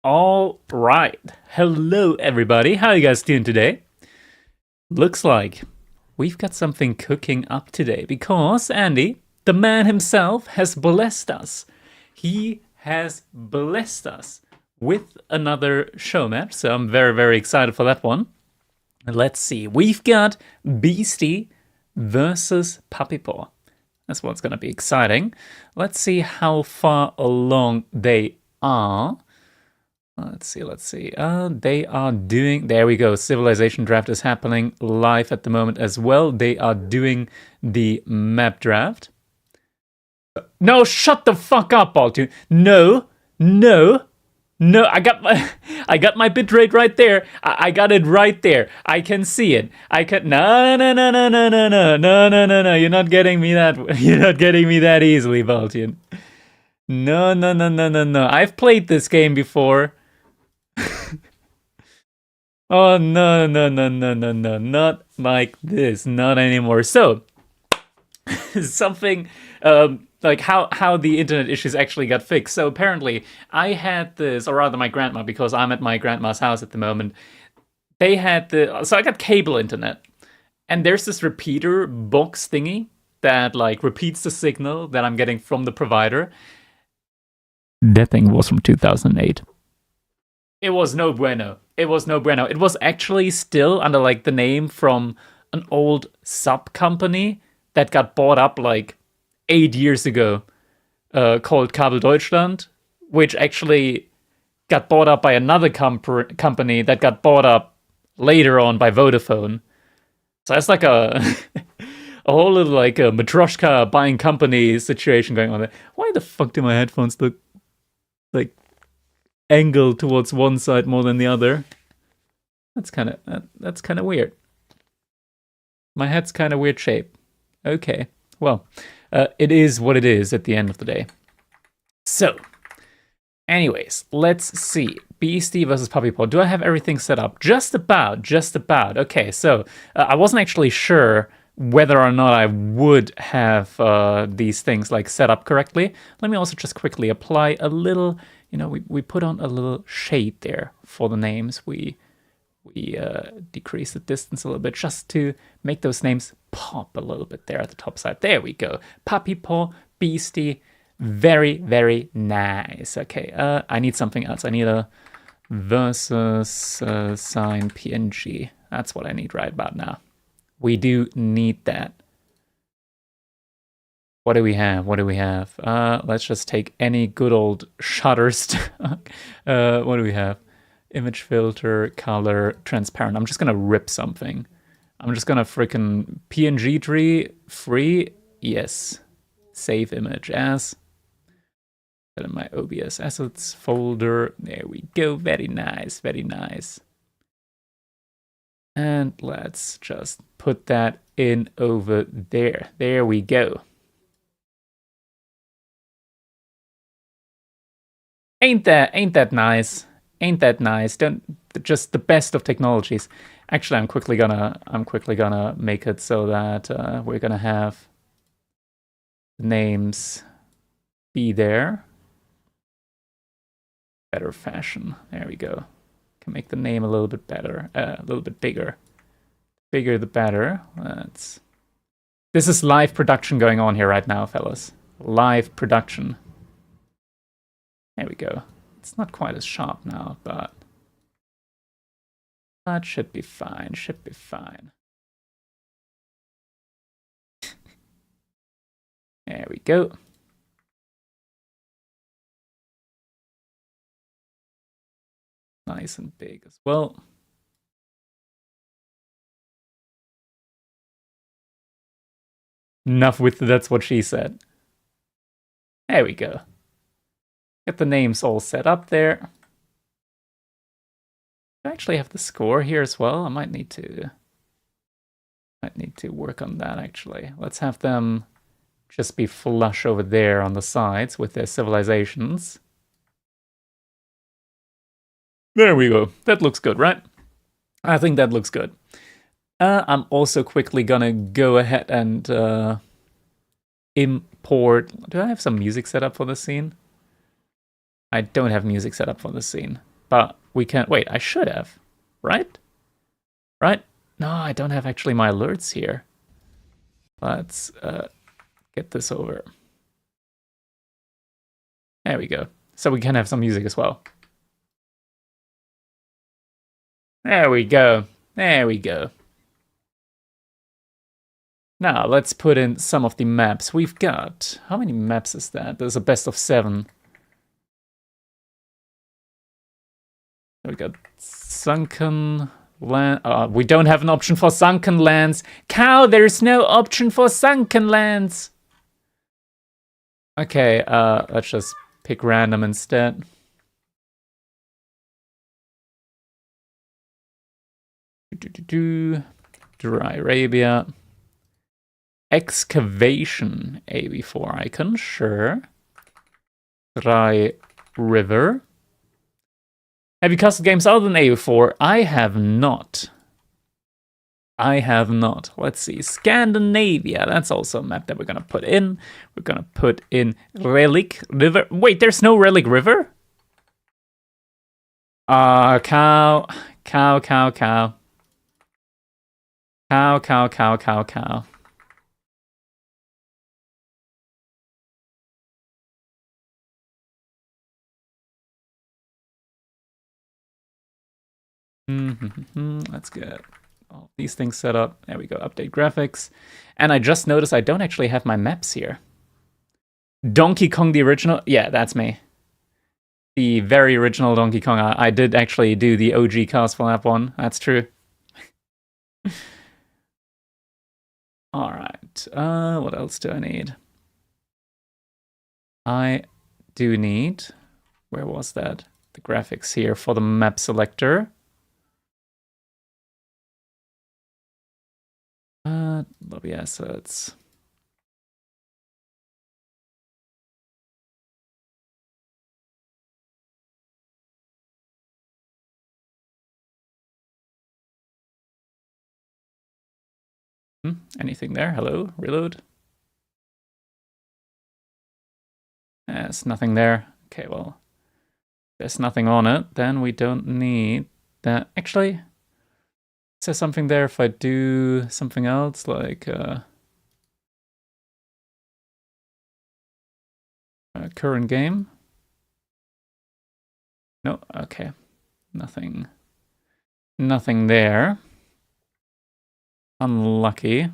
All right. Hello, everybody. How are you guys doing today? Looks like we've got something cooking up today because Andy, the man himself, has blessed us. He has blessed us with another show map, so I'm very, very excited for that one. Let's see. We've got Beasty versus Puppy Paw. That's what's going to be exciting. Let's see how far along they are. Let's see. They are doing. There we go. Civilization draft is happening live at the moment as well. They are doing the map draft. No, shut the fuck up, Baltoon. No. I got my bitrate right there. I got it right there. I can see it. No. You're not getting me that. You're not getting me that easily, Baltoon. No. I've played this game before. Oh, no, not like this, not anymore. So, something like how the internet issues actually got fixed. So apparently, I had this, or rather my grandma, because I'm at my grandma's house at the moment. They had so I got cable internet, and there's this repeater box thingy that like repeats the signal that I'm getting from the provider. That thing was from 2008. It was no bueno. It was actually still under like the name from an old sub company that got bought up like 8 years ago, called Kabel Deutschland, which actually got bought up by another company that got bought up later on by Vodafone. So that's like a a whole little like a Matryoshka buying company situation going on there. Why the fuck do my headphones look like angled towards one side more than the other? That's kind of weird. My head's kind of weird shape. Okay, well, it is what it is at the end of the day. So, anyways, let's see. Beastie versus Puppy Paw. Do I have everything set up? Just about. Okay, so I wasn't actually sure whether or not I would have these things like set up correctly. Let me also just quickly apply a little. We put on a little shade there for the names. We decrease the distance a little bit just to make those names pop a little bit there at the top side. There we go. Puppy Paw, Beastie, very, very nice. Okay, I need something else. I need a versus sign PNG. That's what I need right about now. We do need that. What do we have? Let's just take any good old Shutterstock. What do we have? Image filter, color, transparent. I'm just gonna rip something. I'm just gonna frickin' PNG tree, free, yes. Save image as. Put in my OBS assets folder. There we go, very nice. And let's just put that in over there. There we go. Ain't that nice? Don't just the best of technologies. Actually, I'm quickly gonna make it so that we're gonna have the names be there. Better fashion. There we go. Can make the name a little bit better, a little bit bigger. Bigger the better. This is live production going on here right now, fellas. Live production. There we go. It's not quite as sharp now, but that should be fine. There we go. Nice and big as well. Enough with that's what she said. There we go. Get the names all set up there. I actually have the score here as well. I might need to work on that actually. Let's have them just be flush over there on the sides with their civilizations. There we go. That looks good, right? I think that looks good. I'm also quickly gonna go ahead and import. Do I have some music set up for this scene? I don't have music set up for this scene. but we can't. Wait, I should have, right? Right? No, I don't have actually my alerts here. Let's get this over. There we go. So we can have some music as well. There we go. There we go. Now, let's put in some of the maps. We've got... How many maps is that? There's a best of 7. We got sunken land. We don't have an option for sunken lands. Cow, there's no option for sunken lands. Okay, let's just pick random instead. Dry Arabia. Excavation, AB4 icon, sure. Dry River. Have you custom games other than AB4? I have not. I have not. Let's see. Scandinavia. That's also a map that we're going to put in. We're going to put in Relic River. Wait, there's no Relic River? Cow. Cow, cow, cow. Cow, cow, cow, cow, cow. Let's get all these things set up. There we go, update graphics. And I just noticed I don't actually have my maps here. Donkey Kong the original? Yeah, that's me. The very original Donkey Kong. I did actually do the OG cast for that one. That's true. Alright, what else do I need? I do need... Where was that? The graphics here for the map selector. Lobby assets. Anything there? Hello? Reload? There's nothing there. Okay, well, there's nothing on it. Then we don't need that. Actually, is there something there if I do something else, like current game? No, okay. Nothing. Nothing there. Unlucky.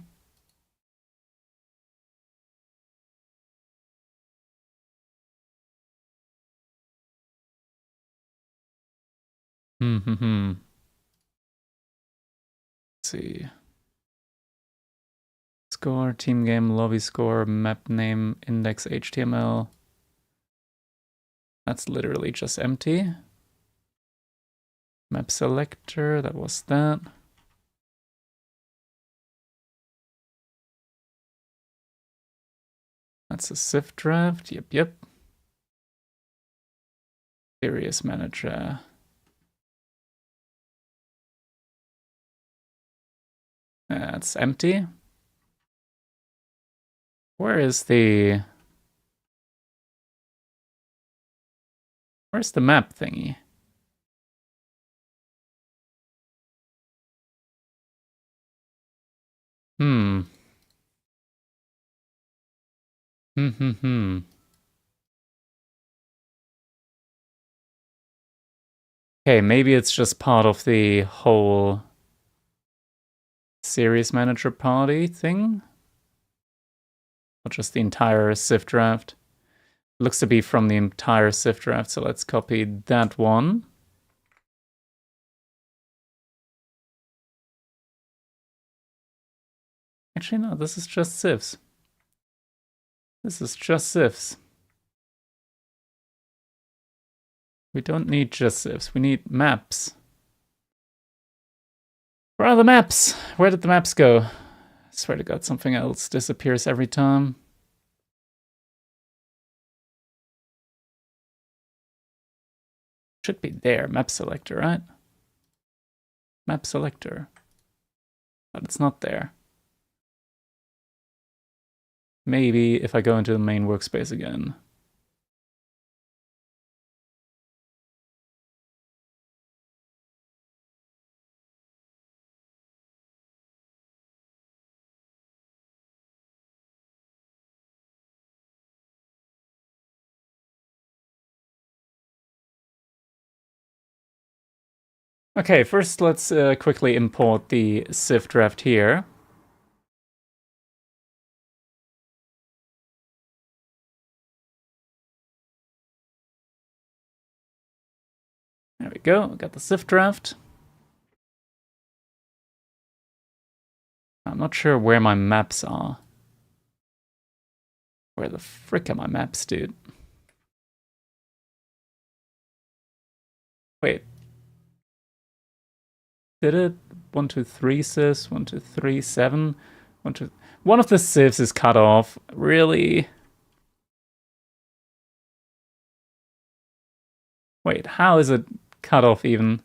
Let's see. Score, team game, lobby score, map name, index HTML. That's literally just empty. Map selector, that was that. That's a Civ draft, yep. Series manager. That's empty. Where's the map thingy? Okay, maybe it's just part of the whole series manager party thing? Or just the entire Civ draft? Looks to be from the entire Civ draft, so let's copy that one. Actually, no, this is just Civs. This is just Civs. We don't need just Civs, we need maps. Where are the maps? Where did the maps go? I swear to God, something else disappears every time. Should be there, map selector, right? Map selector. But it's not there. Maybe if I go into the main workspace again. Okay, first let's quickly import the Civ draft here. There we go, got the Civ draft. I'm not sure where my maps are. Where the frick are my maps, dude? Wait. Did it? 1, 2, 3 civs, 1, 2, 3, 7. 1, 2. One of the civs is cut off. Really? Wait, how is it cut off even?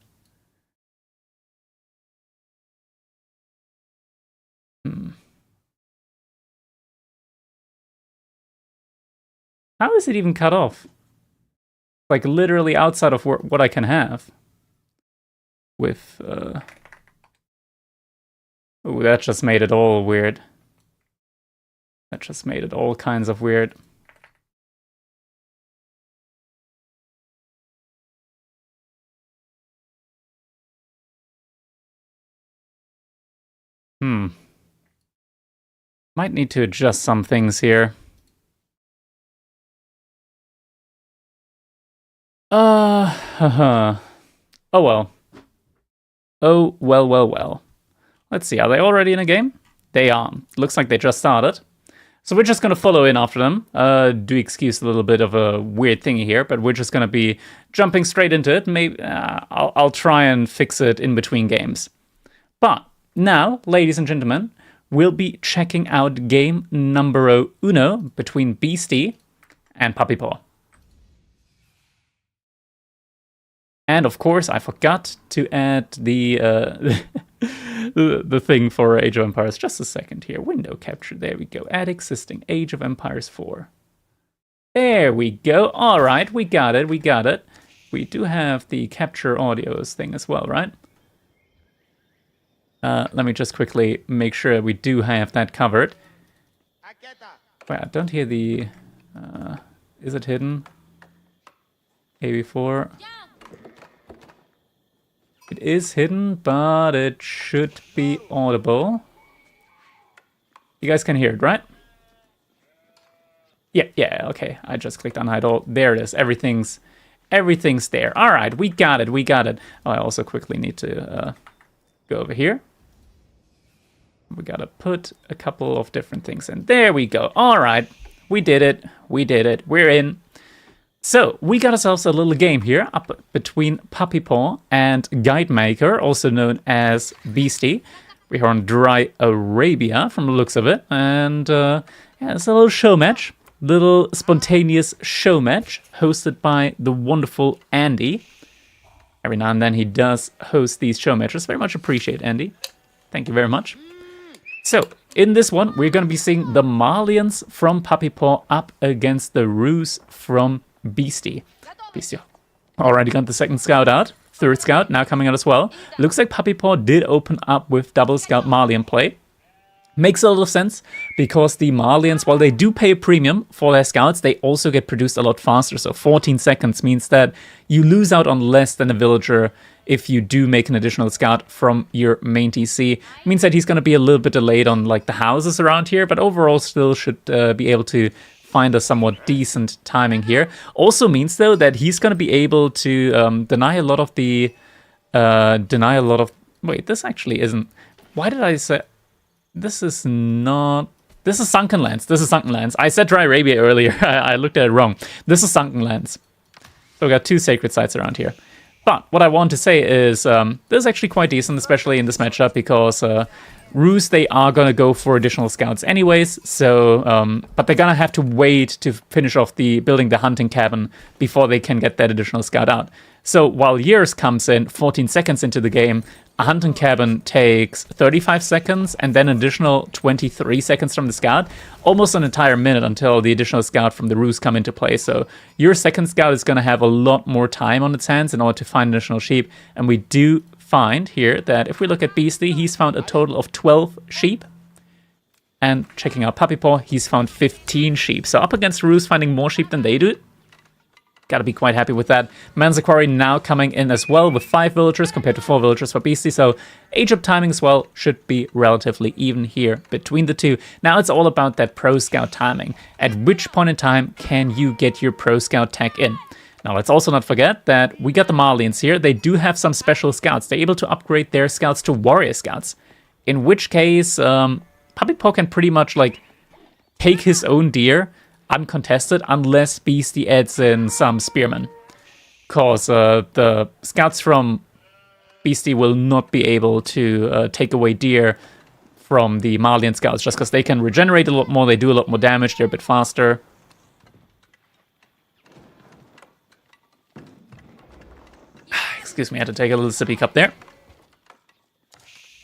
How is it even cut off? Like literally outside of what I can have. With, oh, that just made it all weird. That just made it all kinds of weird. Might need to adjust some things here. Oh well. Oh, well. Let's see, are they already in a game? They are. Looks like they just started. So we're just going to follow in after them. Do excuse a little bit of a weird thingy here, but we're just going to be jumping straight into it. Maybe I'll try and fix it in between games. But now, ladies and gentlemen, we'll be checking out game numero uno between Beasty and Puppy Paw. And of course, I forgot to add the the thing for Age of Empires. Just a second here. Window capture. There we go. Add existing Age of Empires 4. There we go. All right, we got it. We do have the capture audios thing as well, right? Let me just quickly make sure we do have that covered. Wait, I don't hear the... is it hidden? AV4. It is hidden, but it should be audible. You guys can hear it, right? Yeah, okay. I just clicked on hide all. There it is. Everything's there. All right, we got it. Oh, I also quickly need to go over here. We gotta put a couple of different things in. There we go. All right, we did it. We're in. So, we got ourselves a little game here up between Puppy Paw and Guide Maker, also known as Beasty. We're on Dry Arabia from the looks of it. And yeah, it's a little show match. Little spontaneous show match hosted by the wonderful Andy. Every now and then he does host these show matches. Very much appreciate, Andy. Thank you very much. So, in this one, we're going to be seeing the Malians from Puppy Paw up against the Roos from Beasty. Already got the second scout out. Third scout now coming out as well. Looks like Puppy Paw did open up with double scout Malian play. Makes a lot of sense because the Malians, while they do pay a premium for their scouts, they also get produced a lot faster. So 14 seconds means that you lose out on less than a villager if you do make an additional scout from your main TC. It means that he's going to be a little bit delayed on like the houses around here, but overall still should be able to find a somewhat decent timing here. Also means though that he's going to be able to deny a lot of the wait, this actually isn't. Why did I say this is not? This is Sunken Lands. I said Dry Arabia earlier. I looked at it wrong. This is Sunken Lands. So we got two sacred sites around here. But what I want to say is this is actually quite decent, especially in this matchup, because Roos, they are going to go for additional scouts anyways, so but they're going to have to wait to finish off building the hunting cabin before they can get that additional scout out. So while Years comes in 14 seconds into the game, a hunting cabin takes 35 seconds and then an additional 23 seconds from the scout, almost an entire minute until the additional scout from the Roos come into play. So your second scout is going to have a lot more time on its hands in order to find additional sheep, and we do find here that if we look at Beasty, he's found a total of 12 sheep. And checking out Puppy Paw, he's found 15 sheep. So up against Roos finding more sheep than they do. Gotta be quite happy with that. Manzaquari now coming in as well with 5 villagers compared to 4 villagers for Beasty. So age-up timing as well should be relatively even here between the two. Now it's all about that Pro Scout timing. At which point in time can you get your Pro Scout tech in? Now let's also not forget that we got the Marlians here. They do have some special scouts. They're able to upgrade their scouts to warrior scouts. In which case, Puppy Paw can pretty much like take his own deer uncontested unless Beasty adds in some spearmen. Because the scouts from Beasty will not be able to take away deer from the Marlian scouts just because they can regenerate a lot more, they do a lot more damage, they're a bit faster. Excuse me, I had to take a little sippy cup there.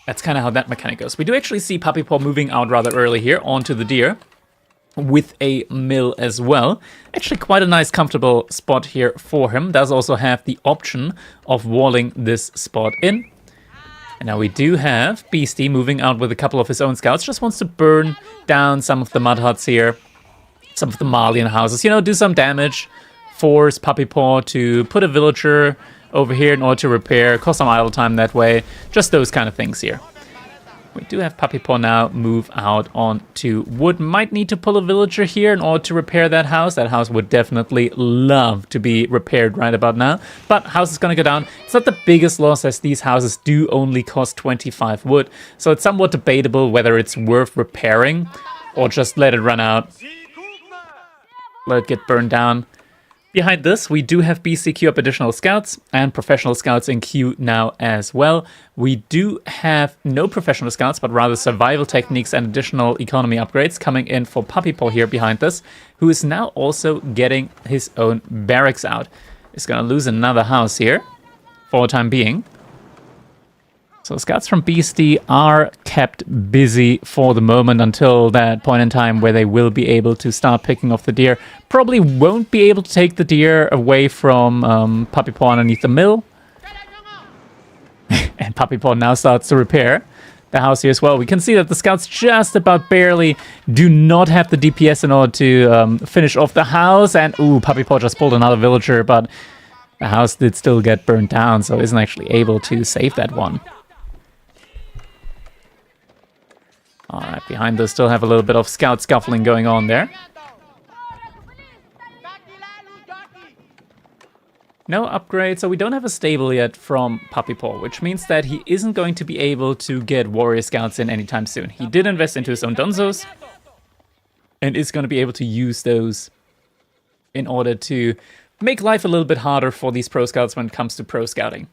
That's kind of how that mechanic goes. We do actually see Puppy Paw moving out rather early here onto the deer with a mill as well. Actually quite a nice comfortable spot here for him. Does also have the option of walling this spot in. And now we do have Beasty moving out with a couple of his own scouts. Just wants to burn down some of the mud huts here. Some of the Marlian houses. You know, do some damage. Force Puppy Paw to put a villager over here in order to repair. Cost some idle time that way. Just those kind of things here. We do have Puppy Paw now move out onto wood. Might need to pull a villager here in order to repair that house. That house would definitely love to be repaired right about now. But house is going to go down. It's not the biggest loss as these houses do only cost 25 wood. So it's somewhat debatable whether it's worth repairing or just let it run out. Let it get burned down. Behind this, we do have Beasty queue up additional scouts and professional scouts in queue now as well. We do have no professional scouts, but rather survival techniques and additional economy upgrades coming in for Puppy Paw here behind this, who is now also getting his own barracks out. He's going to lose another house here for the time being. So scouts from Beasty are kept busy for the moment until that point in time where they will be able to start picking off the deer. Probably won't be able to take the deer away from Puppy Paw underneath the mill. And Puppy Paw now starts to repair the house here as well. We can see that the scouts just about barely do not have the DPS in order to finish off the house. And ooh, Puppy Paw just pulled another villager, but the house did still get burned down, so isn't actually able to save that one. Alright, behind us still have a little bit of scout scuffling going on there. No upgrade, so we don't have a stable yet from Puppy Paw, which means that he isn't going to be able to get warrior scouts in anytime soon. He did invest into his own Donzos, and is going to be able to use those in order to make life a little bit harder for these pro scouts when it comes to pro scouting.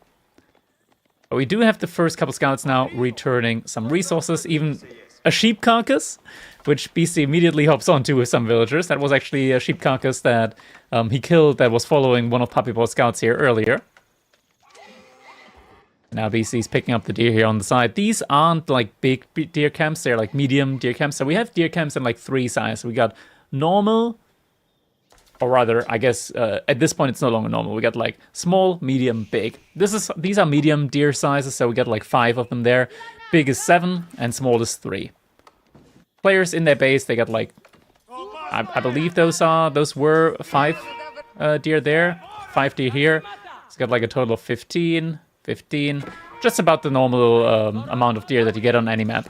But we do have the first couple scouts now returning some resources, even a sheep carcass, which Beasty immediately hops onto with some villagers. That was actually a sheep carcass that he killed that was following one of Puppy Paw's scouts here earlier. Now Beasty's picking up the deer here on the side. These aren't like big deer camps, they're like medium deer camps. So we have deer camps in like 3 sizes. We got normal, or rather, I guess at this point it's no longer normal. We got like small, medium, big. These are medium deer sizes, so we got like 5 of them there. Big is 7 and small is 3. Players in their base, they got like, I believe those were 5 deer there, 5 deer here. It's got like a total of 15, just about the normal amount of deer that you get on any map.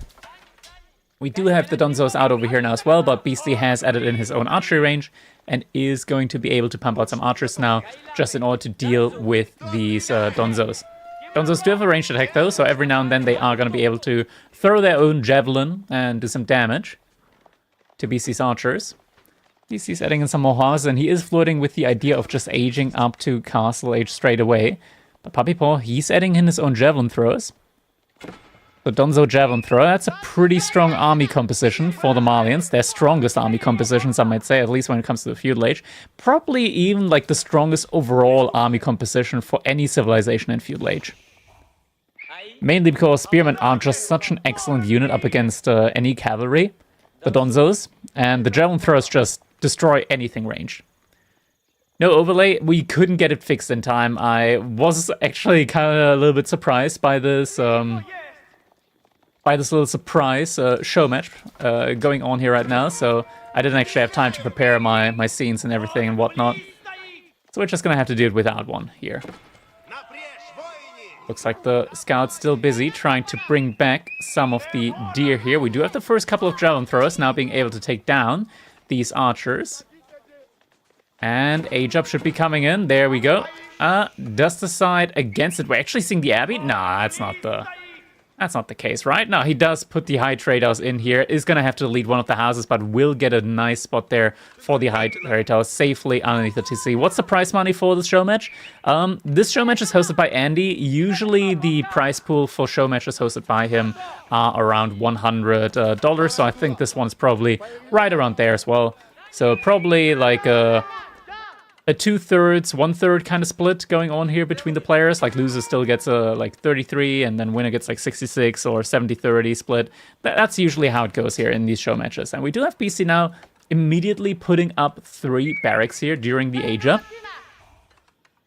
We do have the Donzos out over here now as well, but Beasty has added in his own archery range and is going to be able to pump out some archers now just in order to deal with these Donzos. Donzos do have a ranged attack though, so every now and then they are going to be able to throw their own javelin and do some damage to Beasty's archers. Beasty's adding in some more houses, and he is flirting with the idea of just aging up to castle age straight away. But Puppy Paw, he's adding in his own javelin throwers. The Donzo javelin thrower, that's a pretty strong army composition for the Marlians. Their strongest army composition, some might say, at least when it comes to the feudal age. Probably even like the strongest overall army composition for any civilization in feudal age. Mainly because spearmen are just such an excellent unit up against any cavalry, the Donzos, and the javelin throwers just destroy anything ranged. No overlay, we couldn't get it fixed in time. I was actually kind of a little bit surprised by this little surprise show match going on here right now, so I didn't actually have time to prepare my scenes and everything and whatnot. So we're just gonna have to do it without one here. Looks like the scout's still busy trying to bring back some of the deer here. We do have the first couple of javelin throwers now being able to take down these archers. And Age-Up should be coming in. There we go. Does decide against it. We're actually seeing the Abbey? Nah, that's not the case, right? No, he does put the high trade house in here. Is going to have to lead one of the houses, but will get a nice spot there for the high trade house safely underneath the TC. What's the prize money for this show match? This show match is hosted by Andy. Usually the prize pool for show matches hosted by him are around $100. So I think this one's probably right around there as well. So probably like a 2/3, 1/3 kind of split going on here between the players. Like loser still gets like 33 and then winner gets like 66 or 70-30 split. That's usually how it goes here in these show matches. And we do have Beasty now immediately putting up 3 barracks here during the Age-Up.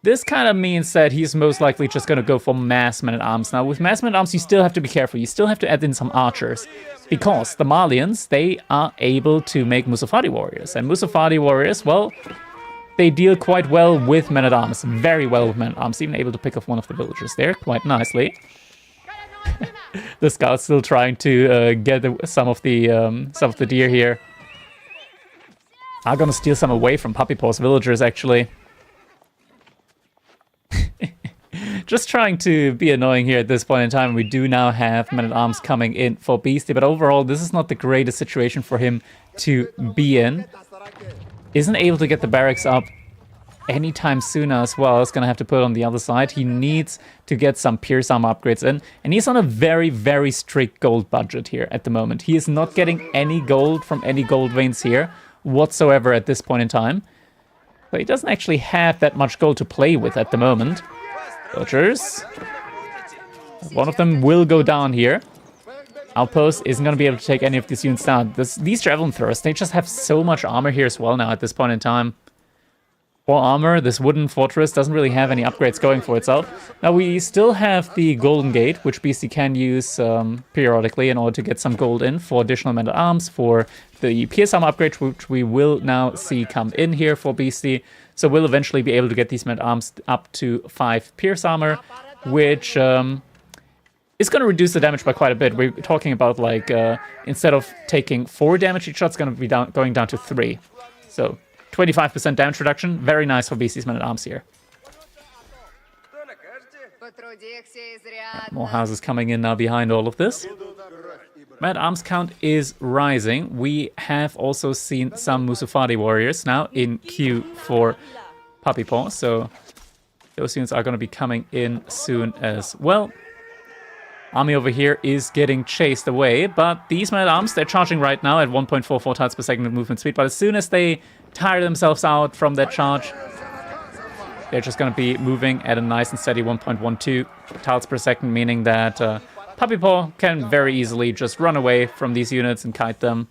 This kind of means that he's most likely just going to go for mass men-at-arms. Now with mass men-at-arms you still have to be careful. You still have to add in some archers. Because the Malians, they are able to make Musafadi warriors. And Musafadi warriors, well, they deal quite well with men-at-arms, very well with men-at-arms, even able to pick off one of the villagers there quite nicely. The scout's still trying to get some of the deer here. I'm gonna steal some away from Puppy Paw's villagers, actually. Just trying to be annoying here at this point in time. We do now have men-at-arms coming in for Beasty, but overall, this is not the greatest situation for him to be in. Isn't able to get the barracks up anytime sooner as well. It's going to have to put it on the other side. He needs to get some Pierce Armor upgrades in. And he's on a very, very strict gold budget here at the moment. He is not getting any gold from any gold veins here whatsoever at this point in time. So he doesn't actually have that much gold to play with at the moment. Villagers. One of them will go down here. Outpost isn't going to be able to take any of these units down. These javelin throwers, they just have so much armor here as well now at this point in time. For armor, this wooden fortress doesn't really have any upgrades going for itself. Now we still have the Golden Gate, which Beasty can use periodically in order to get some gold in for additional men-at-arms, for the Pierce Armor upgrade, which we will now see come in here for Beasty. So we'll eventually be able to get these men-at-arms up to 5 Pierce Armor, which it's going to reduce the damage by quite a bit. We're talking about like, instead of taking 4 damage each shot, it's going to be going down to 3. So 25% damage reduction. Very nice for Beasty's men-at-arms here. More houses coming in now behind all of this. Men-at-arms count is rising. We have also seen some Musafadi warriors now in queue for Puppy Paw. So those units are going to be coming in soon as well. Army over here is getting chased away, but these men-at-arms, they're charging right now at 1.44 tiles per second of movement speed, but as soon as they tire themselves out from that charge, they're just going to be moving at a nice and steady 1.12 tiles per second, meaning that Puppy Paw can very easily just run away from these units and kite them.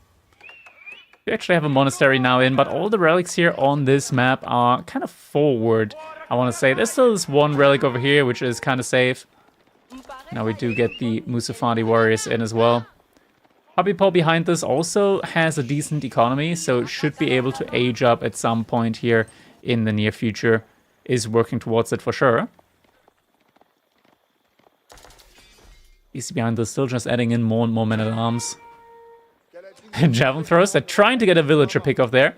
We actually have a monastery now in, but all the relics here on this map are kind of forward, I want to say. There's still this one relic over here, which is kind of safe. Now we do get the Musafadi warriors in as well. Puppy Paw behind this also has a decent economy, so should be able to age up at some point here in the near future. Is working towards it for sure. Beasty behind this still just adding in more and more men-at-arms. Javelin throwers, they're trying to get a villager pick off there.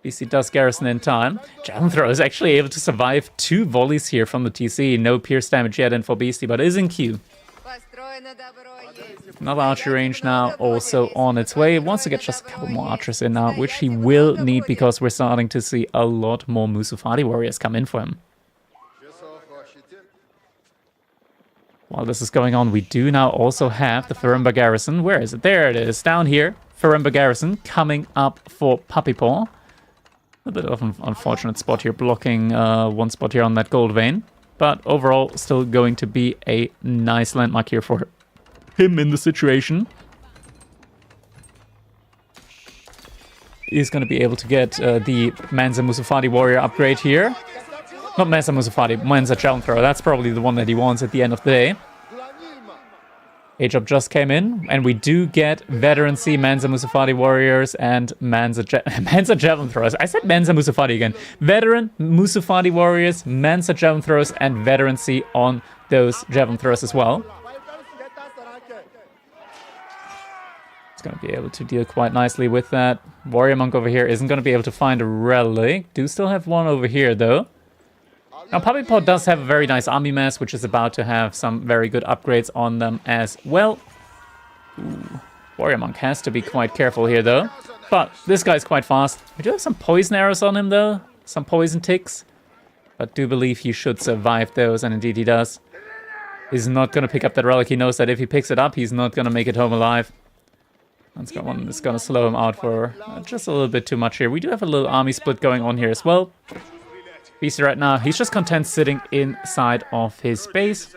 Beasty does garrison in time. Javelin thrower is actually able to survive 2 volleys here from the TC. No pierce damage yet in for Beasty, but is in queue. Another archery range now also on its way. Wants to get just a couple more archers in now, which he will need because we're starting to see a lot more Musafadi warriors come in for him. While this is going on, we do now also have the Feremba garrison. Where is it? There it is, down here. Feremba garrison coming up for Puppy Paw. A bit of an unfortunate spot here, blocking one spot here on that gold vein. But overall, still going to be a nice landmark here for him in the situation. He's going to be able to get the Mansa Musafadi warrior upgrade here. Not Mansa Musafadi, Mansa Javelin Thrower. That's probably the one that he wants at the end of the day. Age-up just came in, and we do get veterancy, Mensa Musafati warriors, and Mensa javelin throwers. I said Mensa Musafati again. Veteran Musafati warriors, Mensa javelin throwers, and veterancy on those javelin throwers as well. It's going to be able to deal quite nicely with that. Warrior monk over here isn't going to be able to find a relic. Do still have one over here, though. Now, Puppy Paw does have a very nice army mass, which is about to have some very good upgrades on them as well. Ooh. Warrior Monk has to be quite careful here, though. But this guy's quite fast. We do have some poison arrows on him, though. Some poison ticks. But do believe he should survive those, and indeed he does. He's not going to pick up that relic. He knows that if he picks it up, he's not going to make it home alive. That's going to slow him out for just a little bit too much here. We do have a little army split going on here as well. Beasty right now, he's just content sitting inside of his base,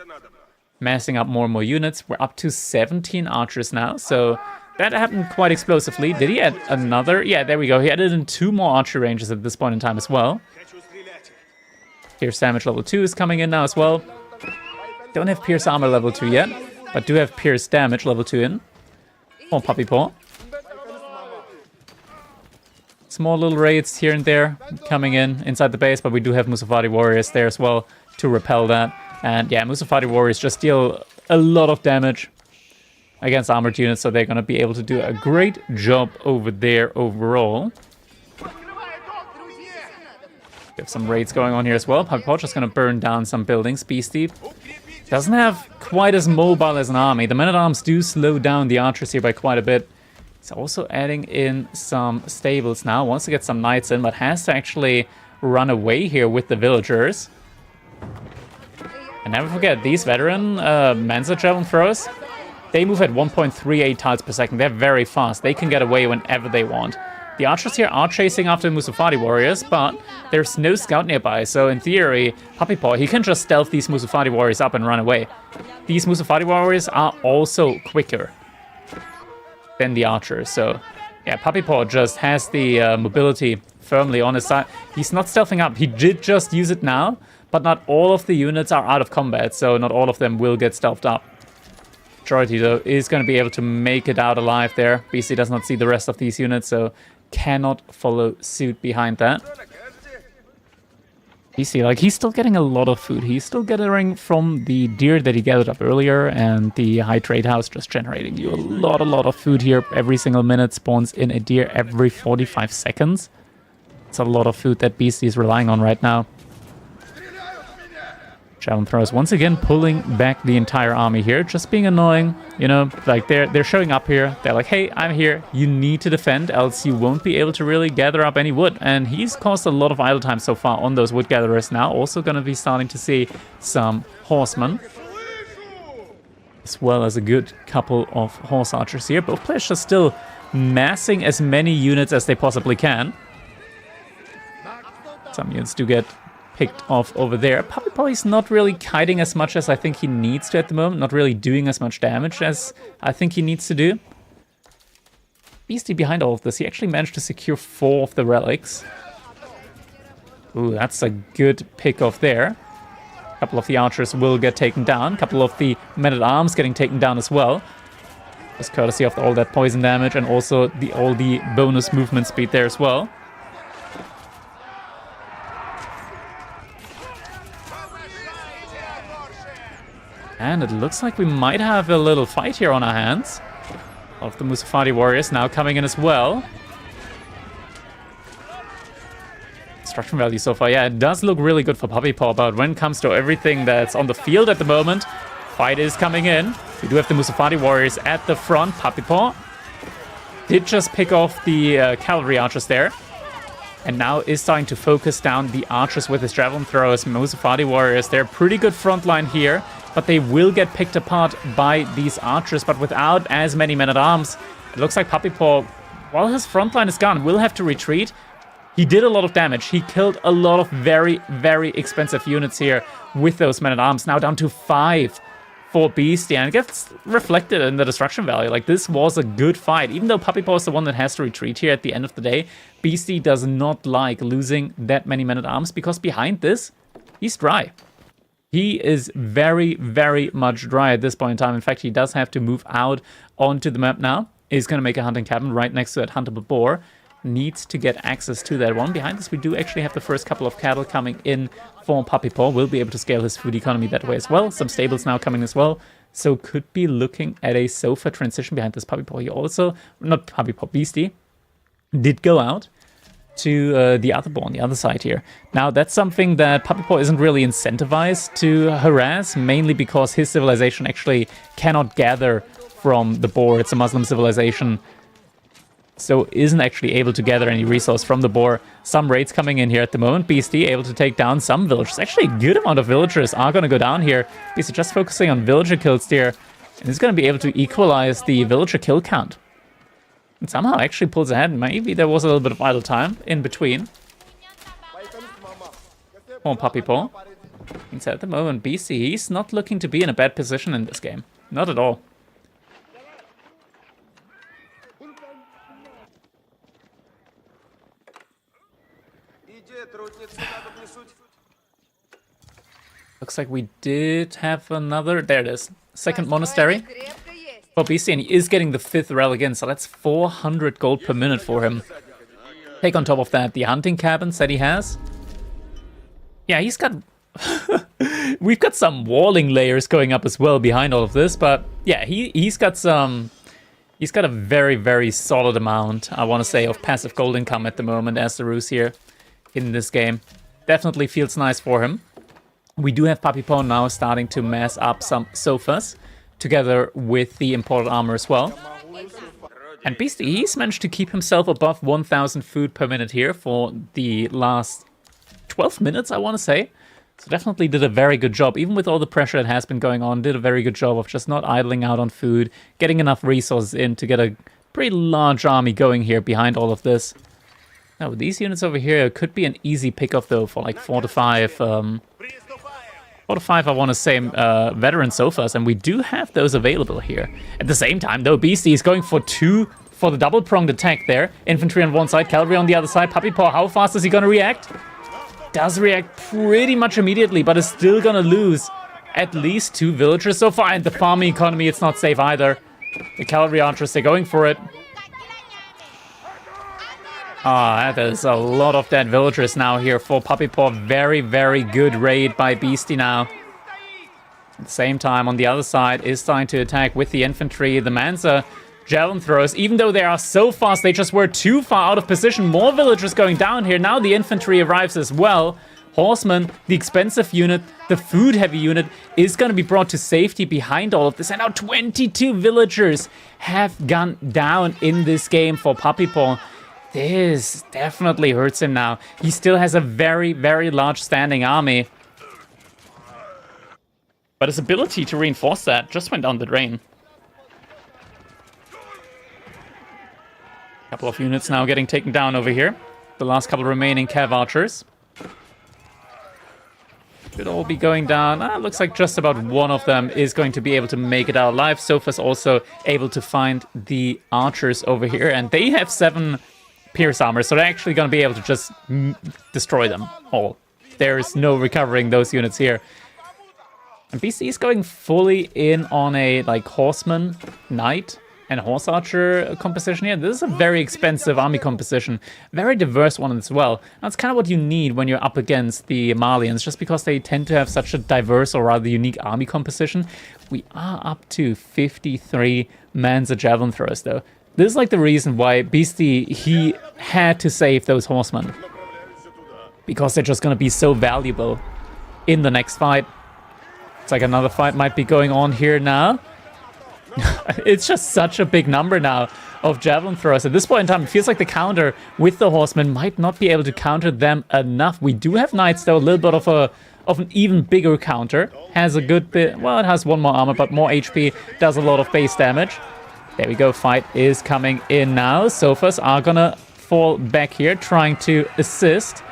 massing up more and more units. We're up to 17 archers now, so that happened quite explosively. Did he add another? Yeah, there we go. He added in 2 more archer ranges at this point in time as well. Pierce damage level 2 is coming in now as well. Don't have pierce armor level 2 yet, but do have pierce damage level 2 in. Oh, Puppy Paw. Small little raids here and there coming in inside the base, but we do have Musafati warriors there as well to repel that. And yeah, Musafati warriors just deal a lot of damage against armored units, so they're going to be able to do a great job over there overall. We have some raids going on here as well. Puppy Paw just going to burn down some buildings. Beasty doesn't have quite as mobile as an army. The men-at-arms do slow down the archers here by quite a bit. He's also adding in some stables now. Wants to get some knights in, but has to actually run away here with the villagers. And never forget, these veteran Mensa javelin throwers, they move at 1.38 tiles per second. They're very fast. They can get away whenever they want. The archers here are chasing after Musafati warriors, but there's no scout nearby. So in theory, Puppy Paw, he can just stealth these Musafati warriors up and run away. These Musafati warriors are also quicker than the archers. So yeah, Puppy Paw just has the mobility firmly on his side. He's not stealthing up. He did just use it now, but not all of the units are out of combat, so not all of them will get stealthed up. Majority, though, is going to be able to make it out alive there. Beasty does not see the rest of these units, so cannot follow suit behind that. Beasty, like, he's still getting a lot of food. He's still gathering from the deer that he gathered up earlier, and the high trade house just generating you a lot of food here. Every single minute spawns in a deer every 45 seconds. It's a lot of food that Beasty is relying on right now. Javelin throwers once again pulling back the entire army here, just being annoying. You know, like they're showing up here. They're like, hey, I'm here. You need to defend, else you won't be able to really gather up any wood. And he's caused a lot of idle time so far on those wood gatherers now. Also going to be starting to see some horsemen, as well as a good couple of horse archers here. Both players just still massing as many units as they possibly can. Some units do get picked off over there. Puppy Paw is not really kiting as much as I think he needs to at the moment. Not really doing as much damage as I think he needs to do. Beasty behind all of this. He actually managed to secure 4 of the relics. Ooh, that's a good pick off there. A couple of the archers will get taken down. A couple of the men-at-arms getting taken down as well. Just courtesy of all that poison damage and also all the bonus movement speed there as well. And it looks like we might have a little fight here on our hands. All of the Musafati warriors now coming in as well. Destruction value so far, yeah, it does look really good for Puppy Paw, but when it comes to everything that's on the field at the moment, fight is coming in. We do have the Musafati warriors at the front. Puppy Paw did just pick off the cavalry archers there. And now is starting to focus down the archers with his javelin throwers. Musafati warriors, they're pretty good front line here, but they will get picked apart by these archers, but without as many men-at-arms. It looks like Puppy Paw, while his front line is gone, will have to retreat. He did a lot of damage. He killed a lot of very, very expensive units here with those men-at-arms. Now down to 5 for Beasty, and it gets reflected in the destruction value. Like, this was a good fight. Even though Puppy Paw is the one that has to retreat here at the end of the day, Beasty does not like losing that many men-at-arms, because behind this, he's dry. He is very, very much dry at this point in time. In fact, he does have to move out onto the map now. He's going to make a hunting cabin right next to that huntable boar. Needs to get access to that one. Behind us, we do actually have the first couple of cattle coming in for Puppy Paw. We'll be able to scale his food economy that way as well. Some stables now coming as well. So could be looking at a sofa transition behind this Puppy Paw. He also, not Puppy Paw, Beasty, did go out to the other boar on the other side here. Now, that's something that Puppy Paw isn't really incentivized to harass, mainly because his civilization actually cannot gather from the boar. It's a Muslim civilization, so isn't actually able to gather any resource from the boar. Some raids coming in here at the moment. Beasty able to take down some villagers. Actually, a good amount of villagers are going to go down here. Beasty just focusing on villager kills there, and he's going to be able to equalize the villager kill count. And somehow actually pulls ahead. Maybe there was a little bit of idle time in between. Oh, Puppy Paw. Inside at the moment, Beasty, he's not looking to be in a bad position in this game. Not at all. Looks like we did have another... There it is. Second monastery for Beasty, and he is getting the 5th relic in, so that's 400 gold per minute for him. Take on top of that the hunting cabins that he has. Yeah, he's got... We've got some walling layers going up as well behind all of this, but yeah, he's got some... He's got a very, very solid amount, I want to say, of passive gold income at the moment as the Roos here in this game. Definitely feels nice for him. We do have Puppy Paw now starting to mass up some sofas, together with the imported armor as well. And Beasty, he's managed to keep himself above 1,000 food per minute here for the last 12 minutes, I want to say. So definitely did a very good job, even with all the pressure that has been going on, did a very good job of just not idling out on food, getting enough resources in to get a pretty large army going here behind all of this. Now, with these units over here, could be an easy pickup though for like 4 to 5, 4 to 5, I want to say, veteran sofas, and we do have those available here. At the same time, though, Beasty is going for 2 for the double-pronged attack there. Infantry on one side, cavalry on the other side. Puppy Paw, how fast is he going to react? Does react pretty much immediately, but is still going to lose at least 2 villagers so far. And the farming economy, it's not safe either. The cavalry archers, they're going for it. Ah, that is a lot of dead villagers now here for Puppy Paw. Very, very good raid by Beasty now. At the same time, on the other side, is starting to attack with the infantry. The Mansa javelin throwers, even though they are so fast, they just were too far out of position. More villagers going down here. Now the infantry arrives as well. Horsemen, the expensive unit, the food-heavy unit, is going to be brought to safety behind all of this. And now 22 villagers have gone down in this game for Puppy Paw. This definitely hurts him now. He still has a very, very large standing army. But his ability to reinforce that just went down the drain. Couple of units now getting taken down over here. The last couple remaining Cav archers. Should all be going down. Looks like just about one of them is going to be able to make it out alive. Sofa's also able to find the archers over here. And they have 7 pierce armor, so they're actually going to be able to just destroy them all. There is no recovering those units here. And Beasty is going fully in on a like horseman, knight, and horse archer composition here. This is a very expensive army composition, very diverse one as well. That's kind of what you need when you're up against the Malians, just because they tend to have such a diverse or rather unique army composition. We are up to 53 Mansa javelin throwers though. This is like the reason why Beasty, he had to save those horsemen. Because they're just going to be so valuable in the next fight. It's like another fight might be going on here now. It's just such a big number now of javelin throwers. At this point in time, it feels like the counter with the horsemen might not be able to counter them enough. We do have knights though, a little bit of an even bigger counter. Has a good bit, well, it has 1 more armor, but more HP, does a lot of base damage. There we go, fight is coming in now. Sofas are gonna fall back here, trying to assist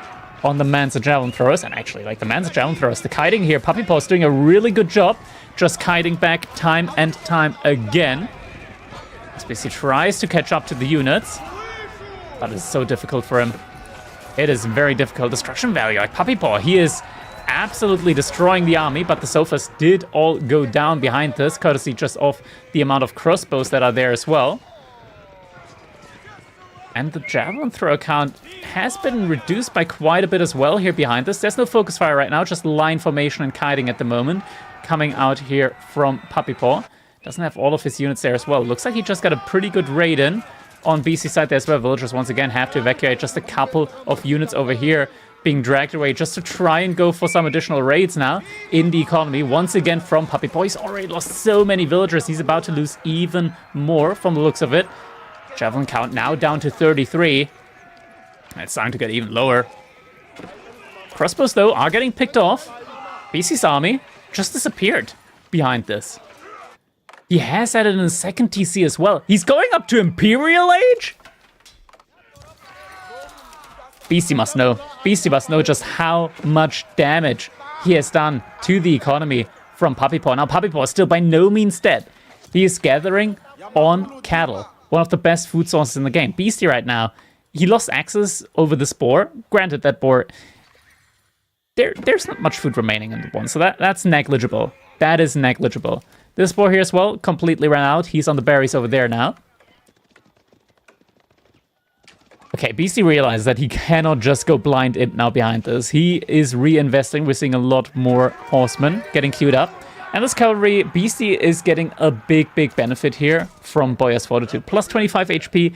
on the Mansa javelin throwers. And actually, like the Mansa javelin throwers, the kiting here, Puppy Paw is doing a really good job, just kiting back time and time again. Beasty tries to catch up to the units, but it's so difficult for him. It is very difficult. Destruction value, like Puppy Paw, he is absolutely destroying the army, but the sofas did all go down behind this, courtesy just of the amount of crossbows that are there as well. And the javelin throw count has been reduced by quite a bit as well here behind us. There's no focus fire right now, just line formation and kiting at the moment. Coming out here from Puppy Paw. Doesn't have all of his units there as well. Looks like he just got a pretty good raid in on BC side there as well. Villagers once again have to evacuate. Just a couple of units over here being dragged away just to try and go for some additional raids now in the economy. Once again from Puppy Paw. He's already lost so many villagers. He's about to lose even more from the looks of it. Javelin count now down to 33. It's starting to get even lower. Crossbows, though, are getting picked off. BC's army just disappeared behind this. He has added in a second TC as well. He's going up to Imperial Age? Beasty must know. Beasty must know just how much damage he has done to the economy from Puppy Paw. Now, Puppy Paw is still by no means dead. He is gathering on cattle. One of the best food sources in the game. Beasty right now, he lost access over this boar. Granted, that boar, there's not much food remaining in the one, so that's negligible. That is negligible. This boar here as well, completely ran out. He's on the berries over there now. Okay, Beasty realizes that he cannot just go blind in now behind this. He is reinvesting. We're seeing a lot more horsemen getting queued up. And this cavalry, Beasty is getting a big benefit here from Boyar's Fortitude. Plus 25 HP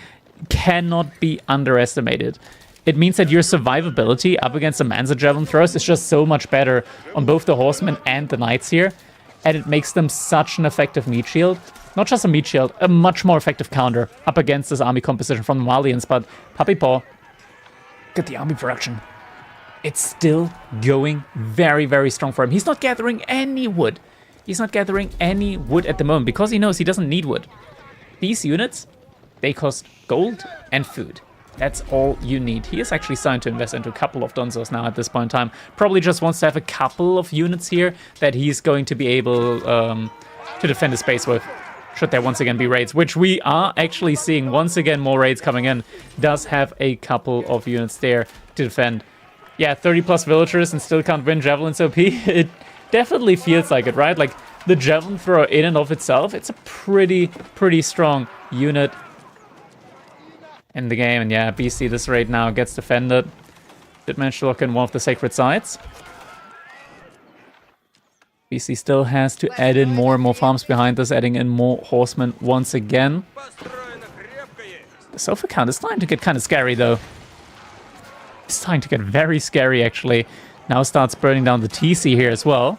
cannot be underestimated. It means that your survivability up against the Manza Javelin throwers is just so much better on both the horsemen and the knights here. And it makes them such an effective meat shield. Not just a meat shield, a much more effective counter up against this army composition from the Malians. But Puppy Paw, look at the army production. It's still going very strong for him. He's not gathering any wood. He's not gathering any wood at the moment because he knows he doesn't need wood. These units, they cost gold and food. That's all you need. He is actually starting to invest into a couple of Donzos now at this point in time. Probably just wants to have a couple of units here that he's going to be able to defend his base with. Should there once again be raids, which we are actually seeing once again more raids coming in. Does have a couple of units there to defend. Yeah, 30 plus villagers and still can't win Javelin's OP. It definitely feels like it, right? Like the Javelin thrower in and of itself, it's a pretty strong unit in the game. And yeah, BC this raid now gets defended. Did manage to lock in one of the sacred sites. BC still has to add in more and more farms behind this, adding in more horsemen once again. The sofa count is starting to get kind of scary though. It's starting to get very scary actually. Now starts burning down the TC here as well.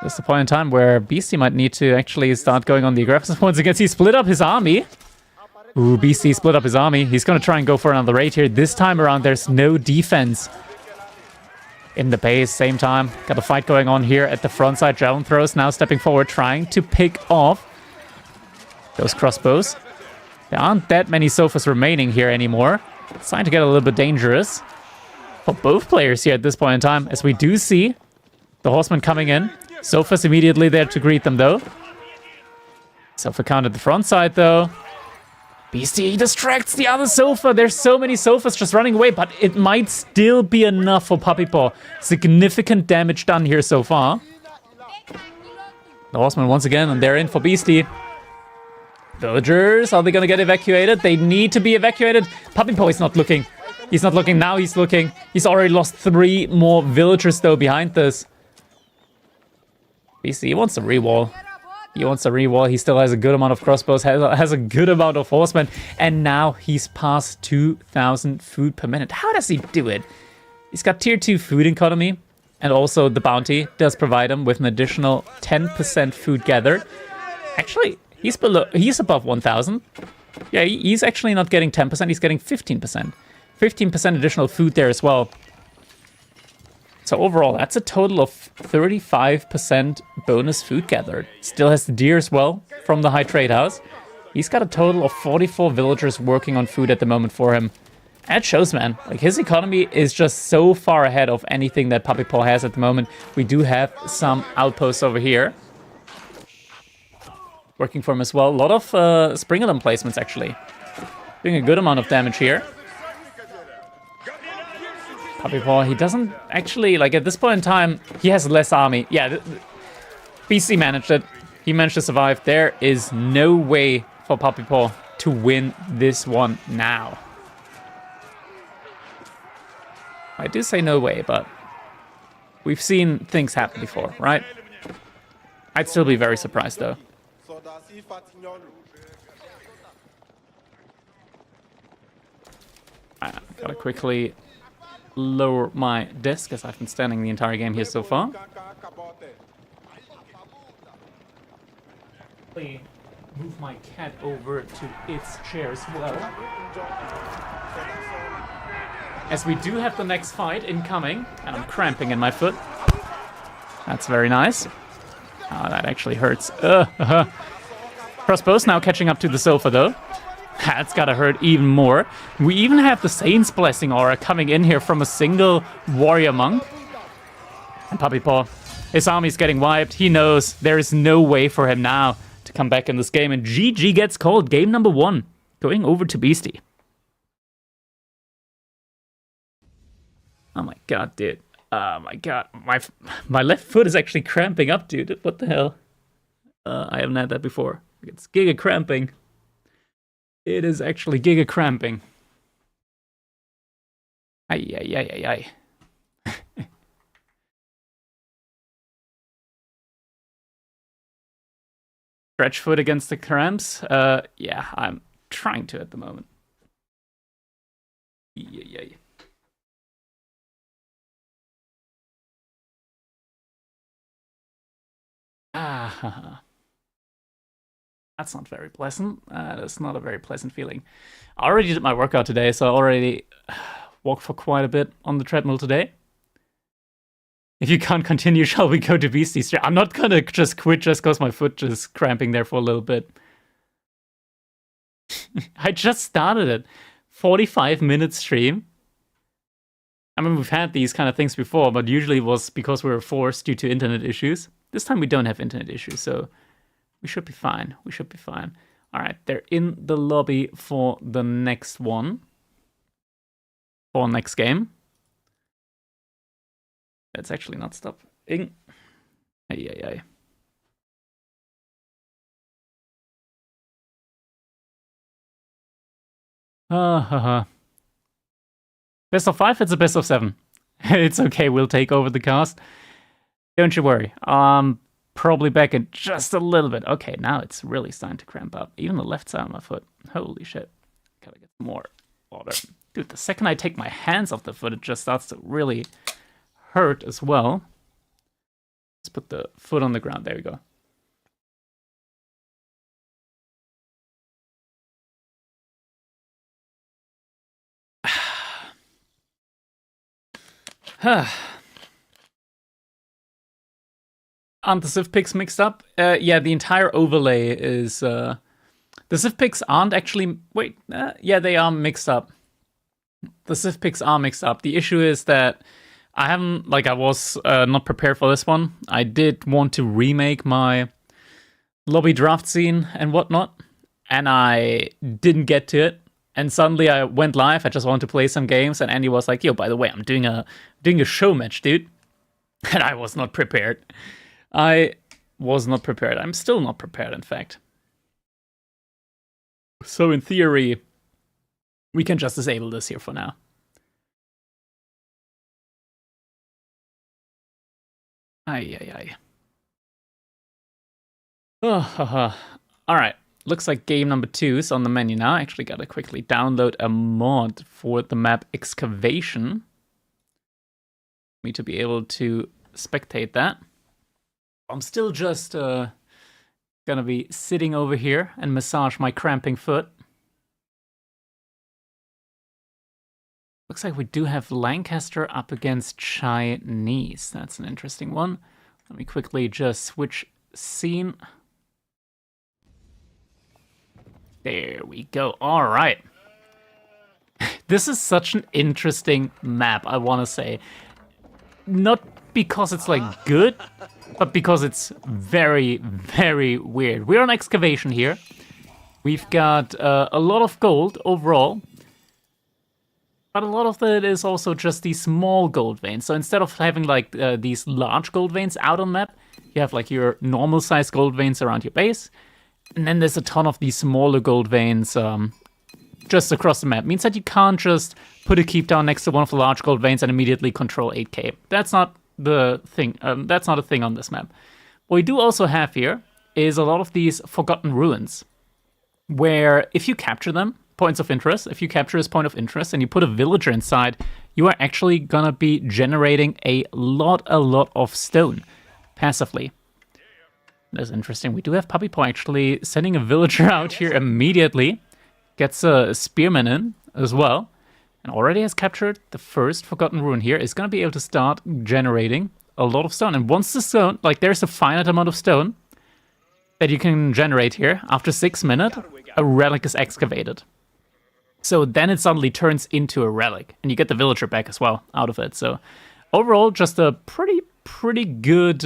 There's the point in time where Beasty might need to actually start going on the aggressive once again. He split up his army. Ooh, Beasty split up his army. He's going to try and go for another raid here. This time around, there's no defense in the base. Same time, got a fight going on here at the front side. Javelin throws now stepping forward, trying to pick off those crossbows. There aren't that many sofas remaining here anymore. It's starting to get a little bit dangerous for both players here at this point in time, as we do see the horsemen coming in. Sofas immediately there to greet them, though. Sofa count at the front side, though. Beasty distracts the other sofa. There's so many sofas just running away, but it might still be enough for Puppy Paw. Significant damage done here so far. The horsemen once again, and they're in for Beasty. Villagers, are they going to get evacuated? They need to be evacuated. Puppy Paw is not looking. He's not looking. Now he's looking. He's already lost 3 more villagers, though, behind this. Beasty, he wants a rewall. He wants a rewall. He still has a good amount of crossbows, has a good amount of horsemen, and now he's past 2,000 food per minute. How does he do it? He's got tier 2 food economy, and also the bounty does provide him with an additional 10% food gathered. Actually, he's above 1,000. Yeah, he's actually not getting 10%, he's getting 15%. 15% additional food there as well. So overall, that's a total of 35% bonus food gathered. Still has the deer as well from the High Trade House. He's got a total of 44 villagers working on food at the moment for him. And it shows, man. Like, his economy is just so far ahead of anything that Puppy Paw has at the moment. We do have some outposts over here working for him as well. A lot of Springer placements, actually. Doing a good amount of damage here. Puppy Paw, he doesn't actually, like, at this point in time, he has less army. Yeah, Beasty managed it. He managed to survive. There is no way for Puppy Paw to win this one now. I do say no way, but we've seen things happen before, right? I'd still be very surprised, though. I gotta quickly lower my desk, as I've been standing the entire game here so far. Move my cat over to its chair as well. As we do have the next fight incoming, and I'm cramping in my foot. That's very nice. Oh, that actually hurts. Crossbows now catching up to the sofa, though. That's gotta hurt even more. We even have the Saint's Blessing aura coming in here from a single warrior monk. And Puppy Paw, his army's getting wiped. He knows there is no way for him now to come back in this game. And GG gets called. Game number 1, going over to Beasty. Oh my god, dude. Oh my god. My left foot is actually cramping up, dude. What the hell? I haven't had that before. It's giga cramping. It is actually giga cramping. Ay. Stretch foot against the cramps? Yeah, I'm trying to at the moment. Yay. That's not very pleasant. That's not a very pleasant feeling. I already did my workout today, so I already walked for quite a bit on the treadmill today. If you can't continue, shall we go to Beasty Street? I'm not gonna just quit just because my foot is cramping there for a little bit. I just started it. 45-minute stream. I mean, we've had these kind of things before, but usually it was because we were forced due to internet issues. This time we don't have internet issues, so we should be fine. We should be fine. All right, they're in the lobby for the next one. For next game. Let's actually not stopping. Ay. Best of 5, it's a best of 7. It's okay, we'll take over the cast. Don't you worry. Probably back in just a little bit. Okay, now it's really starting to cramp up. Even the left side of my foot. Holy shit. Gotta get more water. Dude, the second I take my hands off the foot, it just starts to really hurt as well. Let's put the foot on the ground. There we go. Aren't the Civ picks mixed up? Yeah, the entire overlay is... the Civ picks aren't actually... Wait, yeah, they are mixed up. The Civ picks are mixed up. The issue is that I haven't... Like, I was not prepared for this one. I did want to remake my lobby draft scene and whatnot, and I didn't get to it. And suddenly I went live. I just wanted to play some games, and Andy was like, "Yo, by the way, I'm doing a show match, dude." And I was not prepared. I was not prepared. I'm still not prepared, in fact. So in theory, we can just disable this here for now. Ay. Oh, all right. Looks like game number 2 is on the menu now. I actually gotta quickly download a mod for the map Excavation. Me to be able to spectate that. I'm still just gonna be sitting over here and massage my cramping foot. Looks like we do have Lancaster up against Chinese. That's an interesting one. Let me quickly just switch scene. There we go. All right. This is such an interesting map, I want to say. Not because it's like good, but because it's very, very weird. We're on Excavation here. We've got a lot of gold overall. But a lot of it is also just these small gold veins. So instead of having like these large gold veins out on map, you have like your normal size gold veins around your base. And then there's a ton of these smaller gold veins just across the map. Means that you can't just put a keep down next to one of the large gold veins and immediately control 8k. That's not the thing. That's not a thing on this map. What we do also have here is a lot of these forgotten ruins, where if you capture them, points of interest, if you capture this point of interest and you put a villager inside, you are actually gonna be generating a lot of stone passively. That's interesting. We do have Puppy Paw actually sending a villager out here immediately. Gets a spearman in as well. And already has captured the first forgotten ruin here. Is gonna be able to start generating a lot of stone. And once the stone, like there's a finite amount of stone that you can generate here. After 6 minutes, a relic is excavated. So then it suddenly turns into a relic, and you get the villager back as well out of it. So overall, just a pretty good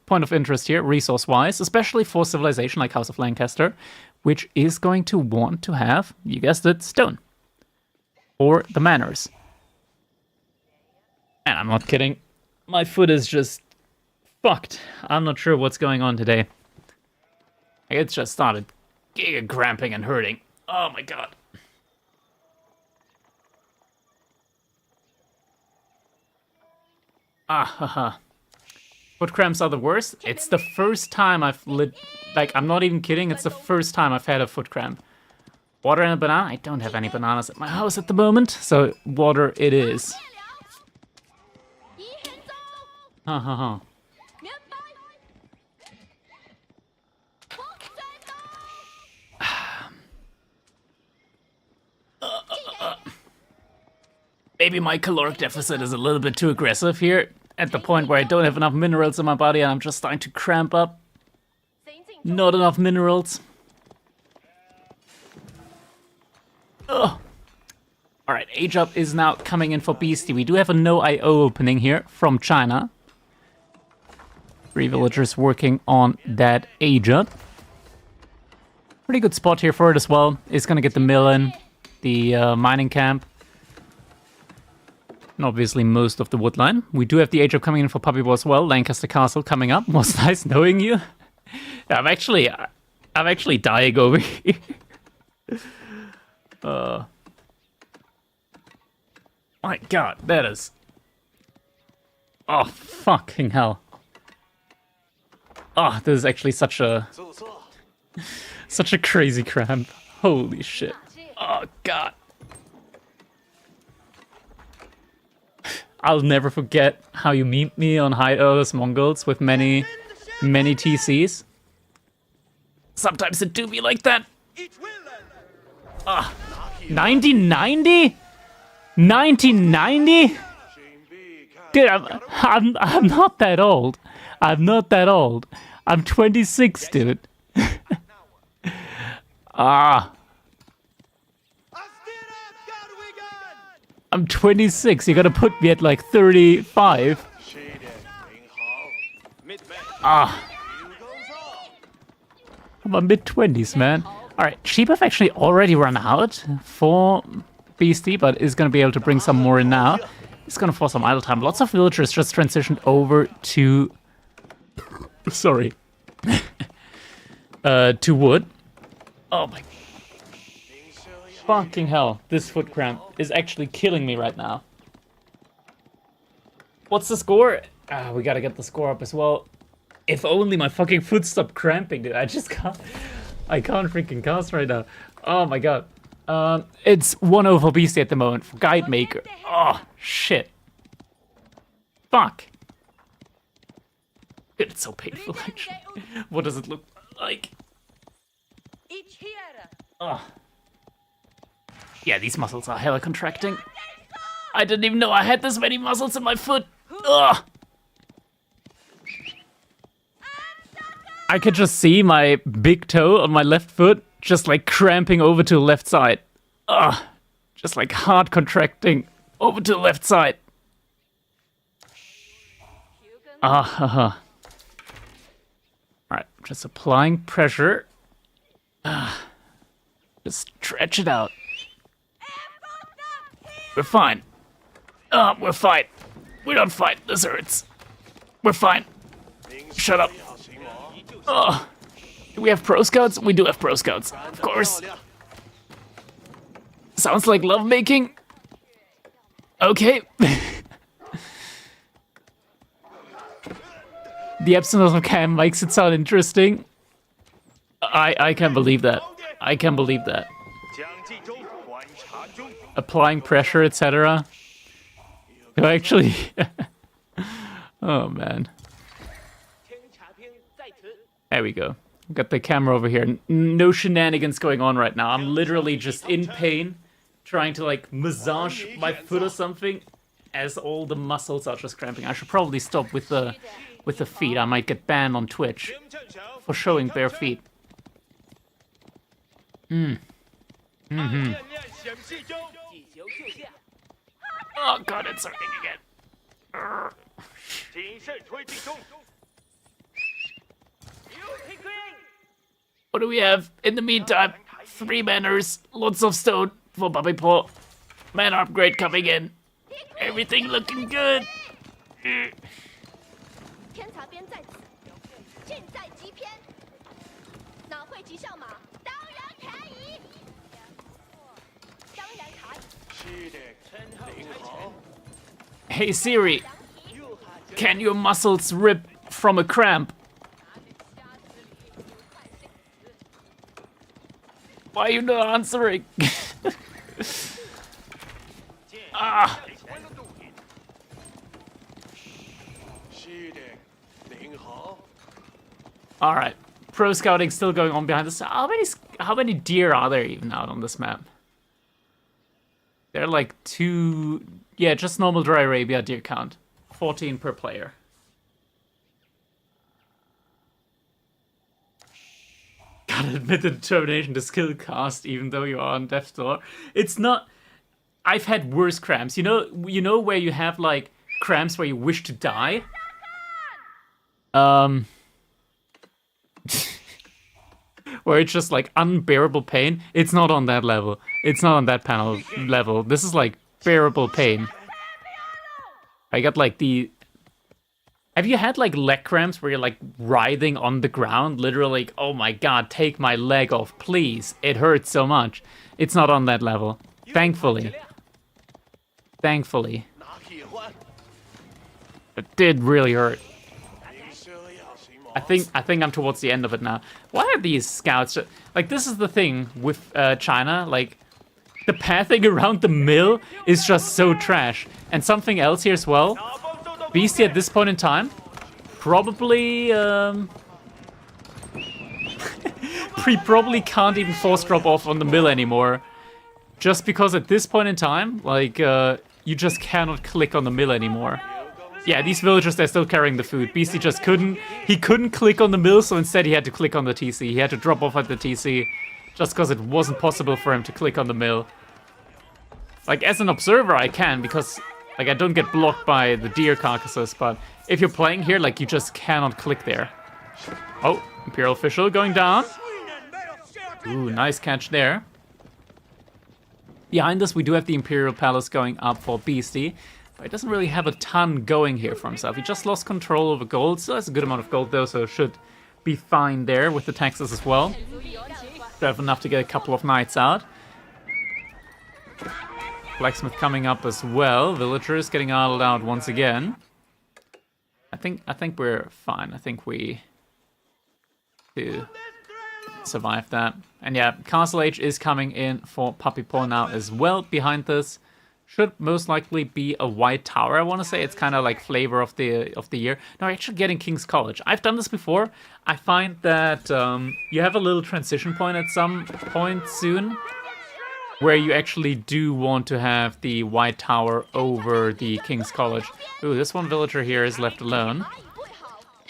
point of interest here, resource-wise, especially for civilization like House of Lancaster, which is going to want to have, you guessed it, stone. Or the manors. And I'm not kidding. My foot is just fucked. I'm not sure what's going on today. It just started giga cramping and hurting. Oh my god. Ah, haha. Foot cramps are the worst. It's the first time I've like, I'm not even kidding, it's the first time I've had a foot cramp. Water and a banana? I don't have any bananas at my house at the moment, so water it is. Ha ha ha. Maybe my caloric deficit is a little bit too aggressive here, at the point where I don't have enough minerals in my body and I'm just starting to cramp up. Not enough minerals. Ugh. Alright, age up is now coming in for Beasty. We do have a no IO opening here from China. 3 villagers working on that age up. Pretty good spot here for it as well. It's gonna get the mill in, the mining camp. And obviously most of the wood line. We do have the age up coming in for Puppy Paw as well. Lancaster Castle coming up. Was nice knowing you. Yeah, I'm actually dying over here. My god, that is... Oh, fucking hell. Oh, this is actually such a crazy cramp. Holy shit. Oh, god. I'll never forget how you memed me on High Earth's Mongols with many TCs. Sometimes it do be like that. Ah, 1990? 1990? Dude, I'm not that old. I'm not that old. I'm 26, dude. Ah. I'm 26. You gotta put me at like 35. Ah. I'm a mid-20s, man. Alright, sheep have actually already run out for Beasty, but is gonna be able to bring some more in now. It's gonna force some idle time. Lots of villagers just transitioned over to... Sorry. To wood. Oh my... Fucking hell. This foot cramp is actually killing me right now. What's the score? Ah, we gotta get the score up as well. If only my fucking foot stopped cramping, dude. I can't freaking cast right now. Oh my god. It's 1-0 for Beasty at the moment for Guide Maker. Oh, shit. Fuck. It's so painful, actually. What does it look like? Oh. Yeah, these muscles are hella contracting. I didn't even know I had this many muscles in my foot. Ugh. I could just see my big toe on my left foot just like cramping over to the left side. Ugh. Just like hard contracting over to the left side. Ah, Alright, just applying pressure. Just stretch it out. We're fine. We're fine. We don't fight. This hurts. We're fine. Shut up. Do we have pro scouts? We do have pro scouts, of course. Sounds like lovemaking. Okay. The absence of cam makes it sound interesting. I can't believe that. I can't believe that. Applying pressure, etc. No, actually. Oh man. There we go. Got the camera over here. No shenanigans going on right now. I'm literally just in pain, trying to like massage my foot or something, as all the muscles are just cramping. I should probably stop with the feet. I might get banned on Twitch for showing bare feet. Oh god, it's hurting again. What do we have in the meantime? 3 manners, lots of stone for Puppy Paw. Mana upgrade coming in. Everything looking good. Hey Siri, can your muscles rip from a cramp? Why are you not answering? Ah. All right, pro scouting still going on behind us. How many deer are there even out on this map? There are like 2, yeah, just normal dry Arabia deer count, 14 per player. Gotta admit the determination to skill cast, even though you are on death's door. It's not. I've had worse cramps. You know where you have like cramps where you wish to die. Where it's just like unbearable pain. It's not on that level. It's not on that panel level. This is like bearable pain. I got like the. Have you had like leg cramps where you're like writhing on the ground, literally like, oh my god, take my leg off, please. It hurts so much. It's not on that level. Thankfully. Thankfully. It did really hurt. I think I'm towards the end of it now. Why are these scouts like, this is the thing with China, like the pathing around the mill is just so trash. And something else here as well. Beasty at this point in time, probably he probably can't even force drop off on the mill anymore, just because at this point in time, like you just cannot click on the mill anymore. Yeah, these villagers, they're still carrying the food. Beasty just couldn't. He couldn't click on the mill, so instead he had to click on the TC. He had to drop off at the TC, just because it wasn't possible for him to click on the mill. Like as an observer, I can because. Like, I don't get blocked by the deer carcasses, but if you're playing here, like, you just cannot click there. Oh, Imperial Official going down. Ooh, nice catch there. Behind us, we do have the Imperial Palace going up for Beasty, but he doesn't really have a ton going here for himself. He just lost control over gold, so that's a good amount of gold, though, so should be fine there with the taxes as well. Should have enough to get a couple of knights out. Blacksmith coming up as well. Villagers getting idled out once again. I think we're fine. I think we do survive that. And yeah, Castle Age is coming in for Puppy Paw now as well. Behind this should most likely be a white tower. I want to say it's kind of like flavor of the year. No, actually getting King's College. I've done this before. I find that you have a little transition point at some point soon, where you actually do want to have the White Tower over the King's College. Ooh, this one villager here is left alone.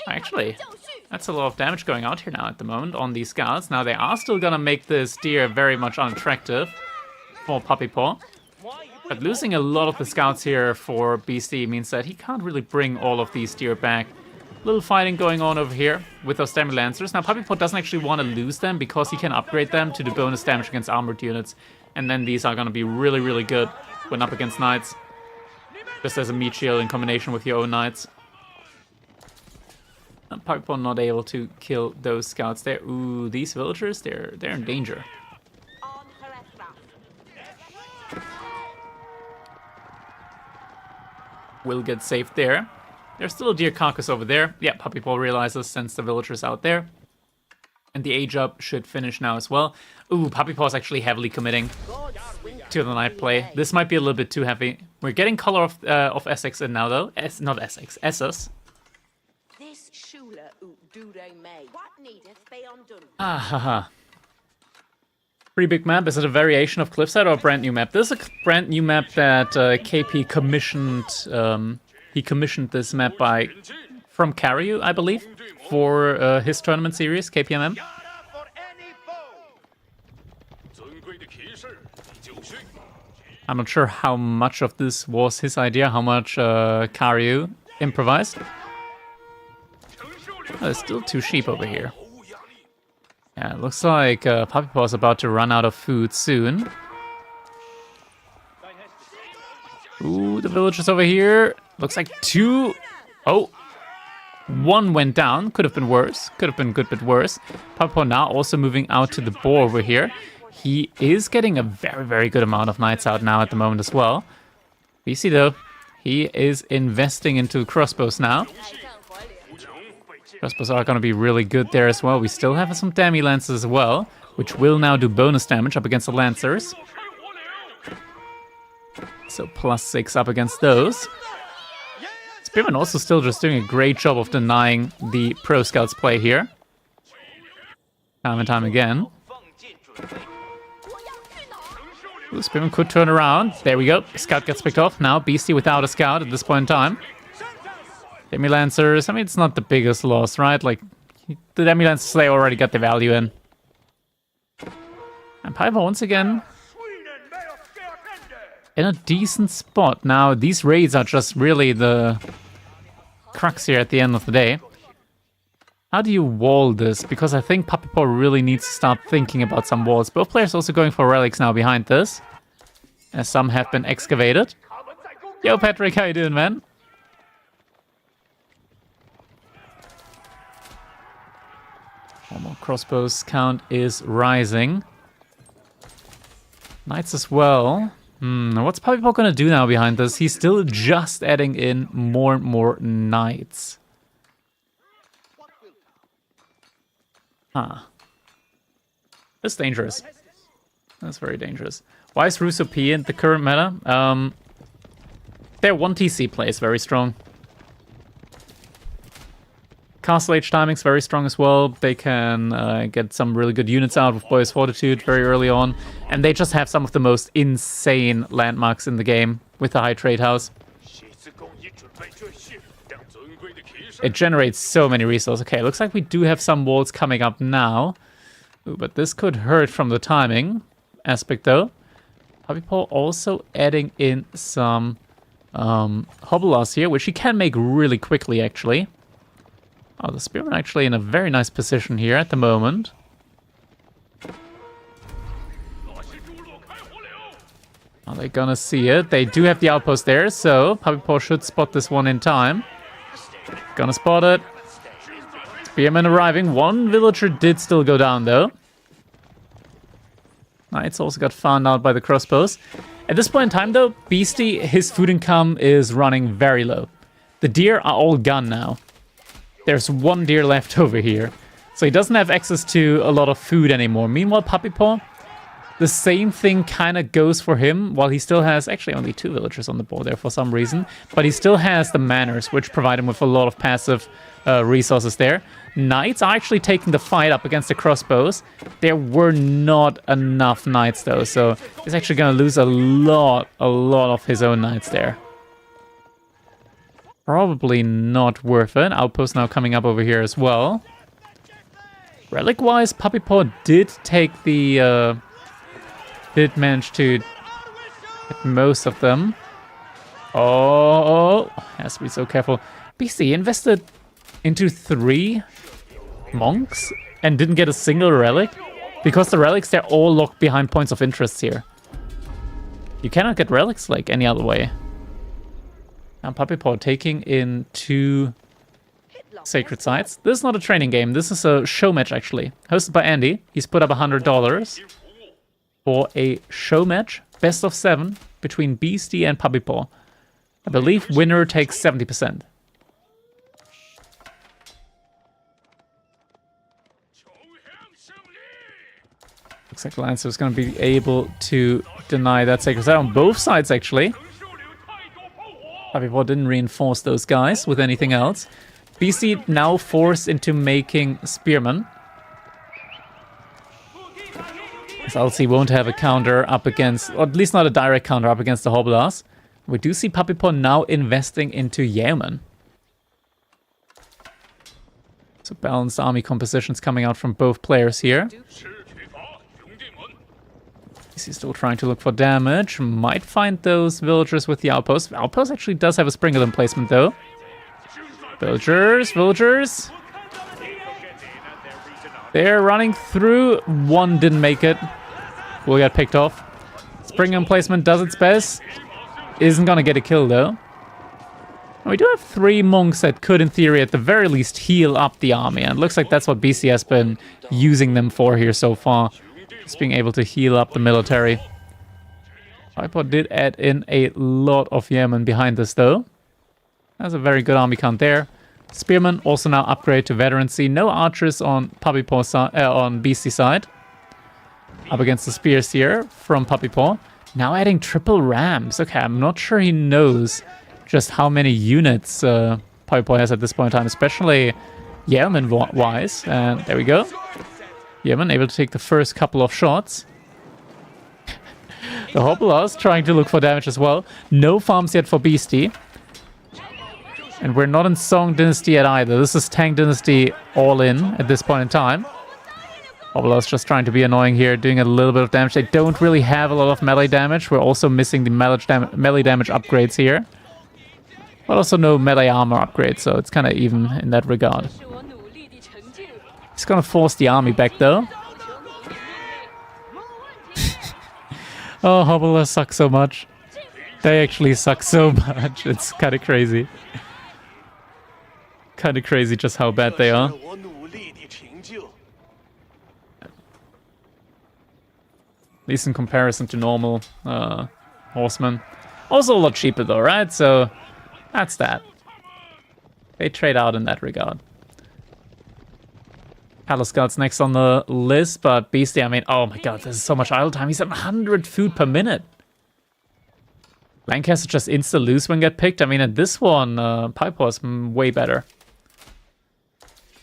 Actually, that's a lot of damage going out here now at the moment on these scouts. Now they are still gonna make this deer very much unattractive for Puppy Paw. But losing a lot of the scouts here for Beasty means that he can't really bring all of these deer back. Little fighting going on over here with those Stamina Lancers. Now Puppy Paw doesn't actually want to lose them because he can upgrade them to do bonus damage against armored units. And then these are going to be really, really good when up against knights. Just as a meat shield in combination with your own knights. And Puppy not able to kill those scouts there. Ooh, these villagers, they're in danger. Will get saved there. There's still a deer carcass over there. Yeah, Puppy Paw realizes, sends the villagers out there. And the age up should finish now as well. Ooh, Puppy Paw's actually heavily committing to the knight play. This might be a little bit too heavy. We're getting color of Essex in now though. Not Essex, Essos. Ah, haha. Pretty big map. Is it a variation of Cliffside or a brand new map? This is a brand new map that KP commissioned. He commissioned this map from Karyu, I believe, for his tournament series, KPMM. I'm not sure how much of this was his idea, how much Karyu improvised. Oh, there's still 2 sheep over here. Yeah, it looks like Puppy Paw is about to run out of food soon. Ooh, the villagers over here. Looks like 2. Oh, 1 went down. Could have been worse. Could have been a good bit worse. Puppy Paw now also moving out to the boar over here. He is getting a very, very good amount of knights out now at the moment as well. Beasty though, he is investing into crossbows now. Crossbows are going to be really good there as well. We still have some Demi Lancers as well, which will now do bonus damage up against the Lancers. So +6 up against those. Spearman also still just doing a great job of denying the Pro Scouts play here. Time and time again. Ooh, Spearman could turn around. There we go. Scout gets picked off. Now Beasty without a scout at this point in time. Demi Lancers, I mean, it's not the biggest loss, right? Like, the Demi Lancers, they already got the value in. And Piper once again in a decent spot. Now, these raids are just really the crux here at the end of the day. How do you wall this? Because I think Puppy Paw really needs to start thinking about some walls. Both players also going for relics now behind this, as some have been excavated. Yo, Patrick, how you doing, man? One more crossbows count is rising. Knights as well. What's Puppy Paw gonna do now behind this? He's still just adding in more and more knights. Huh. That's dangerous. That's very dangerous. Why is Russo P in the current meta? Their 1TC play is very strong. Castle Age timing's very strong as well. They can get some really good units out with Boy's Fortitude very early on. And they just have some of the most insane landmarks in the game with the High Trade House. It generates so many resources. Okay, looks like we do have some walls coming up now. Ooh, but this could hurt from the timing aspect though. Puppy Paw also adding in some Hobelas here, which he can make really quickly actually. Oh, the Spearman actually in a very nice position here at the moment. Are they gonna see it? They do have the outpost there, so Puppy Paw should spot this one in time. Gonna spot it. Spearman arriving. One villager did still go down though. Knights also got found out by the crossbows. At this point in time though, Beasty, his food income is running very low. The deer are all gone now. There's 1 deer left over here. So he doesn't have access to a lot of food anymore. Meanwhile, Puppy Paw, the same thing kind of goes for him, while he still has actually only 2 villagers on the board there for some reason. But he still has the manors, which provide him with a lot of passive resources there. Knights are actually taking the fight up against the crossbows. There were not enough knights though, so he's actually going to lose a lot of his own knights there. Probably not worth it. Outpost now coming up over here as well. Relic-wise, Puppy Paw did take the... did manage to get most of them. Oh, has to be so careful. Beasty invested into 3 monks and didn't get a single relic? Because the relics, they're all locked behind points of interest here. You cannot get relics like any other way. Now Puppy Paw taking in 2 sacred sites. This is not a training game. This is a show match, actually. Hosted by Andy. He's put up $100 for a show match. Best of 7 between Beasty and Puppy Paw. I believe winner takes 70%. Looks like Lancer is going to be able to deny that sacred site on both sides, actually. Puppy Paw didn't reinforce those guys with anything else. Beasty now forced into making Spearman. So LC won't have a counter up against, or at least not a direct counter up against the Hobblers. We do see Puppy Paw now investing into Yeoman. So balanced army compositions coming out from both players here. He's still trying to look for damage. Might find those villagers with the outpost. Outpost actually does have a sprinkle emplacement though. Villagers. They're running through. One didn't make it. Will get picked off. Spring emplacement does its best. Isn't gonna get a kill though. And we do have 3 monks that could, in theory, at the very least, heal up the army. And it looks like that's what BC has been using them for here so far. Just being able to heal up the military. Viper did add in a lot of Yeomen behind this though. That's a very good army count there. Spearman also now upgrade to veterancy. No archers on Puppy Paw on Beastie side. Up against the spears here from Puppy Paw. Now adding triple rams. Okay, I'm not sure he knows just how many units Puppy Paw has at this point in time, especially Yeoman wise. And there we go. Yeoman able to take the first couple of shots. The Hobblers trying to look for damage as well. No farms yet for Beastie. And we're not in Song Dynasty yet either. This is Tank Dynasty all in at this point in time. Hobblers just trying to be annoying here, doing a little bit of damage. They don't really have a lot of melee damage. We're also missing the melee damage upgrades here. But also no melee armor upgrades, so it's kind of even in that regard. He's gonna force the army back though. Oh, Hobblers suck so much. They actually suck so much. It's kind of crazy. Kind of crazy just how bad they are. At least in comparison to normal horsemen. Also a lot cheaper though, right? So that's that. They trade out in that regard. Palace Guard's next on the list, but Beastie, I mean, oh my god, this is so much idle time. He's at 100 food per minute. Lancaster just insta-lose when get picked. I mean, at this one, Pipe was way better.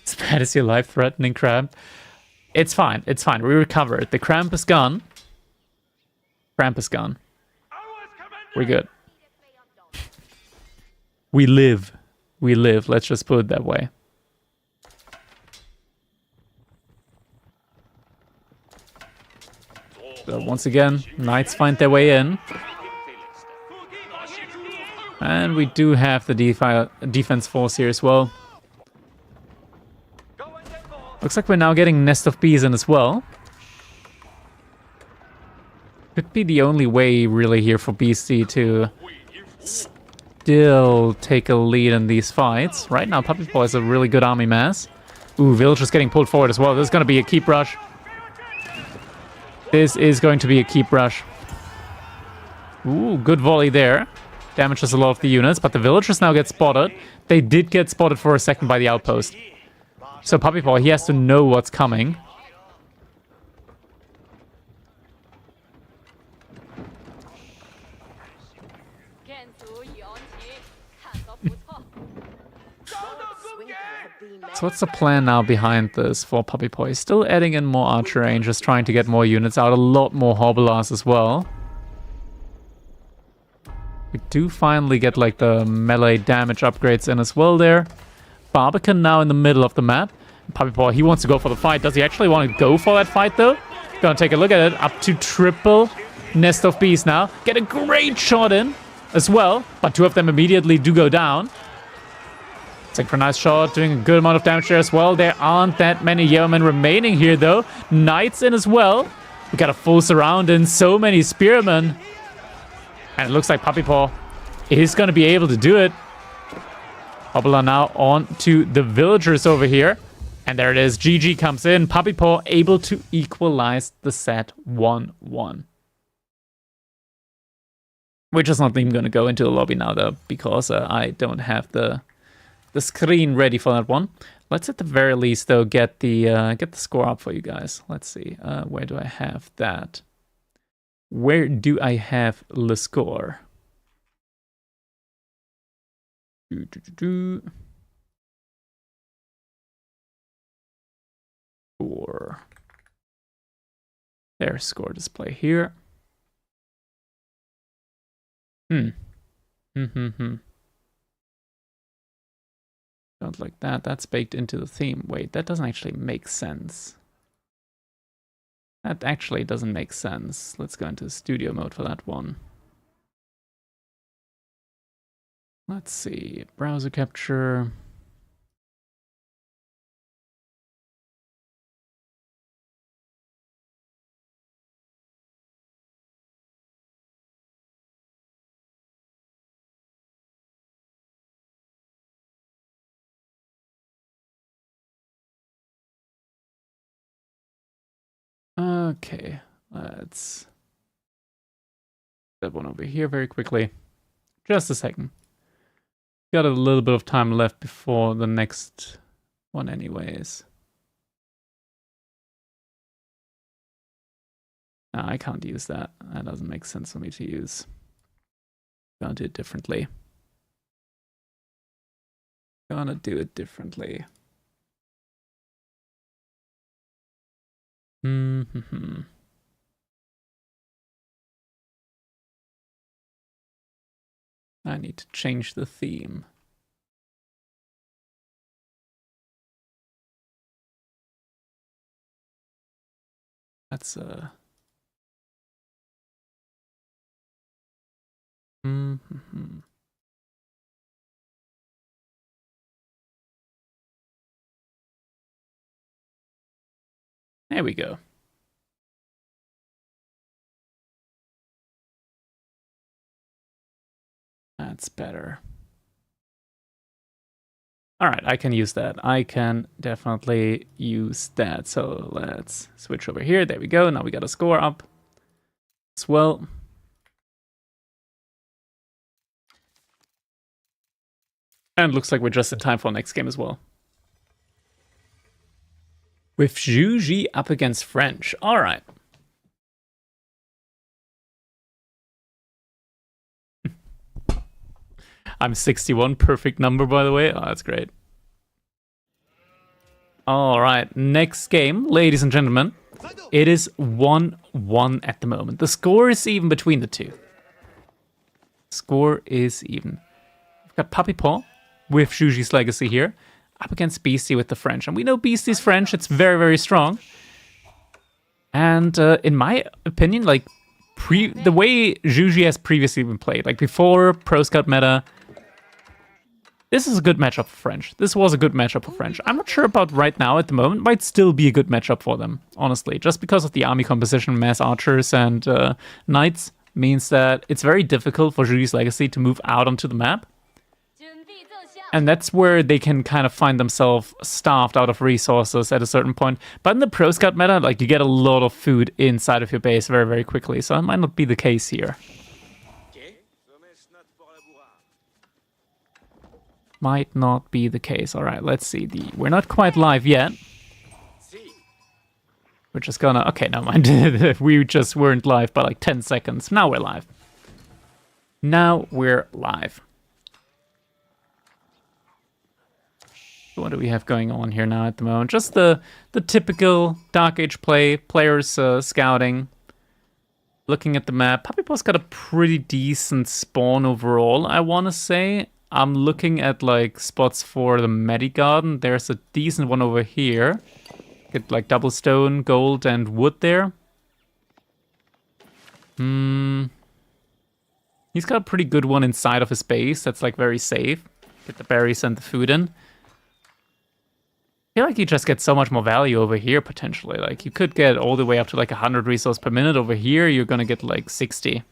As bad as your life-threatening cramp. It's fine, it's fine. We recovered. The cramp is gone. Cramp is gone. We're good. We live. We live, let's just put it that way. So once again, Knights find their way in. And we do have the defense force here as well. Looks like we're now getting Nest of Bees in as well. Could be the only way really here for Beastie to still take a lead in these fights. Right now, Puppy Paw has a really good army mass. Ooh, Villagers getting pulled forward as well. This is going to be a keep rush. This is going to be a keep rush. Ooh, good volley there. Damages a lot of the units, but the Villagers now get spotted. They did get spotted for a second by the outpost. So Puppy Paw, he has to know what's coming. So what's the plan now behind this for Puppy Paw? He's still adding in more archer range, just trying to get more units out, a lot more Hobblers as well. We do finally get like the melee damage upgrades in as well there. Barbican now in the middle of the map. Puppy Paw, he wants to go for the fight. Does he actually want to go for that fight though? Gonna take a look at it. Up to triple Nest of Bees now. Get a great shot in as well, but 2 of them immediately do go down. Synchronized shot, doing a good amount of damage there as well. There aren't that many Yeomen remaining here though. Knights in as well. We got a full surround and so many Spearmen. And it looks like Puppy Paw is going to be able to do it. Hobbler now on to the villagers over here. And there it is. GG comes in. Puppy Paw able to equalize the set 1-1. We're just not even going to go into the lobby now, though, because I don't have the screen ready for that one. Let's at the very least, though, get the score up for you guys. Let's see. Where do I have that? Where do I have the score? Score. There's score display here. Don't like that. That's baked into the theme. Wait, that doesn't actually make sense. That actually doesn't make sense. Let's go into studio mode for that one. Let's see. Browser capture. Okay, let's that one over here very quickly. Just a second. Got a little bit of time left before the next one anyways. No, I can't use that. That doesn't make sense for me to use. Gonna do it differently. Gonna do it differently. I need to change the theme. That's There we go. That's better. All right, I can use that. I can definitely use that. So let's switch over here. There we go. Now we got a score up as well. And looks like we're just in time for next game as well. With Juji up against French. All right. I'm 61, perfect number, by the way. Oh, that's great. All right, next game, ladies and gentlemen. It is 1-1 at the moment. The score is even between the two. Score is even. We've got Puppy Paw with Juji's Legacy here, up against Beasty with the French. And we know Beasty's French, it's very, very strong. And in my opinion, like, the way Juji has previously been played, like before Pro Scout meta, this is a good matchup for French. This was a good matchup for French. I'm not sure about right now at the moment. Might still be a good matchup for them, honestly. Just because of the army composition, mass archers and knights, means that it's very difficult for Juji's Legacy to move out onto the map. And that's where they can kind of find themselves starved out of resources at a certain point. But in the Pro Scout meta, like, you get a lot of food inside of your base very, very quickly. So it might not be the case here. Might not be the case. All right, let's see. We're not quite live yet. We're just gonna... Okay, never mind. We just weren't live by like 10 seconds. Now we're live. Now we're live. What do we have going on here now at the moment? Just the typical Dark Age play. Players scouting. Looking at the map. Puppy Paw's got a pretty decent spawn overall, I want to say. I'm looking at like spots for the Medigarden. There's a decent one over here. Get like double stone, gold, and wood there. He's got a pretty good one inside of his base. That's like very safe. Get the berries and the food in. I feel like you just get so much more value over here potentially. Like you could get all the way up to like 100 resource per minute. Over here, you're gonna get like 60.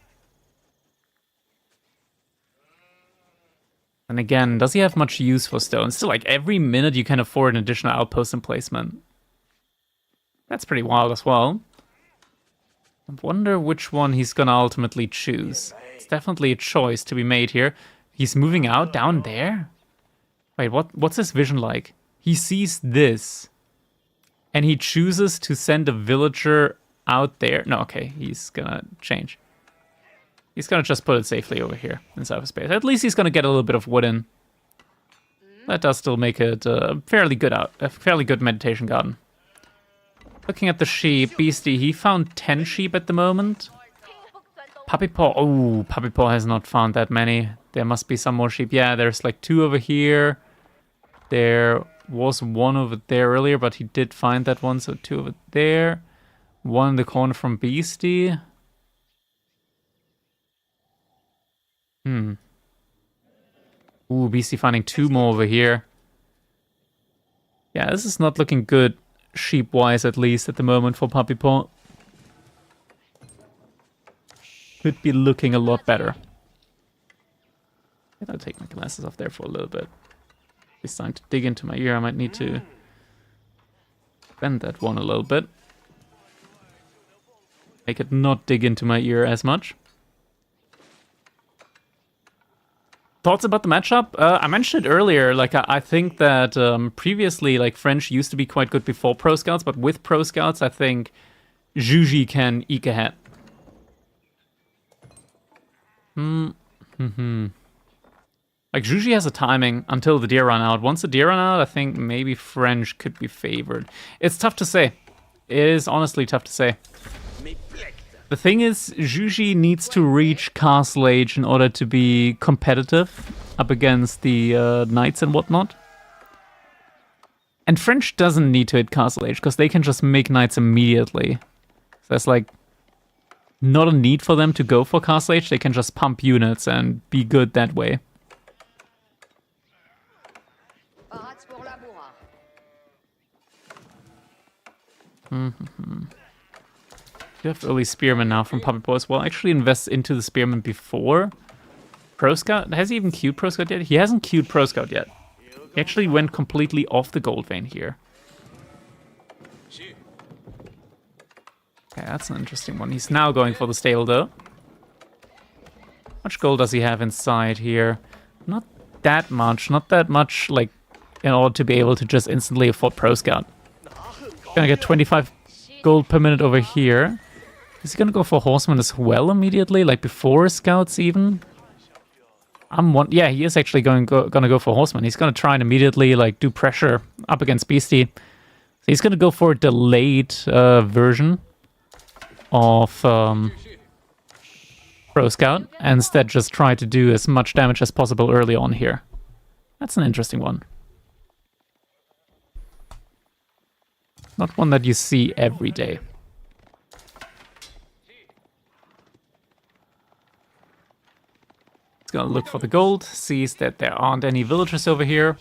And again, does he have much use for stone? Still, like, every minute you can afford an additional outpost emplacement. That's pretty wild as well. I wonder which one he's gonna ultimately choose. It's definitely a choice to be made here. He's moving out down there? Wait, what's his vision like? He sees this. And he chooses to send a villager out there. No, okay, he's gonna change. He's gonna just put it safely over here in cyberspace. At least he's gonna get a little bit of wood in. That does still make it a fairly good meditation garden. Looking at the sheep, Beasty, he found 10 sheep at the moment. Puppy Paw, oh, Puppy Paw has not found that many. There must be some more sheep. Yeah, there's like 2 over here. There was 1 over there earlier, but he did find that one, so 2 over there. 1 in the corner from Beasty. Ooh, Beasty finding 2 more over here. Yeah, this is not looking good, sheep-wise at least, at the moment for Puppy Paw. Could be looking a lot better. I'll take my glasses off there for a little bit. He's starting to dig into my ear. I might need to bend that one a little bit. Make it not dig into my ear as much. Thoughts about the matchup? I mentioned it earlier, like, I think that previously, like, French used to be quite good before Pro Scouts, but with Pro Scouts, I think Juji can eke ahead. Like, Juji has a timing until the deer run out. Once the deer run out, I think maybe French could be favored. It's tough to say. It is honestly tough to say. The thing is, Juji needs to reach Castle Age in order to be competitive up against the knights and whatnot. And French doesn't need to hit Castle Age, because they can just make knights immediately. So there's like not a need for them to go for Castle Age. They can just pump units and be good that way. You have early Spearman now from Puppy Paw as well. Actually invests into the Spearman before Pro Scout. Has he even queued Pro Scout yet? He hasn't queued Pro Scout yet. He actually went completely off the gold vein here. Okay, that's an interesting one. He's now going for the stable though. How much gold does he have inside here? Not that much. Not that much, like, in order to be able to just instantly afford Pro Scout. Gonna get 25 gold per minute over here. Is he gonna go for Horseman as well immediately? Like before Scouts even? Yeah, he is actually gonna go for Horseman. He's gonna try and immediately like do pressure up against Beasty. So he's gonna go for a delayed version of Pro Scout and instead just try to do as much damage as possible early on here. That's an interesting one. Not one that you see every day. He's gonna look for the gold, sees that there aren't any villagers over here.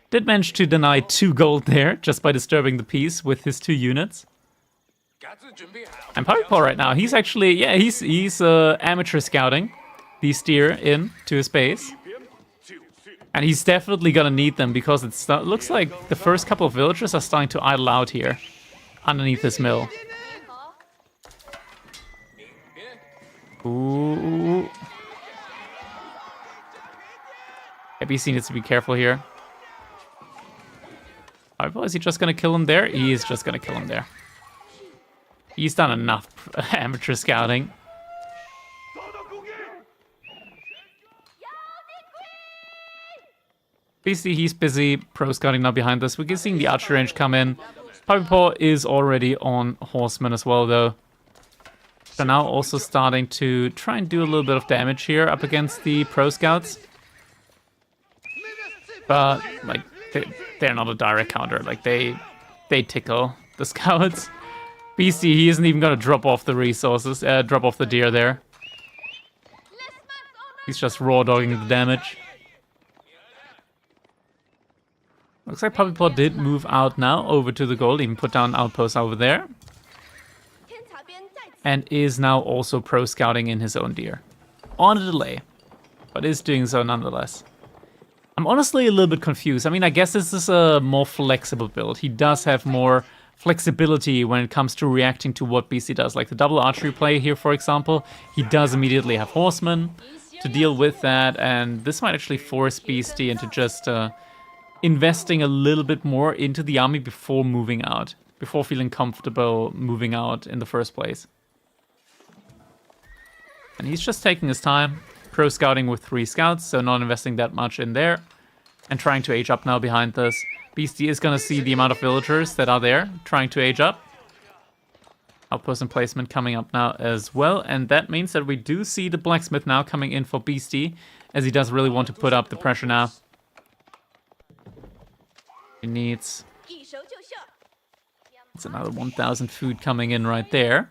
Did manage to deny 2 gold there, just by disturbing the peace with his 2 units. And Puppy Paw right now, he's actually, yeah, he's amateur scouting these deer in to his base. And he's definitely gonna need them because it looks like the first couple of villagers are starting to idle out here underneath this mill. Ooh. BC needs to be careful here. Is he just gonna kill him there? He is just gonna kill him there. He's done enough amateur scouting. Beasty, he's busy pro scouting now behind this. We can see the archer range come in. Puppy Paw is already on Horseman as well, though. So now also starting to try and do a little bit of damage here up against the pro scouts. But, like, they're not a direct counter. Like, they tickle the scouts. Beasty, he isn't even gonna drop off the resources, drop off the deer there. He's just raw dogging the damage. Looks like Puppy Paw did move out now over to the gold, even put down outposts over there. And is now also pro scouting in his own deer. On a delay, but is doing so nonetheless. I'm honestly a little bit confused. I mean, I guess this is a more flexible build. He does have more flexibility when it comes to reacting to what Beasty does. Like the double archery play here, for example, he does immediately have horsemen to deal with that, and this might actually force Beasty into just investing a little bit more into the army before moving out, before feeling comfortable moving out in the first place. And he's just taking his time, pro-scouting with 3 scouts, so not investing that much in there, and trying to age up now behind this. Beasty is going to see the amount of villagers that are there, trying to age up. Outpost and placement coming up now as well, and that means that we do see the blacksmith now coming in for Beasty, as he does really want to put up the pressure now. He needs... It's another 1,000 food coming in right there.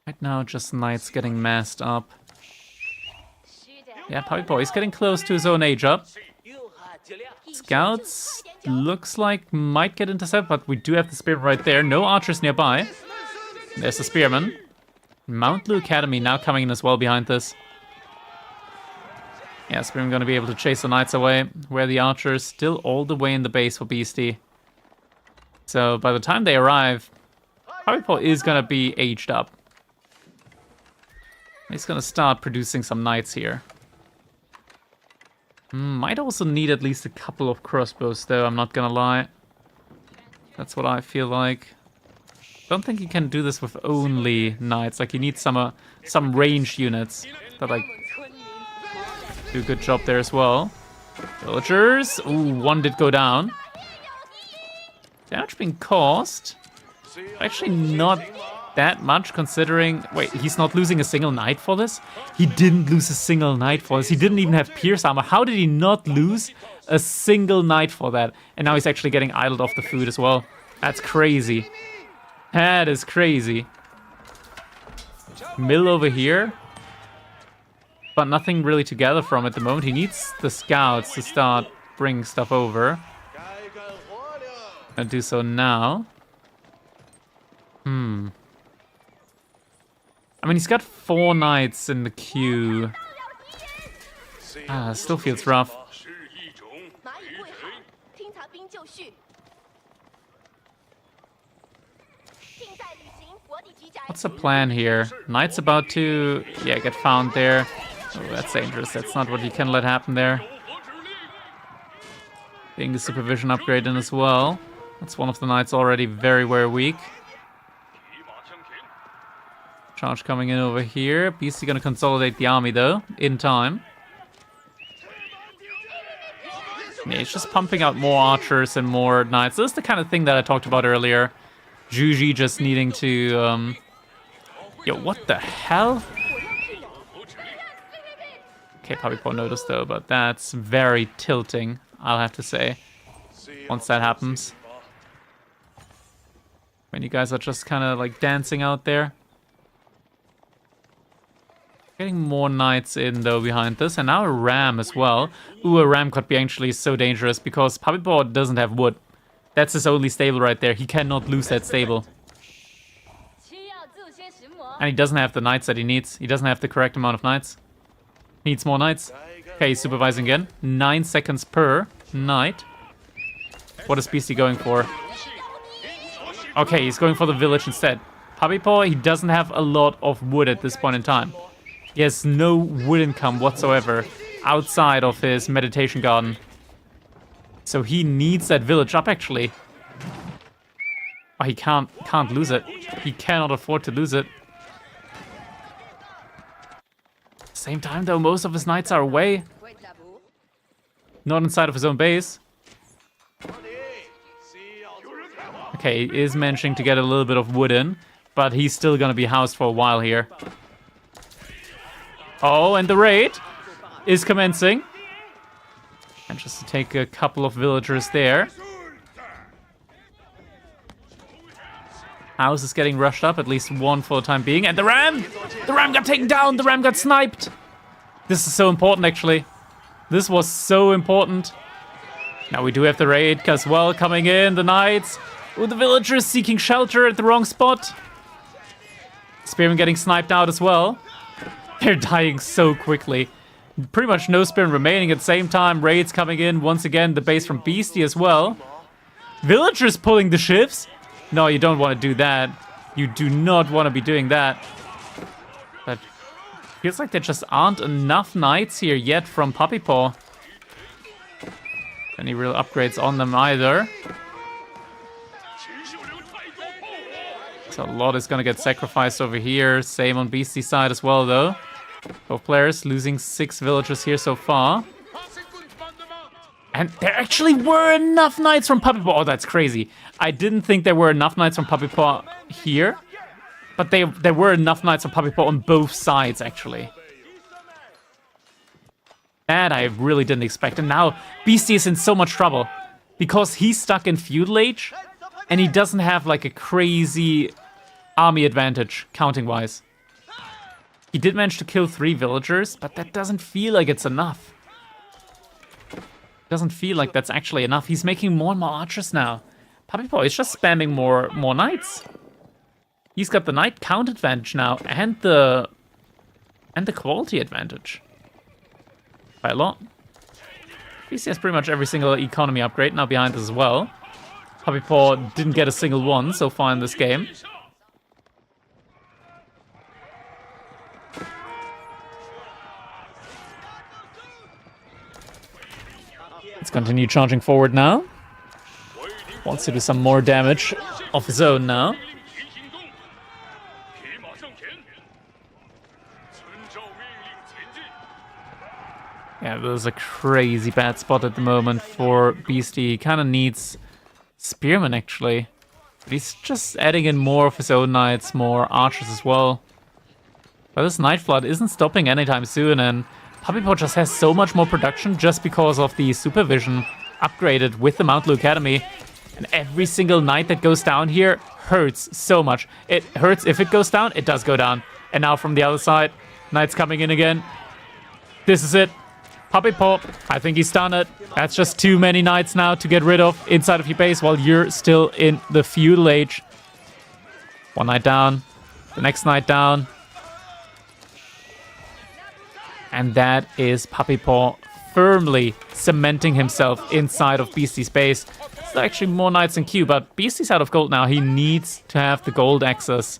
Right now, just knights getting massed up. Yeah, Puppy Boy is getting close to his own age up. Scouts looks like might get intercepted, but we do have the spearman right there. No archers nearby. There's the spearman. Mount Blue Academy now coming in as well behind this. Yeah, spearman going to be able to chase the knights away. Where the archers still all the way in the base for Beasty. So by the time they arrive, Puppy Boy is going to be aged up. He's going to start producing some knights here. Might also need at least a couple of crossbows, though, I'm not gonna lie. That's what I feel like. Don't think you can do this with only knights. Like, you need some range units that, like, do a good job there as well. Villagers. Ooh, one did go down. Damage being caused. Actually not that much considering... Wait, he's not losing a single knight for this? He didn't lose a single knight for this. He didn't even have pierce armor. How did he not lose a single knight for that? And now he's actually getting idled off the food as well. That's crazy. That is crazy. Mill over here. But nothing really to gather from at the moment. He needs the scouts to start bringing stuff over. I'll do so now. I mean, he's got 4 knights in the queue. Still feels rough. What's the plan here? Knight's about to, get found there. Oh, that's dangerous. That's not what you can let happen there. Being the supervision upgrade in as well. That's one of the knights already very, very weak. Charge coming in over here. Beasty gonna consolidate the army though, in time. Yeah, he's just pumping out more archers and more knights. This is the kind of thing that I talked about earlier. Juji just needing to, Yo, what the hell? Okay, probably won't notice though, but that's very tilting, I'll have to say, once that happens. When you guys are just kind of like dancing out there. Getting more knights in, though, behind this. And now a ram as well. Ooh, a ram could be actually so dangerous because Puppy Boy doesn't have wood. That's his only stable right there. He cannot lose that stable. And he doesn't have the knights that he needs. He doesn't have the correct amount of knights. He needs more knights. Okay, he's supervising again. 9 seconds per knight. What is Beasty going for? Okay, he's going for the village instead. Puppy Boy, he doesn't have a lot of wood at this point in time. He has no wood income whatsoever outside of his meditation garden. So he needs that village up, actually. Oh, he can't lose it. He cannot afford to lose it. Same time, though, most of his knights are away. Not inside of his own base. Okay, he is managing to get a little bit of wood in, but he's still gonna be housed for a while here. Oh, and the raid is commencing. And just to take a couple of villagers there. House is getting rushed up, at least one for the time being. And the ram! The ram got taken down! The ram got sniped! This is so important, actually. This was so important. Now we do have the raid as well coming in. The knights with the villagers seeking shelter at the wrong spot. Spearmen getting sniped out as well. They're dying so quickly. Pretty much no spearmen remaining at the same time. Raids coming in once again. The base from Beasty as well. Villagers pulling the shifts. No, you don't want to do that. You do not want to be doing that. But feels like there just aren't enough knights here yet from Puppy Paw. Any real upgrades on them either. So a lot is going to get sacrificed over here. Same on Beastie side as well, though. Both players losing 6 villagers here so far. And there actually were enough knights from Puppy Paw. Oh, that's crazy. I didn't think there were enough knights from Puppy Paw here. But there were enough knights from Puppy Paw on both sides, actually. That I really didn't expect. And now Beastie is in so much trouble. Because he's stuck in feudal age. And he doesn't have like a crazy army advantage, counting-wise. He did manage to kill 3 villagers, but that doesn't feel like it's enough. Doesn't feel like that's actually enough. He's making more and more archers now. Puppy Paw is just spamming more knights. He's got the knight count advantage now and the quality advantage. By a lot. Beastie has pretty much every single economy upgrade now behind us as well. Puppy Paw didn't get a single one so far in this game. Let's continue charging forward now. Wants to do some more damage of his own now. Yeah, there's a crazy bad spot at the moment for Beastie. He kind of needs spearmen, actually. But he's just adding in more of his own knights, more archers as well. But this Night Flood isn't stopping anytime soon, and Puppy Paw just has so much more production just because of the supervision upgraded with the Mount Lu Academy. And every single knight that goes down here hurts so much. It hurts if it goes down, it does go down. And now from the other side, knights coming in again. This is it. Puppy Paw, I think he's done it. That's just too many knights now to get rid of inside of your base while you're still in the feudal age. One knight down. The next knight down. And that is Puppy Paw firmly cementing himself inside of Beastie's base. There's actually more knights in queue, but Beastie's out of gold now. He needs to have the gold access.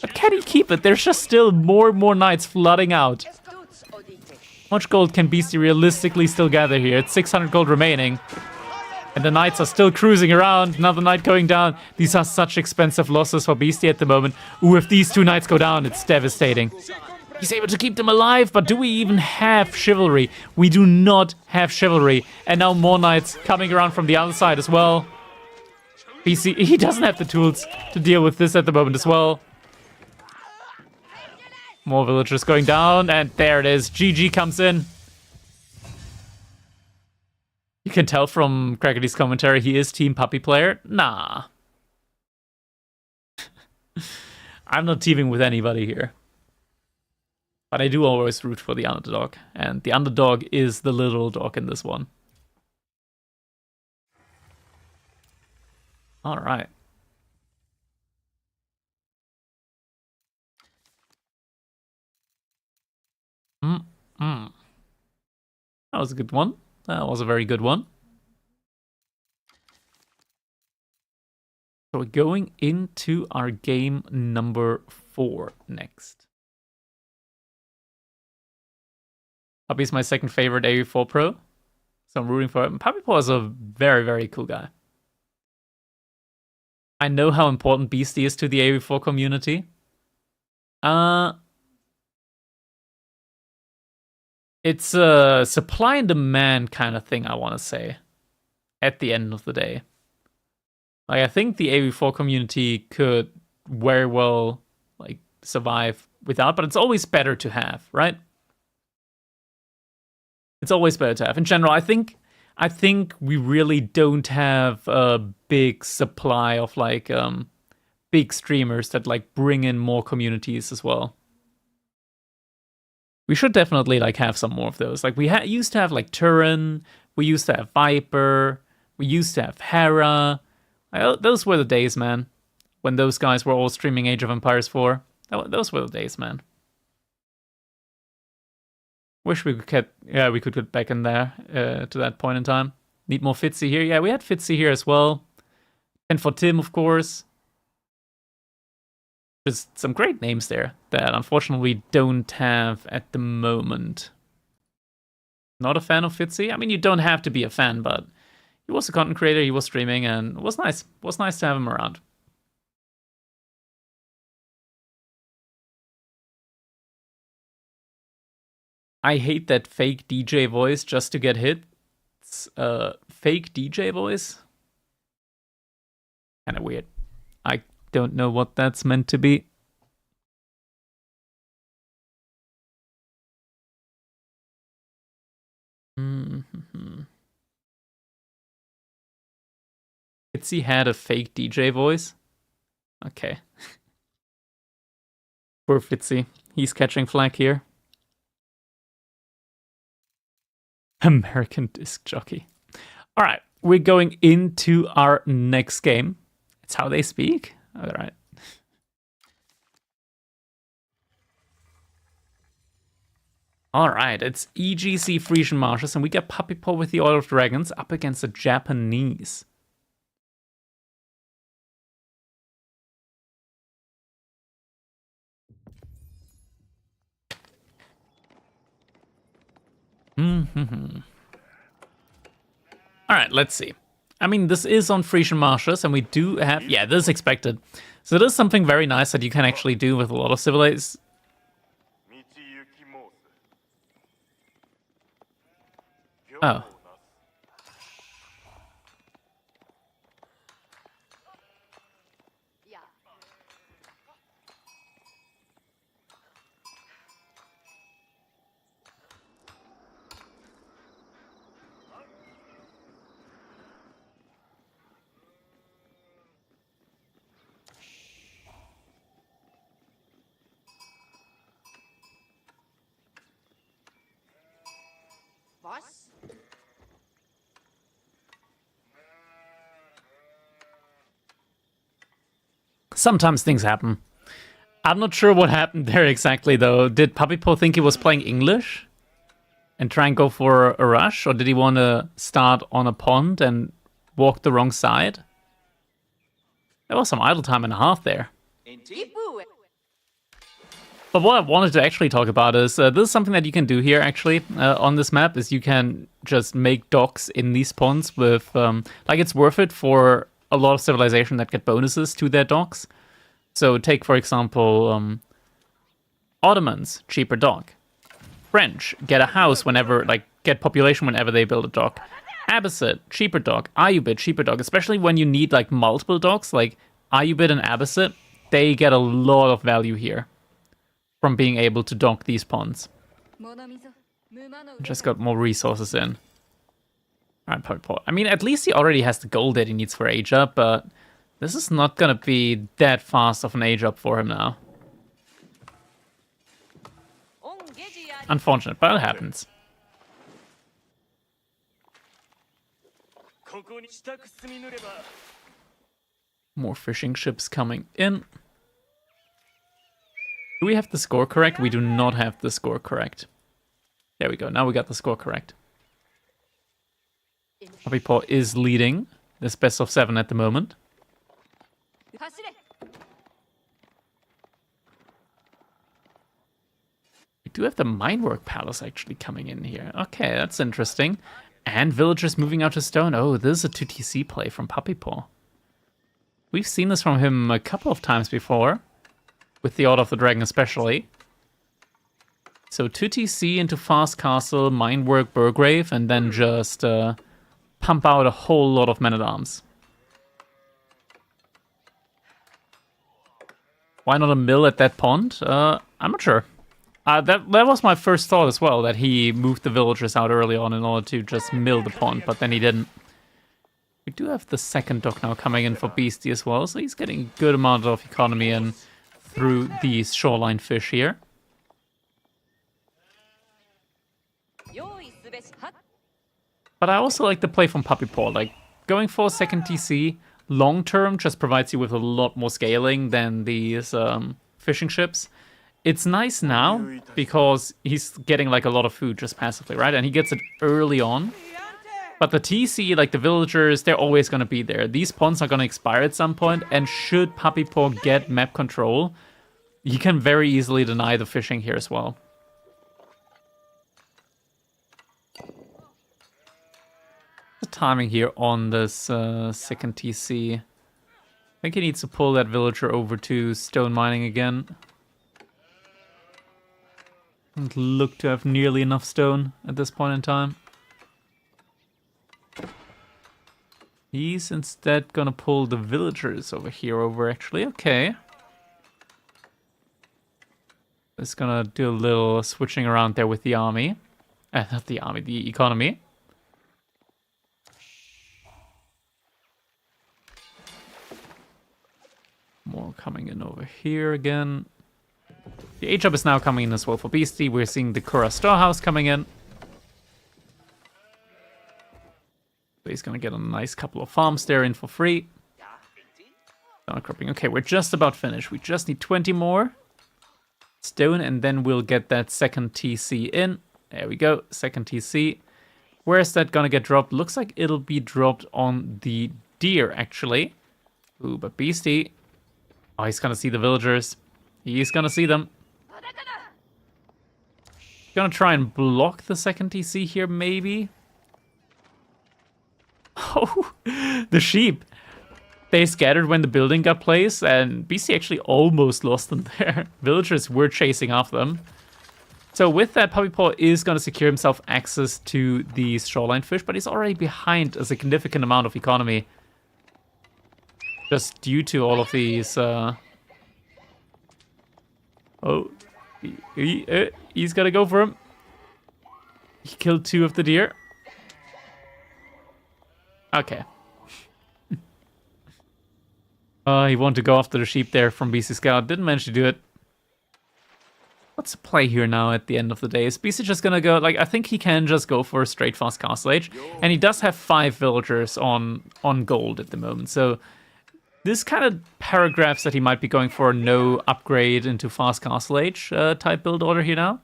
But can he keep it? There's just still more and more knights flooding out. How much gold can Beastie realistically still gather here? It's 600 gold remaining. And the knights are still cruising around. Another knight going down. These are such expensive losses for Beastie at the moment. Ooh, if these 2 knights go down, it's devastating. He's able to keep them alive, but do we even have chivalry? We do not have chivalry. And now more knights coming around from the other side as well. Beastie, he doesn't have the tools to deal with this at the moment as well. More villagers going down, and there it is. GG comes in. You can tell from Crackerty's commentary he is Team Puppy player. Nah. I'm not teaming with anybody here. But I do always root for the underdog. And the underdog is the little dog in this one. Alright. That was a good one. That was a very good one. So we're going into our game number 4 next. Puppy's my second favorite AV4 Pro. So I'm rooting for him. Puppy Paw is a very, very cool guy. I know how important Beastie is to the AV4 community. It's a supply and demand kind of thing, I want to say, at the end of the day. Like, I think the AV4 community could very well, like, survive without, but it's always better to have, right? It's always better to have. In general, I think we really don't have a big supply of, like, big streamers that, like, bring in more communities as well. We should definitely, like, have some more of those. Like, we used to have, like, Turin, We used to have Viper. We used to have Hera. Those were the days, man. When those guys were all streaming Age of Empires 4. Those were the days, man. Wish we could get back in there to that point in time. Need more Fitzy here. Yeah, we had Fitzy here as well. And for Tim, of course. There's some great names there that unfortunately we don't have at the moment. Not a fan of Fitzy? I mean, you don't have to be a fan, but he was a content creator, he was streaming, and it was nice. It was nice to have him around. I hate that fake DJ voice just to get hit. It's fake DJ voice. Kind of weird. I don't know what that's meant to be. Fitzy had a fake DJ voice? Okay. Poor Fitzy. He's catching flack here. American disc jockey. All right, we're going into our next game. It's how they speak. All right. All right, it's EGC Frisian Marshes, and we get Puppy Paw with the Oil of Dragons up against the Japanese. All right, let's see. I mean, this is on Frisian Marshes, and we do have... Yeah, this is expected. So there's something very nice that you can actually do with a lot of Civilizations. Oh. Sometimes things happen. I'm not sure what happened there exactly, though. Did Puppy Paw think he was playing English and try and go for a rush? Or did he want to start on a pond and walk the wrong side? There was some idle time and a half there. But what I wanted to actually talk about is, this is something that you can do here, actually, on this map, is you can just make docks in these ponds with, like, it's worth it for a lot of Civilization that get bonuses to their docks. So take, for example, Ottomans, cheaper dock. French, get a house whenever, like, get population whenever they build a dock. Abbasid, cheaper dock. Ayyubid, cheaper dock. Especially when you need, like, multiple docks, like Ayyubid and Abbasid, they get a lot of value here from being able to dock these ponds. Just got more resources in. Alright, I mean, at least he already has the gold that he needs for age up, but this is not gonna be that fast of an age up for him now. Unfortunate, but it happens. More fishing ships coming in. Do we have the score correct? We do not have the score correct. There we go, now we got the score correct. Puppy Paw is leading this best of 7 at the moment. We do have the Minework Palace actually coming in here. Okay, that's interesting. And villagers moving out to stone. Oh, this is a 2TC play from Puppy Paw. We've seen this from him a couple of times before, with the Order of the Dragon especially. So 2TC into Fast Castle, Minework, Burgrave, and then just pump out a whole lot of men-at-arms. Why not a mill at that pond? I'm not sure. That was my first thought as well, that he moved the villagers out early on in order to just mill the pond, but then he didn't. We do have the second dock now coming in for Beasty as well, so he's getting a good amount of economy in through these shoreline fish here. But I also like the play from Puppy Paw. Like, going for a second TC long term just provides you with a lot more scaling than these fishing ships. It's nice now because he's getting like a lot of food just passively, right? And he gets it early on. But the TC, like the villagers, they're always going to be there. These ponds are going to expire at some point, and should Puppy Paw get map control, he can very easily deny the fishing here as well. The timing here on this second TC. I think he needs to pull that villager over to stone mining again. Doesn't look to have nearly enough stone at this point in time. He's instead gonna pull the villagers over here over, actually. Okay. Just gonna do a little switching around there with the army. Not the army, the economy. More coming in over here again. The H-up is now coming in as well for Beasty. We're seeing the Kura storehouse coming in. So he's gonna get a nice couple of farms there in for free. Cropping. Okay, we're just about finished. We just need 20 more stone, and then we'll get that second TC in. There we go, second TC. Where's that gonna get dropped? Looks like it'll be dropped on the deer, actually. Ooh, but Beasty. Oh, he's gonna see the villagers. He's gonna see them. Gonna try and block the second TC here, maybe. Oh, the sheep. They scattered when the building got placed, and BC actually almost lost them there. Villagers were chasing after them. So with that, Puppy Paw is going to secure himself access to the shoreline fish, but he's already behind a significant amount of economy. Just due to all of these... Oh, he's got to go for him. He killed 2 of the deer. Okay. He wanted to go after the sheep there from BC Scout. Didn't manage to do it. What's the play here now at the end of the day? Is BC just gonna go... Like, I think he can just go for a straight fast castle age. And he does have 5 villagers on gold at the moment. So this kind of paragraphs that he might be going for a no upgrade into fast castle age type build order here now.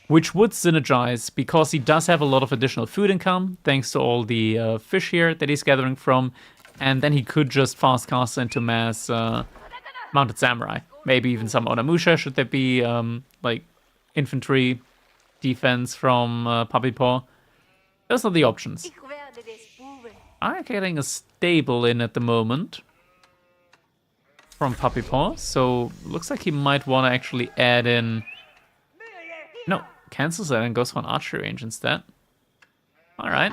Which would synergize because he does have a lot of additional food income thanks to all the fish here that he's gathering from. And then he could just fast cast into mass mounted samurai. Maybe even some Onamusha, should there be like infantry defense from Puppy Paw. Those are the options. I'm getting a stable in at the moment from Puppy Paw. So looks like he might want to actually add in... No, cancels that and goes for an archery range instead. Alright.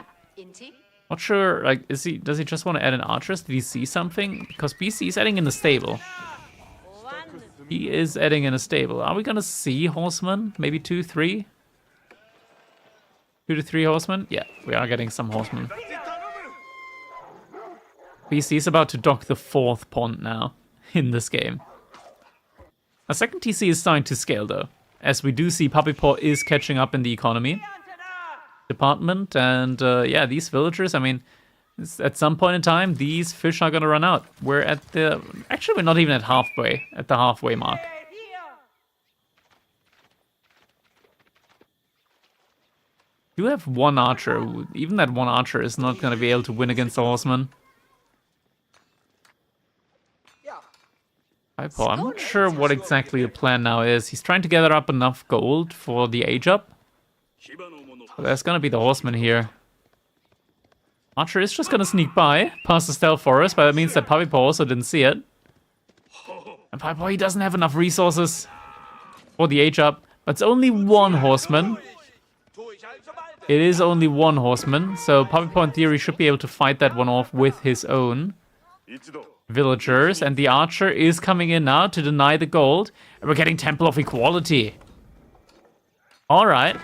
Not sure, like, does he just want to add an archers? Did he see something? Because BC is adding in the stable. He is adding in a stable. Are we gonna see horsemen? Maybe 2, 3? 2 to 3 horsemen? Yeah, we are getting some horsemen. BC is about to dock the 4th pond now in this game. Our second TC is starting to scale though, as we do see Puppy Paw is catching up in the economy department, and yeah, these villagers, I mean, at some point in time, these fish are gonna run out. We're at the... Actually, we're not even at halfway, at the halfway mark. You have 1 archer. Even that 1 archer is not gonna be able to win against the horseman. I'm not sure what exactly the plan now is. He's trying to gather up enough gold for the age up. So there's gonna be the horseman here. Archer is just gonna sneak by, past the stealth forest, but that means that Puppy Paw also didn't see it. And Puppy Paw, he doesn't have enough resources for the age up. But it's only 1 horseman. It is only 1 horseman, so Puppy Paw in theory should be able to fight that one off with his own villagers. And the archer is coming in now to deny the gold. And we're getting Temple of Equality. Alright.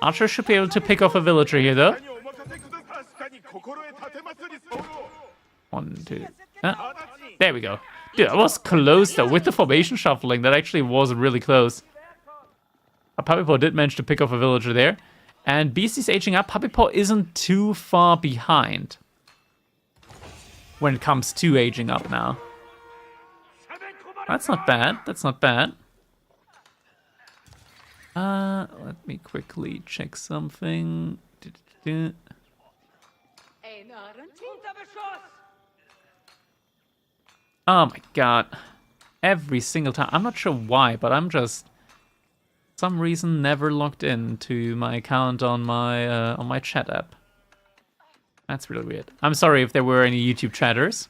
Archer should be able to pick off a villager here though. 1, 2. There we go. Dude, that was close though. With the formation shuffling, that actually was really close. Puppy Paw did manage to pick off a villager there. And Beasty's aging up. Puppy Paw isn't too far behind when it comes to aging up now. That's not bad. That's not bad. Let me quickly check something. Oh my god. Every single time. I'm not sure why, but I'm just... some reason never logged into my account on my chat app. That's really weird. I'm sorry if there were any YouTube chatters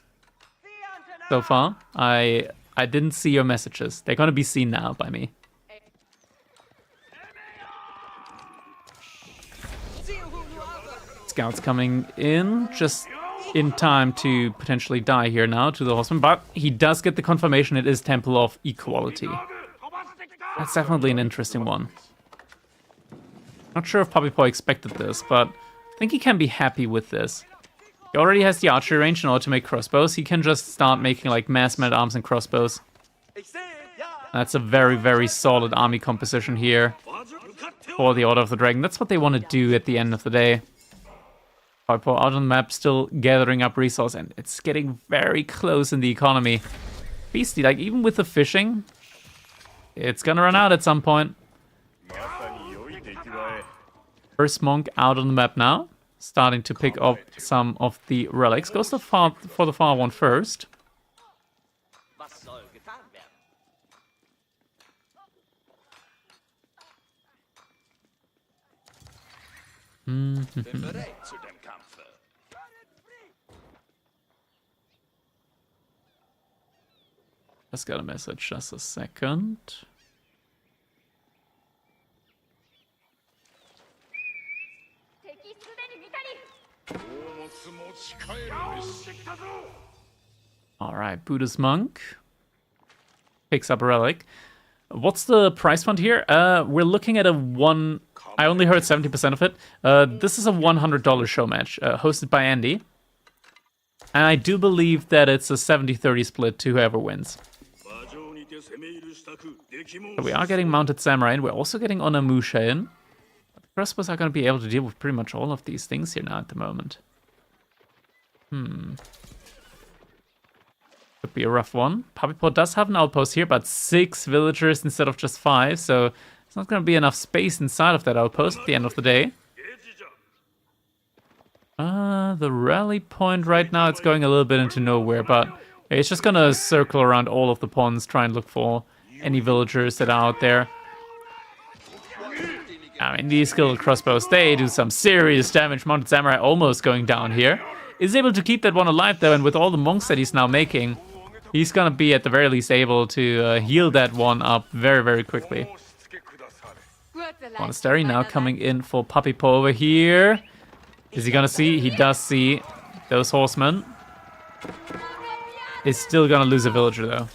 so far. I didn't see your messages. They're gonna be seen now by me. Scouts coming in just in time to potentially die here now to the horseman, but he does get the confirmation it is Temple of Equality. That's definitely an interesting one. Not sure if Puppy Paw expected this, but I think he can be happy with this. He already has the archery range in order to make crossbows. He can just start making like mass men-at-arms and crossbows. That's a very, very solid army composition here for the Order of the Dragon. That's what they want to do at the end of the day. Puppy Paw out on the map, still gathering up resources, and it's getting very close in the economy. Beasty, like even with the fishing, it's gonna run out at some point. First monk out on the map now, starting to pick up some of the relics. Goes for the far one first. Just got a message, just a second. Alright, Buddhist monk. Picks up a relic. What's the price fund here? We're looking at a one... I only heard 70% of it. This is a $100 show match, hosted by Andy. And I do believe that it's a 70-30 split to whoever wins. So we are getting Mounted Samurai, and we're also getting Onamusha in. The crossbows are going to be able to deal with pretty much all of these things here now at the moment. Could be a rough one. Puppy Paw does have an outpost here, but 6 villagers instead of just 5, so it's not going to be enough space inside of that outpost at the end of the day. The rally point right now, it's going a little bit into nowhere, but it's just going to circle around all of the ponds, try and look for any villagers that are out there. I mean, these skilled crossbows, they do some serious damage. Mounted Samurai almost going down here. Is able to keep that one alive, though, and with all the monks that he's now making, he's going to be, at the very least, able to heal that one up very, very quickly. Monastery now coming in for Puppy Paw over here. Is he going to see? He does see those horsemen. Is still going to lose a villager, though.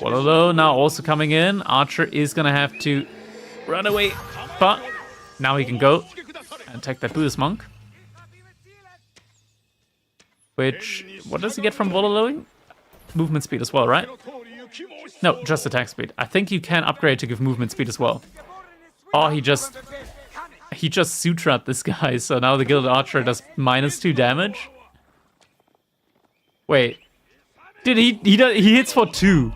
Wallow now also coming in. Archer is going to have to run away, but now he can go and attack that Buddhist monk. Which, what does he get from wallowing? Movement speed as well, right? No, just attack speed. I think you can upgrade to give movement speed as well. Oh, he just sutured this guy, so now the Gilded Archer does -2 damage. Wait, did he hits for 2?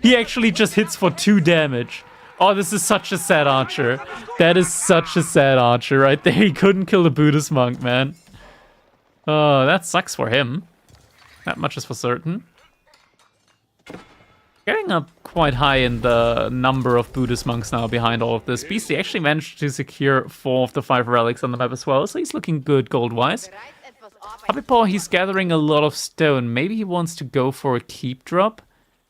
He actually just hits for 2 damage. Oh, this is such a sad archer. That is such a sad archer right there. He couldn't kill the Buddhist monk, man. Oh, that sucks for him. That much is for certain. Getting up quite high in the number of Buddhist monks now behind all of this. Beasty actually managed to secure 4 of the 5 relics on the map as well, so he's looking good gold-wise. Puppy Paw, he's gathering a lot of stone. Maybe he wants to go for a keep drop.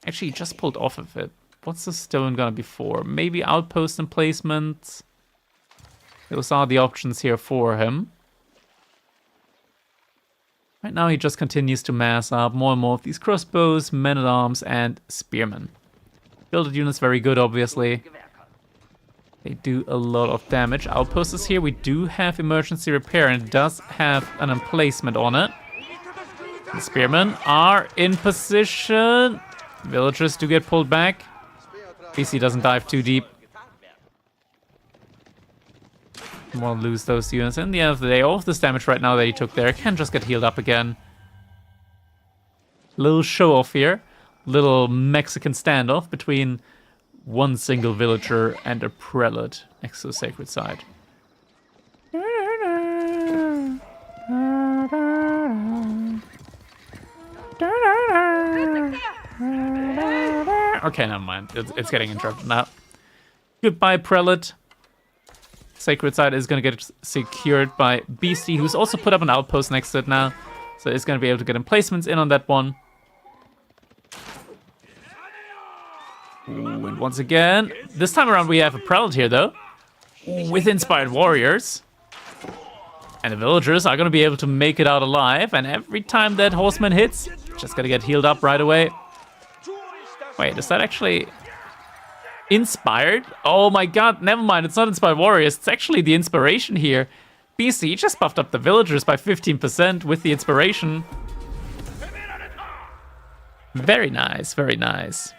Actually, he just pulled off of it. What's the stone gonna be for? Maybe outpost emplacements? Those are the options here for him. Right now, he just continues to mass up more and more of these crossbows, men-at-arms, and spearmen. Builded units very good, obviously. They do a lot of damage. Outpost is here. We do have emergency repair, and it does have an emplacement on it. The spearmen are in position. Villagers do get pulled back. BC doesn't dive too deep. We'll lose those units. In the end of the day, all of this damage right now that he took there can just get healed up again. Little show off here. Little Mexican standoff between one single villager and a prelate next to the sacred site. Okay, never mind. It's getting interrupted now. Goodbye, prelate. Sacred site is going to get secured by Beasty, who's also put up an outpost next to it now. So it's going to be able to get emplacements in on that one. Ooh, and once again, this time around we have a prelate here, though, with inspired warriors. And the villagers are going to be able to make it out alive. And every time that horseman hits, just going to get healed up right away. Wait, is that actually inspired? Oh my god, never mind. It's not inspired warriors. It's actually the inspiration here. Beasty just buffed up the villagers by 15% with the inspiration. Very nice, very nice.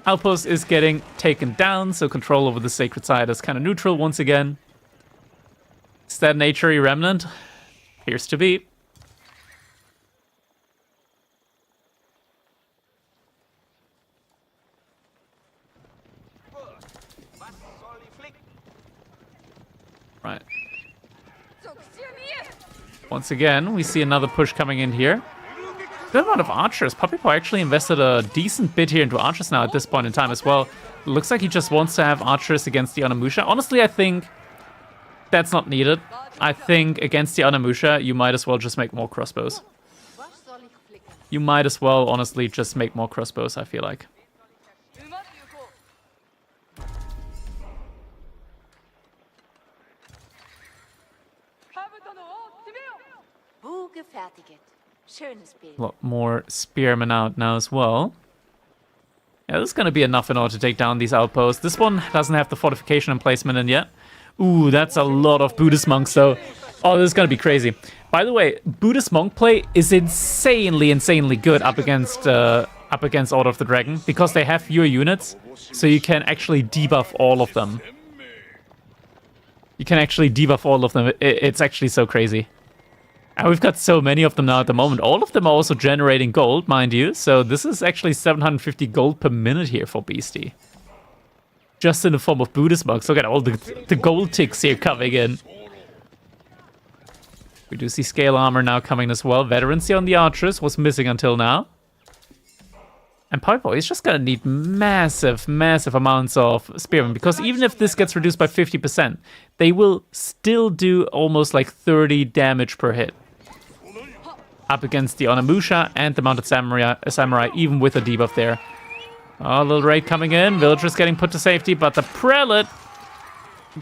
Outpost is getting taken down, so control over the sacred site is kind of neutral once again. Is that an H-ry remnant? Appears to be. Right. Once again, we see another push coming in here. Good amount of archers. Puppypaw actually invested a decent bit here into archers now at this point in time as well. Looks like he just wants to have archers against the Onimusha. Honestly, I think that's not needed. I think against the Onimusha, you might as well just make more crossbows. You might as well, honestly, just make more crossbows, I feel like. A lot more spearmen out now as well. Yeah, this is going to be enough in order to take down these outposts. This one doesn't have the fortification emplacement in yet. Ooh, that's a lot of Buddhist monks, though. Oh, this is going to be crazy. By the way, Buddhist monk play is insanely good up against Order of the Dragon, because they have fewer units, so you can actually debuff all of them. It's actually so crazy. And we've got so many of them now at the moment. All of them are also generating gold, mind you. So this is actually 750 gold per minute here for Beasty. Just in the form of Buddhist monks. Look at all the gold ticks here coming in. We do see scale armor now coming as well. Veterancy on the archers was missing until now. And Puppypaw is just going to need massive amounts of spearmen. Because even if this gets reduced by 50%, they will still do almost like 30 damage per hit. Up against the Onimusha and the Mounted Samurai, even with a debuff there. Oh, a little raid coming in. Villagers getting put to safety, but the prelate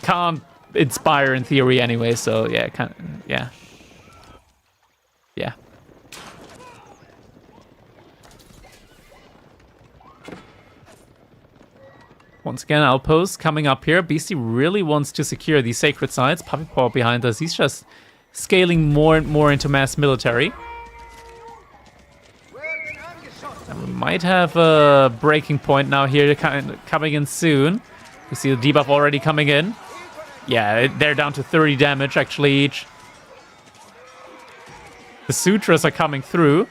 can't inspire in theory anyway, so yeah, yeah. Once again, outposts coming up here. Beasty really wants to secure these sacred sites. Puppypaw behind us. He's just scaling more and more into mass military. And we might have a breaking point now here coming in soon. We see the debuff already coming in. Yeah, they're down to 30 damage actually each. The sutras are coming through.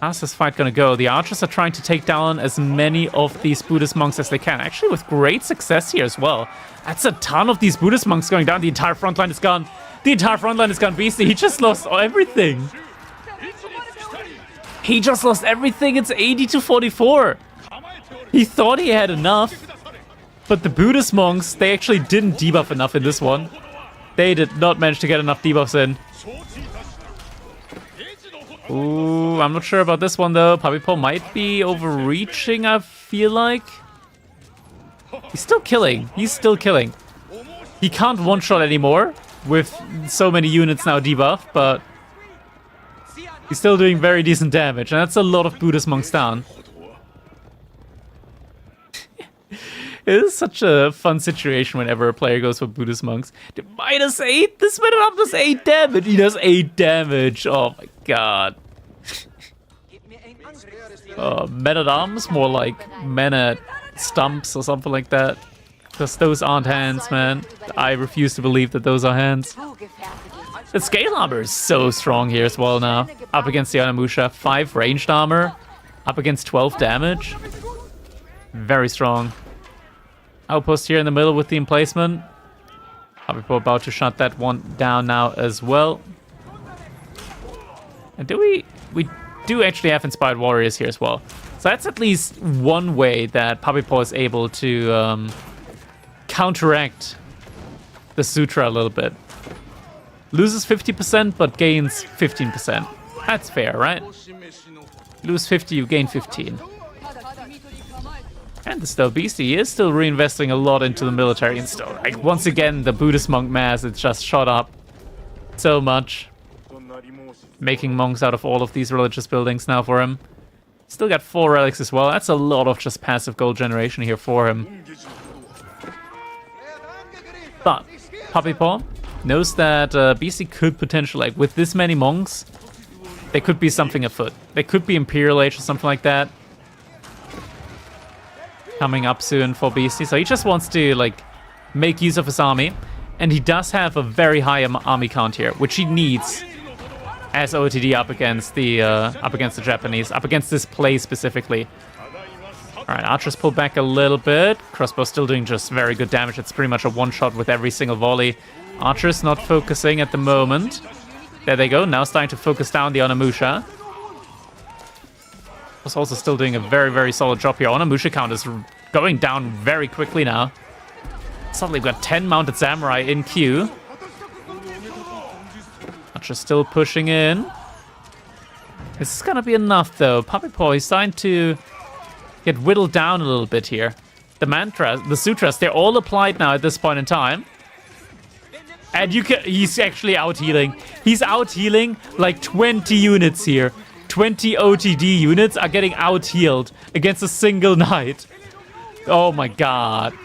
How's this fight gonna go? The archers are trying to take down as many of these Buddhist monks as they can. Actually, with great success here as well. That's a ton of these Buddhist monks going down. The entire front line is gone. The entire front line is gone. Beasty, he just lost everything. He just lost everything. It's 80 to 44. He thought he had enough. But the Buddhist monks, they actually didn't debuff enough in this one. They did not manage to get enough debuffs in. Ooh, I'm not sure about this one though. Puppypaw might be overreaching, I feel like. He's still killing. He can't one-shot anymore with so many units now debuffed, but he's still doing very decent damage, and that's a lot of Buddhist monks down. It is such a fun situation whenever a player goes for Buddhist monks. -8? This went up to 8 damage. He does 8 damage. Oh my god. Men at arms, more like men at stumps or something like that. Because those aren't hands, man. I refuse to believe that those are hands. The scale armor is so strong here as well now. Up against the Onimusha. 5 ranged armor. Up against 12 damage. Very strong. Outpost here in the middle with the emplacement. Papipo about to shut that one down now as well. And do we do actually have Inspired Warriors here as well. So that's at least one way that Papipo is able to counteract the Sutra a little bit. Loses 50% but gains 15%. That's fair, right? Lose 50, you gain 15. And still, Beasty is still reinvesting a lot into the military and still, like, once again, the Buddhist monk mass, it's just shot up so much. Making monks out of all of these religious buildings now for him. Still got 4 relics as well. That's a lot of just passive gold generation here for him. But Papipo knows that Beasty could potentially, like, with this many monks, there could be something afoot. There could be Imperial Age or something like that coming up soon for Beasty. So he just wants to, like, make use of his army. And he does have a very high army count here, which he needs as OTD up against the Japanese, up against this play specifically. Alright, archers pull back a little bit. Crossbow still doing just very good damage. It's pretty much a one-shot with every single volley. Archers not focusing at the moment. There they go, now starting to focus down the Onimusha. Was also still doing a very, very solid job here. Onimusha count is going down very quickly now. Suddenly we've got 10 mounted samurai in queue. Archer still pushing in. This is gonna be enough though. Papipo is starting to get whittled down a little bit here. The mantras, the sutras, they're all applied now at this point in time. And he's actually out-healing. He's out-healing like 20 units here. 20 OTD units are getting out-healed against a single knight. Oh my god.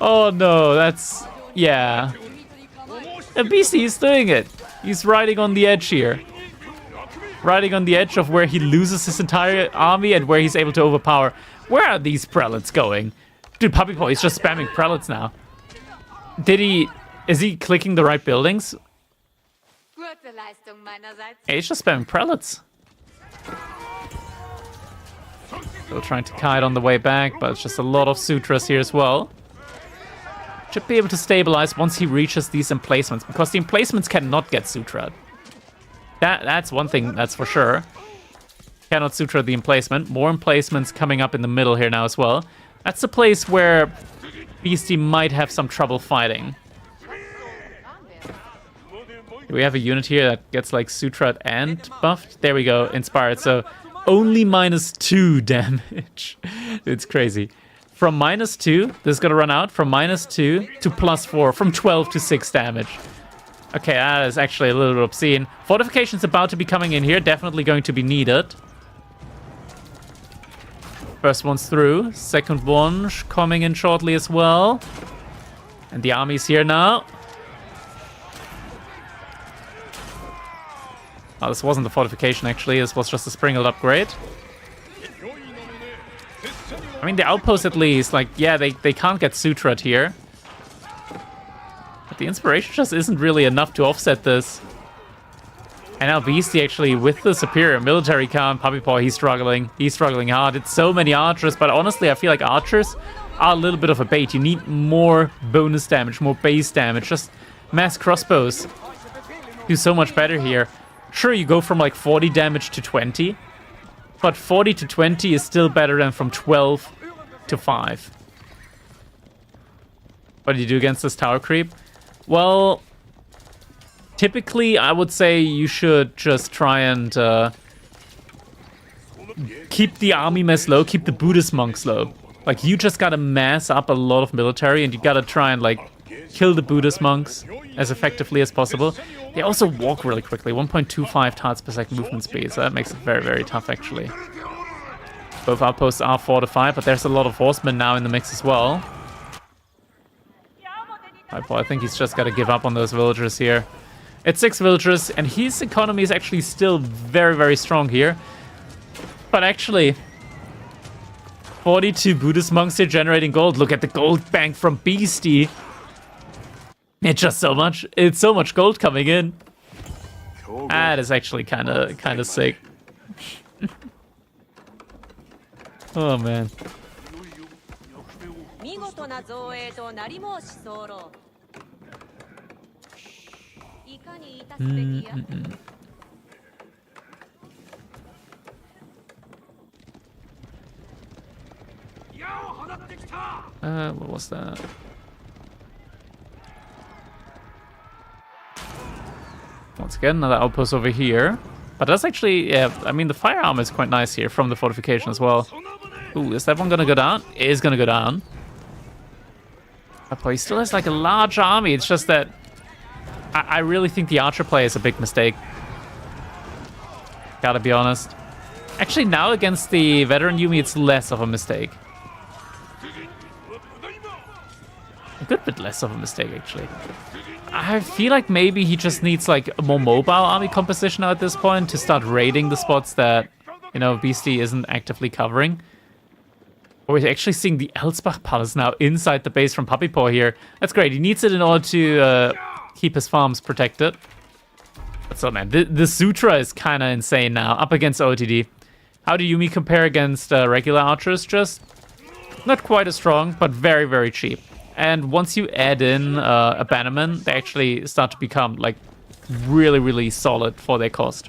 Oh no, that's... yeah. And Beasty is doing it. He's riding on the edge here. Riding on the edge of where he loses his entire army and where he's able to overpower. Where are these prelates going? Dude, Papipo is just spamming prelates now. Is he clicking the right buildings? Yeah, he's just spamming prelates. Still trying to kite on the way back, but it's just a lot of sutras here as well. Should be able to stabilize once he reaches these emplacements, because the emplacements cannot get sutra. That's one thing, that's for sure. Cannot sutra the emplacement. More emplacements coming up in the middle here now as well. That's the place where Beasty might have some trouble fighting. Do we have a unit here that gets like sutra'd and buffed? There we go, inspired. So only -2 damage. It's crazy. From -2, this is gonna run out. From -2 to +4. From 12 to 6 damage. Okay, that is actually a little bit obscene. Fortification's about to be coming in here. Definitely going to be needed. First one's through. Second one coming in shortly as well. And the army's here now. Oh, this wasn't the fortification, actually. This was just a sprinkled upgrade. I mean, the outpost at least, like, yeah, they can't get sutra'd here. But the inspiration just isn't really enough to offset this. And now Beasty, actually, with the superior military count, Papipo, he's struggling. He's struggling hard. It's so many archers, but honestly, I feel like archers are a little bit of a bait. You need more bonus damage, more base damage. Just mass crossbows do so much better here. Sure, you go from like 40 damage to 20, but 40 to 20 is still better than from 12 to 5. What do you do against this tower creep? Well, typically I would say you should just try and keep the army mass low, keep the Buddhist monks low. Like, you just gotta mass up a lot of military and you gotta try and like kill the Buddhist monks as effectively as possible. They also walk really quickly, 1.25 tiles per second movement speed, so that makes it very, very tough, actually. Both outposts are fortified, but there's a lot of horsemen now in the mix as well. I think he's just got to give up on those villagers here. It's 6 villagers, and his economy is actually still very, very strong here. But actually, 42 Buddhist monks here generating gold. Look at the gold bank from Beasty. It's just so much. It's so much gold coming in. That is actually kind of sick. Oh man. What was that? Once again, another outpost over here. But that's actually, yeah, I mean, the fire armor is quite nice here from the fortification as well. Ooh, is that one gonna go down? It is gonna go down. But he still has like a large army. It's just that I really think the archer play is a big mistake. Gotta be honest. Actually, now against the veteran Yumi, it's less of a mistake. A good bit less of a mistake, actually. I feel like maybe he just needs like a more mobile army composition at this point to start raiding the spots that, you know, Beasty isn't actively covering. Or we're actually seeing the Elsbach Palace now inside the base from Puppy Paw here. That's great. He needs it in order to keep his farms protected. But so, man, the Sutra is kind of insane now, up against OTD. How do Yumi compare against regular archers? Just not quite as strong, but very, very cheap. And once you add in abandonment, they actually start to become like really, really solid for their cost.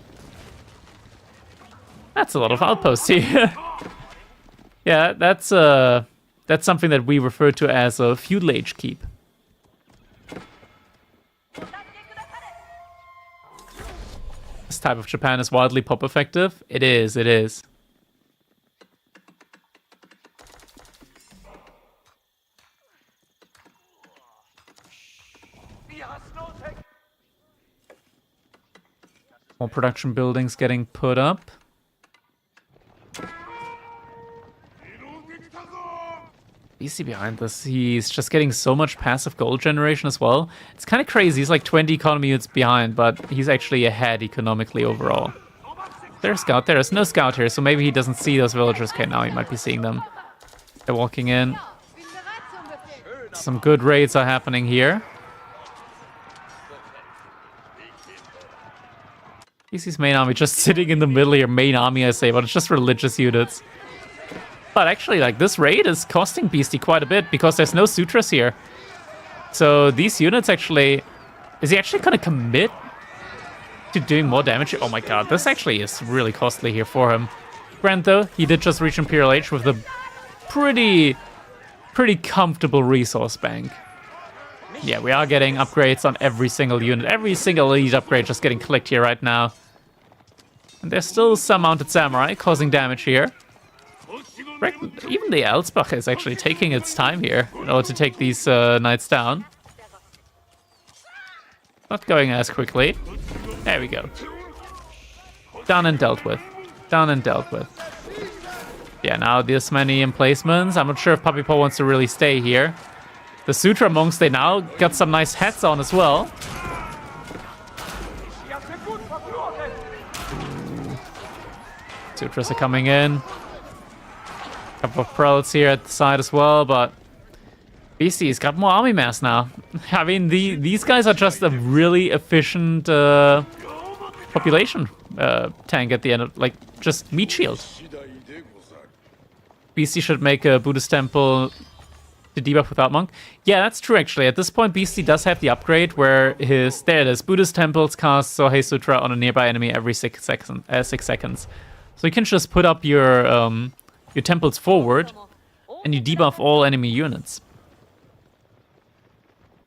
That's a lot of outposts here. Yeah, that's something that we refer to as a feudal age keep. This type of Japan is wildly pop effective. It is, it is. More production buildings getting put up. Beasty behind this. He's just getting so much passive gold generation as well. It's kind of crazy. He's like 20 economy units behind, but he's actually ahead economically overall. There's a scout. There is no scout here, so maybe he doesn't see those villagers. Okay, now he might be seeing them. They're walking in. Some good raids are happening here. Beasty's main army just sitting in the middle here. Main army, I say, but it's just religious units. But actually, like, this raid is costing Beasty quite a bit because there's no sutras here. So these units actually... Is he actually going to commit to doing more damage? Oh my god, this actually is really costly here for him. Grant, though, he did just reach Imperial Age with a pretty comfortable resource bank. Yeah, we are getting upgrades on every single unit. Every single elite upgrade just getting clicked here right now. And there's still some mounted samurai causing damage here. Even the Elsbach is actually taking its time here in order to take these knights down. Not going as quickly. There we go. Done and dealt with. Done and dealt with. Yeah, now this many emplacements. I'm not sure if Puppy Paw wants to really stay here. The Sutra monks, they now got some nice hats on as well. Sutras are coming in. Couple of prelates here at the side as well, but Beasty's got more army mass now. I mean, these guys are just a really efficient population tank at the end of, like, just meat shield. Beasty should make a Buddhist temple to debuff without monk. Yeah, that's true actually. At this point, Beasty does have the upgrade where his, there it is, Buddhist temples cast Sohei Sutra on a nearby enemy every 6 seconds. So you can just put up your temples forward, and you debuff all enemy units.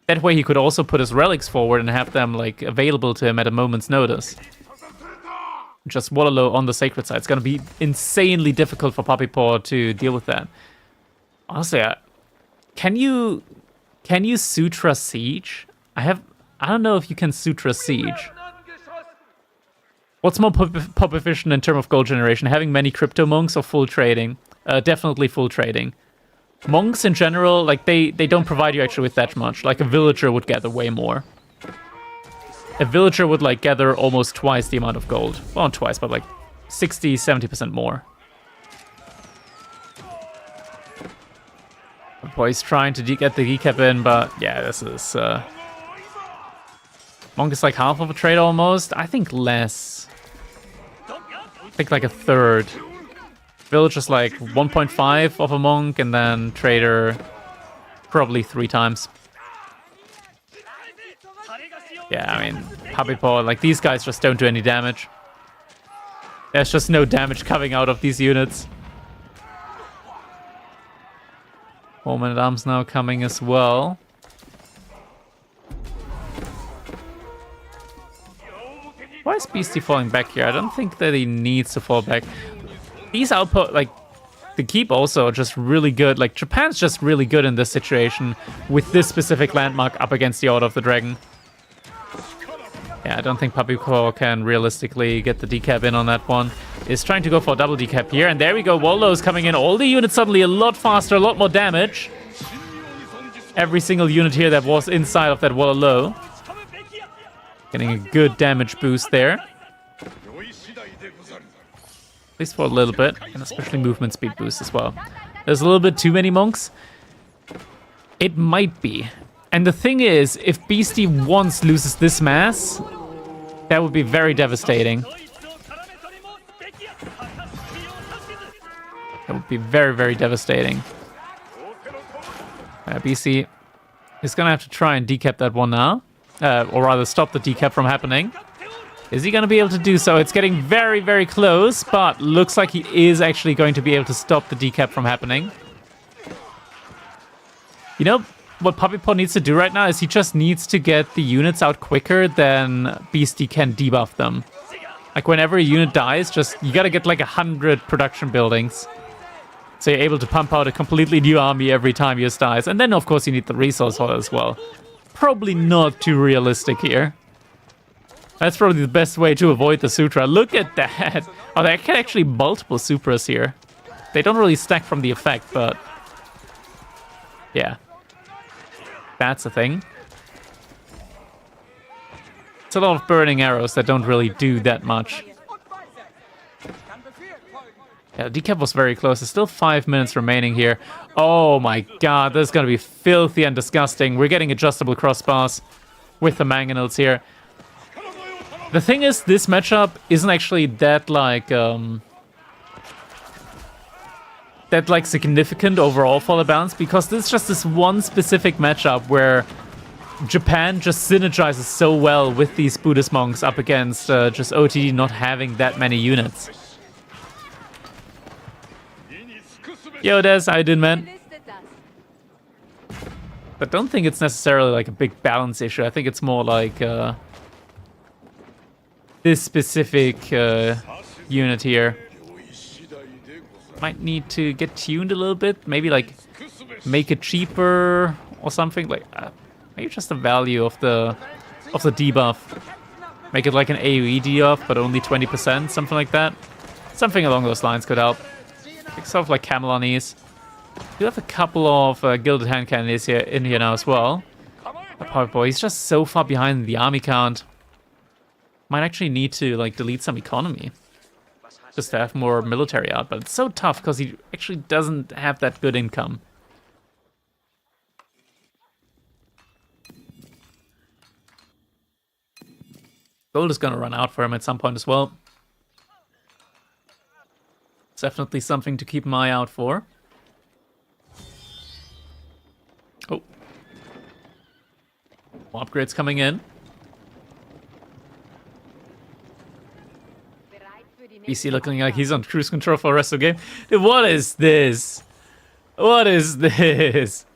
That way he could also put his relics forward and have them like available to him at a moment's notice. Just wallow on the sacred side. It's gonna be insanely difficult for Puppy Paw to deal with that. Honestly, can you Sutra Siege? I don't know if you can Sutra Siege. What's more pop efficient in terms of gold generation? Having many crypto monks or full trading? Definitely full trading. Monks in general, like they don't provide you actually with that much. Like a villager would gather way more. a villager would like gather almost twice the amount of gold. Well, not twice, but like 60, 70% more. The boy's trying to get the decap in, but yeah, this is... Monk is like half of a trade almost. I think less. I think like a third. Village is like 1.5 of a monk, and then trader probably 3 times. Yeah, I mean, Puppy Paw, like these guys just don't do any damage. There's just no damage coming out of these units. 4 Man-at-Arms now coming as well. Why is Beasty falling back here? I don't think that he needs to fall back. These output, like, the keep also are just really good. Like, Japan's just really good in this situation with this specific landmark up against the Order of the Dragon. Yeah, I don't think Puppy Paw can realistically get the decap in on that one. Is trying to go for a double decap here, and there we go. Wallo's coming in. All the units suddenly a lot faster, a lot more damage. Every single unit here that was inside of that Wallo. Getting a good damage boost there. At least for a little bit, and especially movement speed boost as well. There's a little bit too many monks. It might be. And the thing is, if Beasty once loses this mass, that would be very devastating. That would be very, very devastating. Beasty is going to have to try and decap that one now. Or rather, stop the decap from happening. Is he going to be able to do so? It's getting very, very close, but looks like he is actually going to be able to stop the decap from happening. You know, what Puppy Paw needs to do right now is he just needs to get the units out quicker than Beasty can debuff them. Like, whenever a unit dies, just you gotta get like 100 production buildings. So you're able to pump out a completely new army every time yours dies. And then, of course, you need the resource hole as well. Probably not too realistic here. That's probably the best way to avoid the Sutra. Look at that. Oh, there can actually multiple Supras here. They don't really stack from the effect, but... yeah. That's a thing. It's a lot of burning arrows that don't really do that much. Yeah, decap was very close. There's still 5 minutes remaining here. Oh my god, this is going to be filthy and disgusting. We're getting adjustable crossbars with the mangonels here. The thing is, this matchup isn't actually that significant overall for the balance, because this is just this one specific matchup where Japan just synergizes so well with these Buddhist monks up against just OTD not having that many units. Yo, Des, how you doing, man? But don't think it's necessarily like a big balance issue. I think it's more like this specific unit here might need to get tuned a little bit. Maybe like make it cheaper or something. Like maybe just the value of the debuff. Make it like an AoE debuff, but only 20%, something like that. Something along those lines could help. Sort of like Camelonese. We have a couple of Gilded Hand Cannons here in here now as well. Poor boy, he's just so far behind the army count. Might actually need to like delete some economy just to have more military out, but it's so tough because he actually doesn't have that good income. Gold is gonna run out for him at some point as well. It's definitely something to keep an eye out for. Oh. More upgrades coming in. BC looking like he's on cruise control for the rest of the game. Dude, what is this? What is this?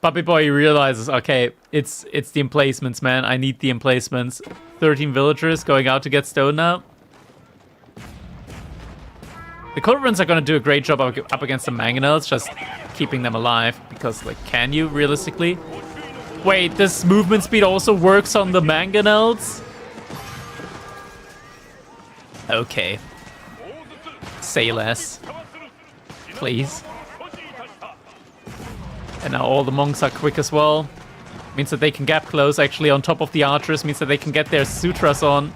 Puppy Boy realizes, okay, it's the emplacements, man. I need the emplacements. 13 villagers going out to get stone now. The Culverins are going to do a great job up against the Mangonels, just keeping them alive. Because, like, can you, realistically? Wait, this movement speed also works on the Mangonels? Okay. Say less. Please. And now all the monks are quick as well. Means that they can gap close actually on top of the archers. Means that they can get their sutras on.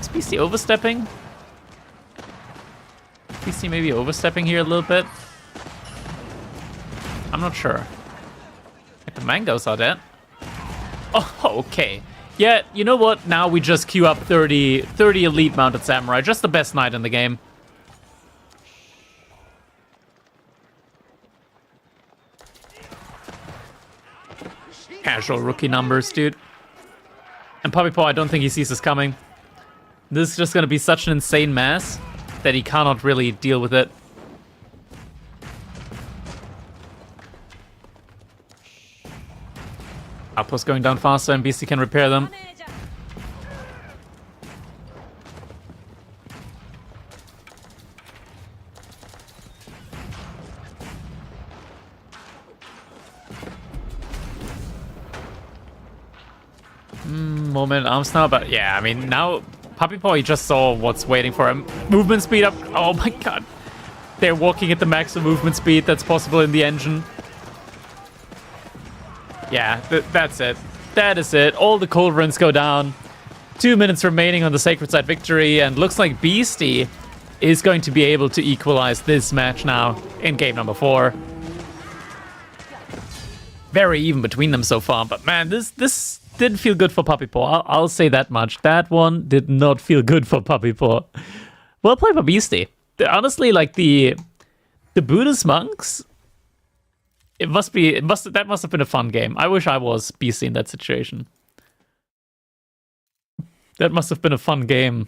Is Beasty overstepping? Beasty maybe overstepping here a little bit? I'm not sure. The mangoes are dead. Oh, okay. Yeah, you know what? Now we just queue up 30 elite mounted samurai. Just the best knight in the game. Casual rookie numbers, dude. And Puppy Paw, I don't think he sees this coming. This is just going to be such an insane mass that he cannot really deal with it. Outpost going down faster and Beasty can repair them. Moment arms now, but yeah, I mean, now Puppy Paw, he just saw what's waiting for him. Movement speed up. Oh my god. They're walking at the maximum movement speed that's possible in the engine. Yeah, that's it. That is it. All the culverins go down. 2 minutes remaining on the Sacred Side victory, and looks like Beasty is going to be able to equalize this match now in game number 4. Very even between them so far, but man, this didn't feel good for Puppy Paw. I'll say that much. That one did not feel good for Puppy Paw. Well played by Beasty. Honestly, like the Buddhist monks, that must have been a fun game. I wish I was Beasty in that situation. That must have been a fun game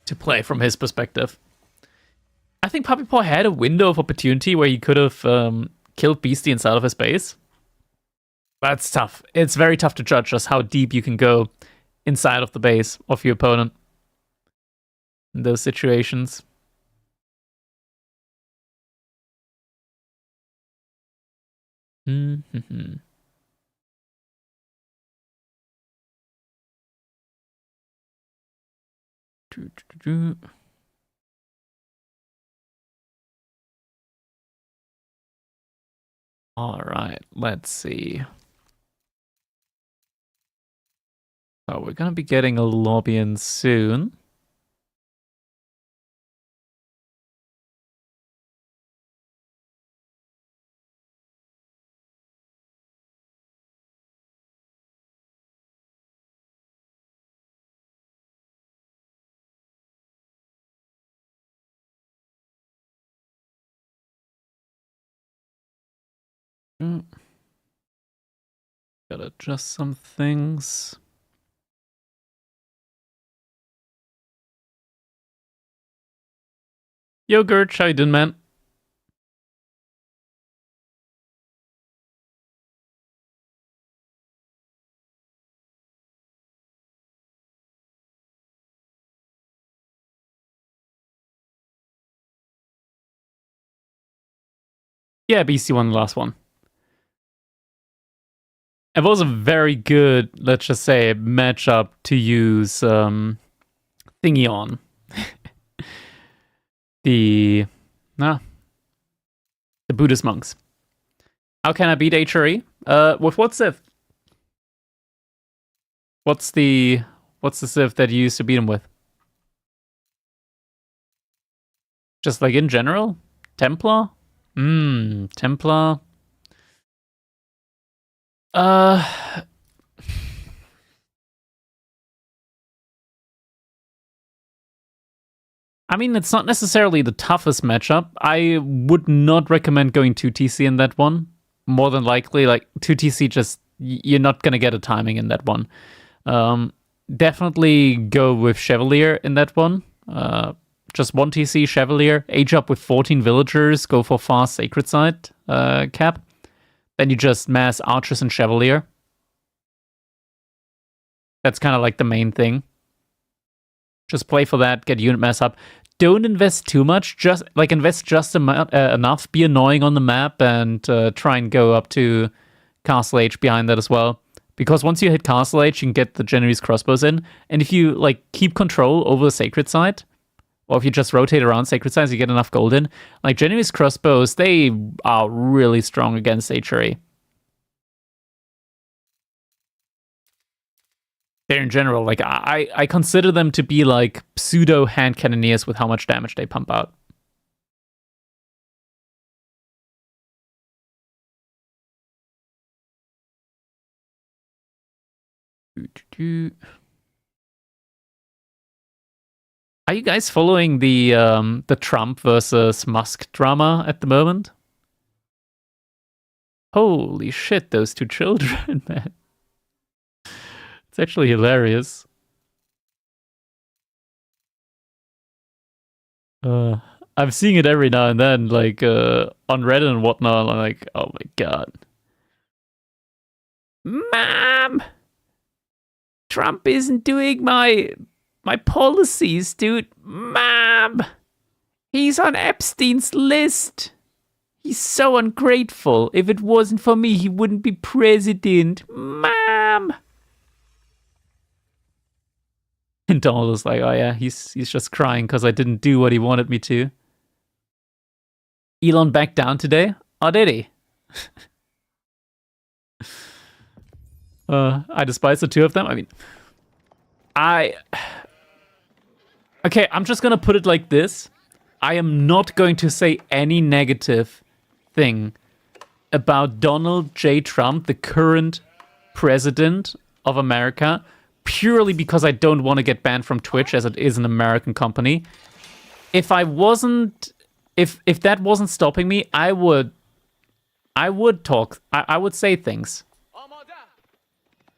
to play from his perspective. I think Puppy Paw had a window of opportunity where he could have killed Beasty inside of his base. But it's tough. It's very tough to judge just how deep you can go inside of the base of your opponent in those situations. Mm-hmm. All right, let's see. Oh, we're gonna be getting a lobby in soon. Gotta adjust some things. Yo, Gert, how you doing, man? Yeah, BC won the last one. It was a very good, let's just say, matchup to use thingy on. The Buddhist monks. How can I beat HRE? With what Civ? What's the Civ that you used to beat him with? Just like in general? Templar? Templar. I mean, it's not necessarily the toughest matchup. I would not recommend going 2TC in that one. More than likely, like 2TC, just you're not gonna get a timing in that one. Definitely go with Chevalier in that one. Just 1TC Chevalier, age up with 14 villagers, go for fast Sacred Side cap. Then you just mass Archers and Chevalier. That's kind of like the main thing. Just play for that, get unit mass up. Don't invest too much, just like invest just enough. Be annoying on the map and try and go up to Castle Age behind that as well. Because once you hit Castle Age, you can get the Genoese crossbows in. And if you like keep control over the Sacred Side, or if you just rotate around Sacred Sides, you get enough gold in. Like Genoese crossbows, they are really strong against HRE. They're in general, like, I consider them to be like pseudo hand cannoneers with how much damage they pump out. Are you guys following the Trump versus Musk drama at the moment? Holy shit, those two children, man. It's actually hilarious. I'm seeing it every now and then, like on Reddit and whatnot. I'm like, oh my god. Mom! Trump isn't doing my policies, dude. Mom! He's on Epstein's list. He's so ungrateful. If it wasn't for me, he wouldn't be president. Mom! And Donald was like, oh yeah, he's just crying because I didn't do what he wanted me to. Elon backed down today? Oh, did he? I despise the two of them. I mean, okay, I'm just gonna put it like this. I am not going to say any negative thing about Donald J. Trump, the current president of America, purely because I don't want to get banned from Twitch, as it is an American company. If that wasn't stopping me, I would talk. I would say things.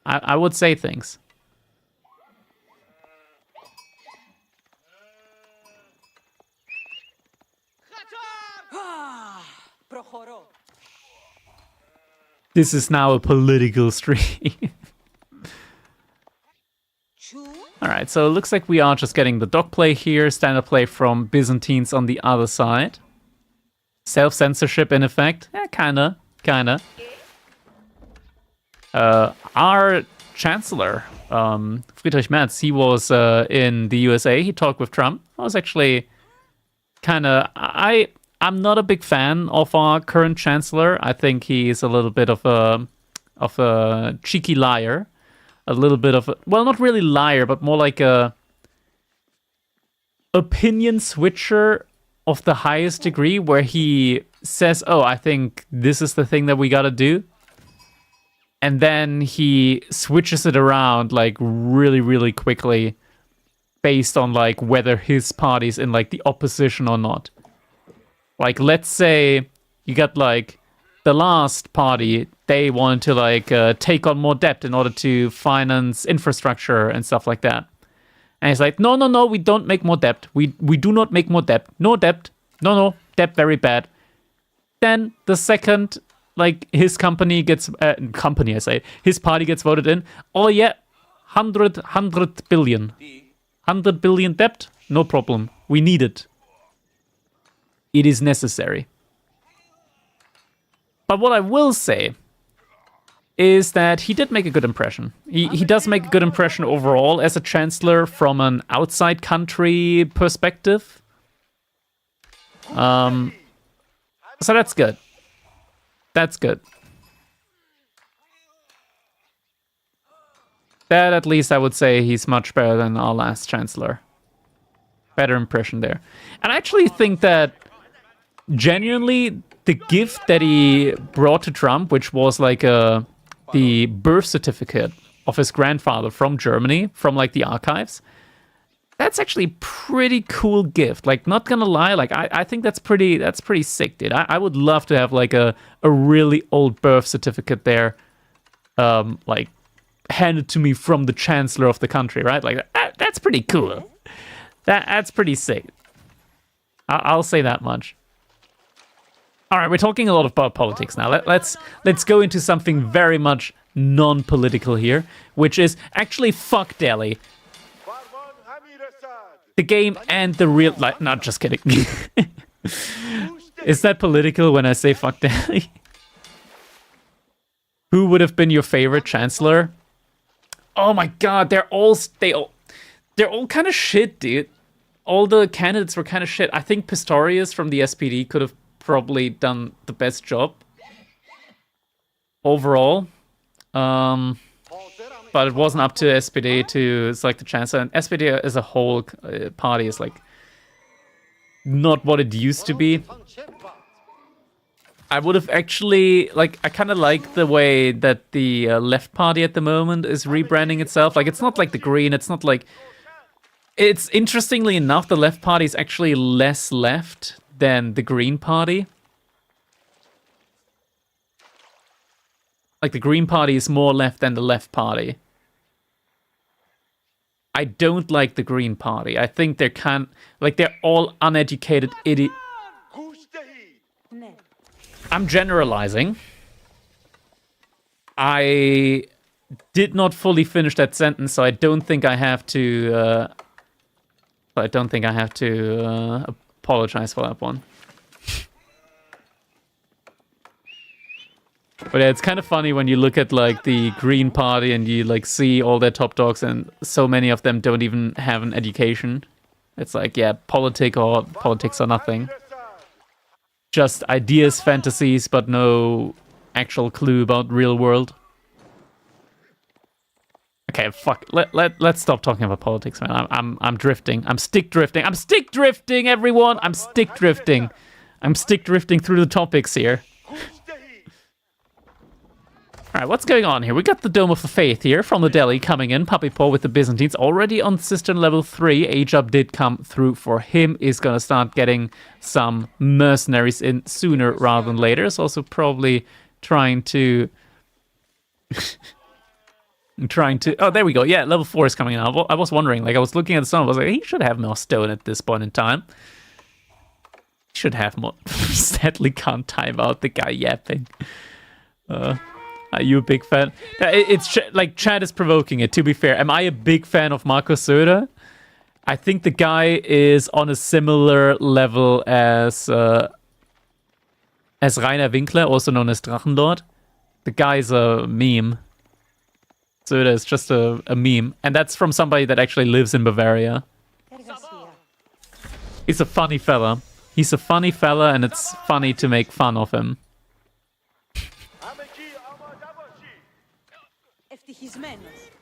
I would say things. This is now a political stream. Alright, so it looks like we are just getting the dog play here, standard play from Byzantines on the other side. Self-censorship in effect. Kinda. Our Chancellor, Friedrich Merz, he was in the USA. He talked with Trump. I was actually kinda... I'm not a big fan of our current Chancellor. I think he's a little bit of a cheeky liar. A little bit of a, well, not really liar, but more like a opinion switcher of the highest degree, where he says, oh, I think this is the thing that we gotta do. And then he switches it around like really, really quickly based on like whether his party's in like the opposition or not. Like, let's say you got like the last party, they wanted to like take on more debt in order to finance infrastructure and stuff like that. And he's like, no, we don't make more debt. We do not make more debt. No debt. No, debt very bad. Then the second, like, his company gets, his party gets voted in. Oh yeah, 100 billion. 100 billion debt? No problem. We need it. It is necessary. But what I will say is that he did make a good impression. He does make a good impression overall as a chancellor from an outside country perspective. So that's good. That's good. That, at least, I would say he's much better than our last chancellor. Better impression there. And I actually think that genuinely the gift that he brought to Trump, which was like the birth certificate of his grandfather from Germany, from like the archives, that's actually pretty cool gift. Like, not gonna lie, like I think that's pretty sick, dude. I would love to have like a really old birth certificate there, like handed to me from the chancellor of the country, right? Like that's pretty cool. That's pretty sick. I'll say that much. All right, we're talking a lot about politics now. Let's go into something very much non-political here, which is actually fuck Delhi. The game and the real life. Not just kidding. Is that political when I say fuck Delhi? Who would have been your favorite chancellor? Oh my god, they're all kind of shit, dude. All the candidates were kind of shit. I think Pistorius from the SPD could have probably done the best job overall. but it wasn't up to SPD to select the chancellor. And SPD as a whole party is like not what it used to be. I would have actually, like, I kind of like the way that the left party at the moment is rebranding itself. Like, it's not like the Green, it's not like... It's, interestingly enough, the left party is actually less left than the Green party. Like, the Green party is more left than the left party. I don't like the Green party. I think they're all uneducated idiots. I'm generalizing. I did not fully finish that sentence, so I don't think I have to. Apologize for that one. But yeah, it's kind of funny when you look at like the Green Party and you like see all their top dogs, and so many of them don't even have an education. It's like, yeah, politics or nothing. Just ideas, fantasies, but no actual clue about real world. Okay, fuck. Let's stop talking about politics, man. I'm drifting. I'm stick drifting. I'm stick drifting, everyone. I'm stick drifting. I'm stick drifting through the topics here. All right, what's going on here? We got the Dome of the Faith here from the Delhi coming in. Puppy Paw with the Byzantines already on Cistern level 3. Age up did come through for him. Is going to start getting some mercenaries in sooner rather than later. Is also probably trying to... Oh, there we go. Yeah, level 4 is coming out. I was wondering, like, I was looking at the song. I was like, he should have more stone at this point in time. He should have more. Sadly can't time out the guy yapping. Are you a big fan? It's like chat is provoking it, to be fair. Am I a big fan of Markus Söder? I think the guy is on a similar level as Rainer Winkler, also known as Drachenlord. The guy's a meme. Söder is just a meme. And that's from somebody that actually lives in Bavaria. He's a funny fella. He's a funny fella, and it's funny to make fun of him.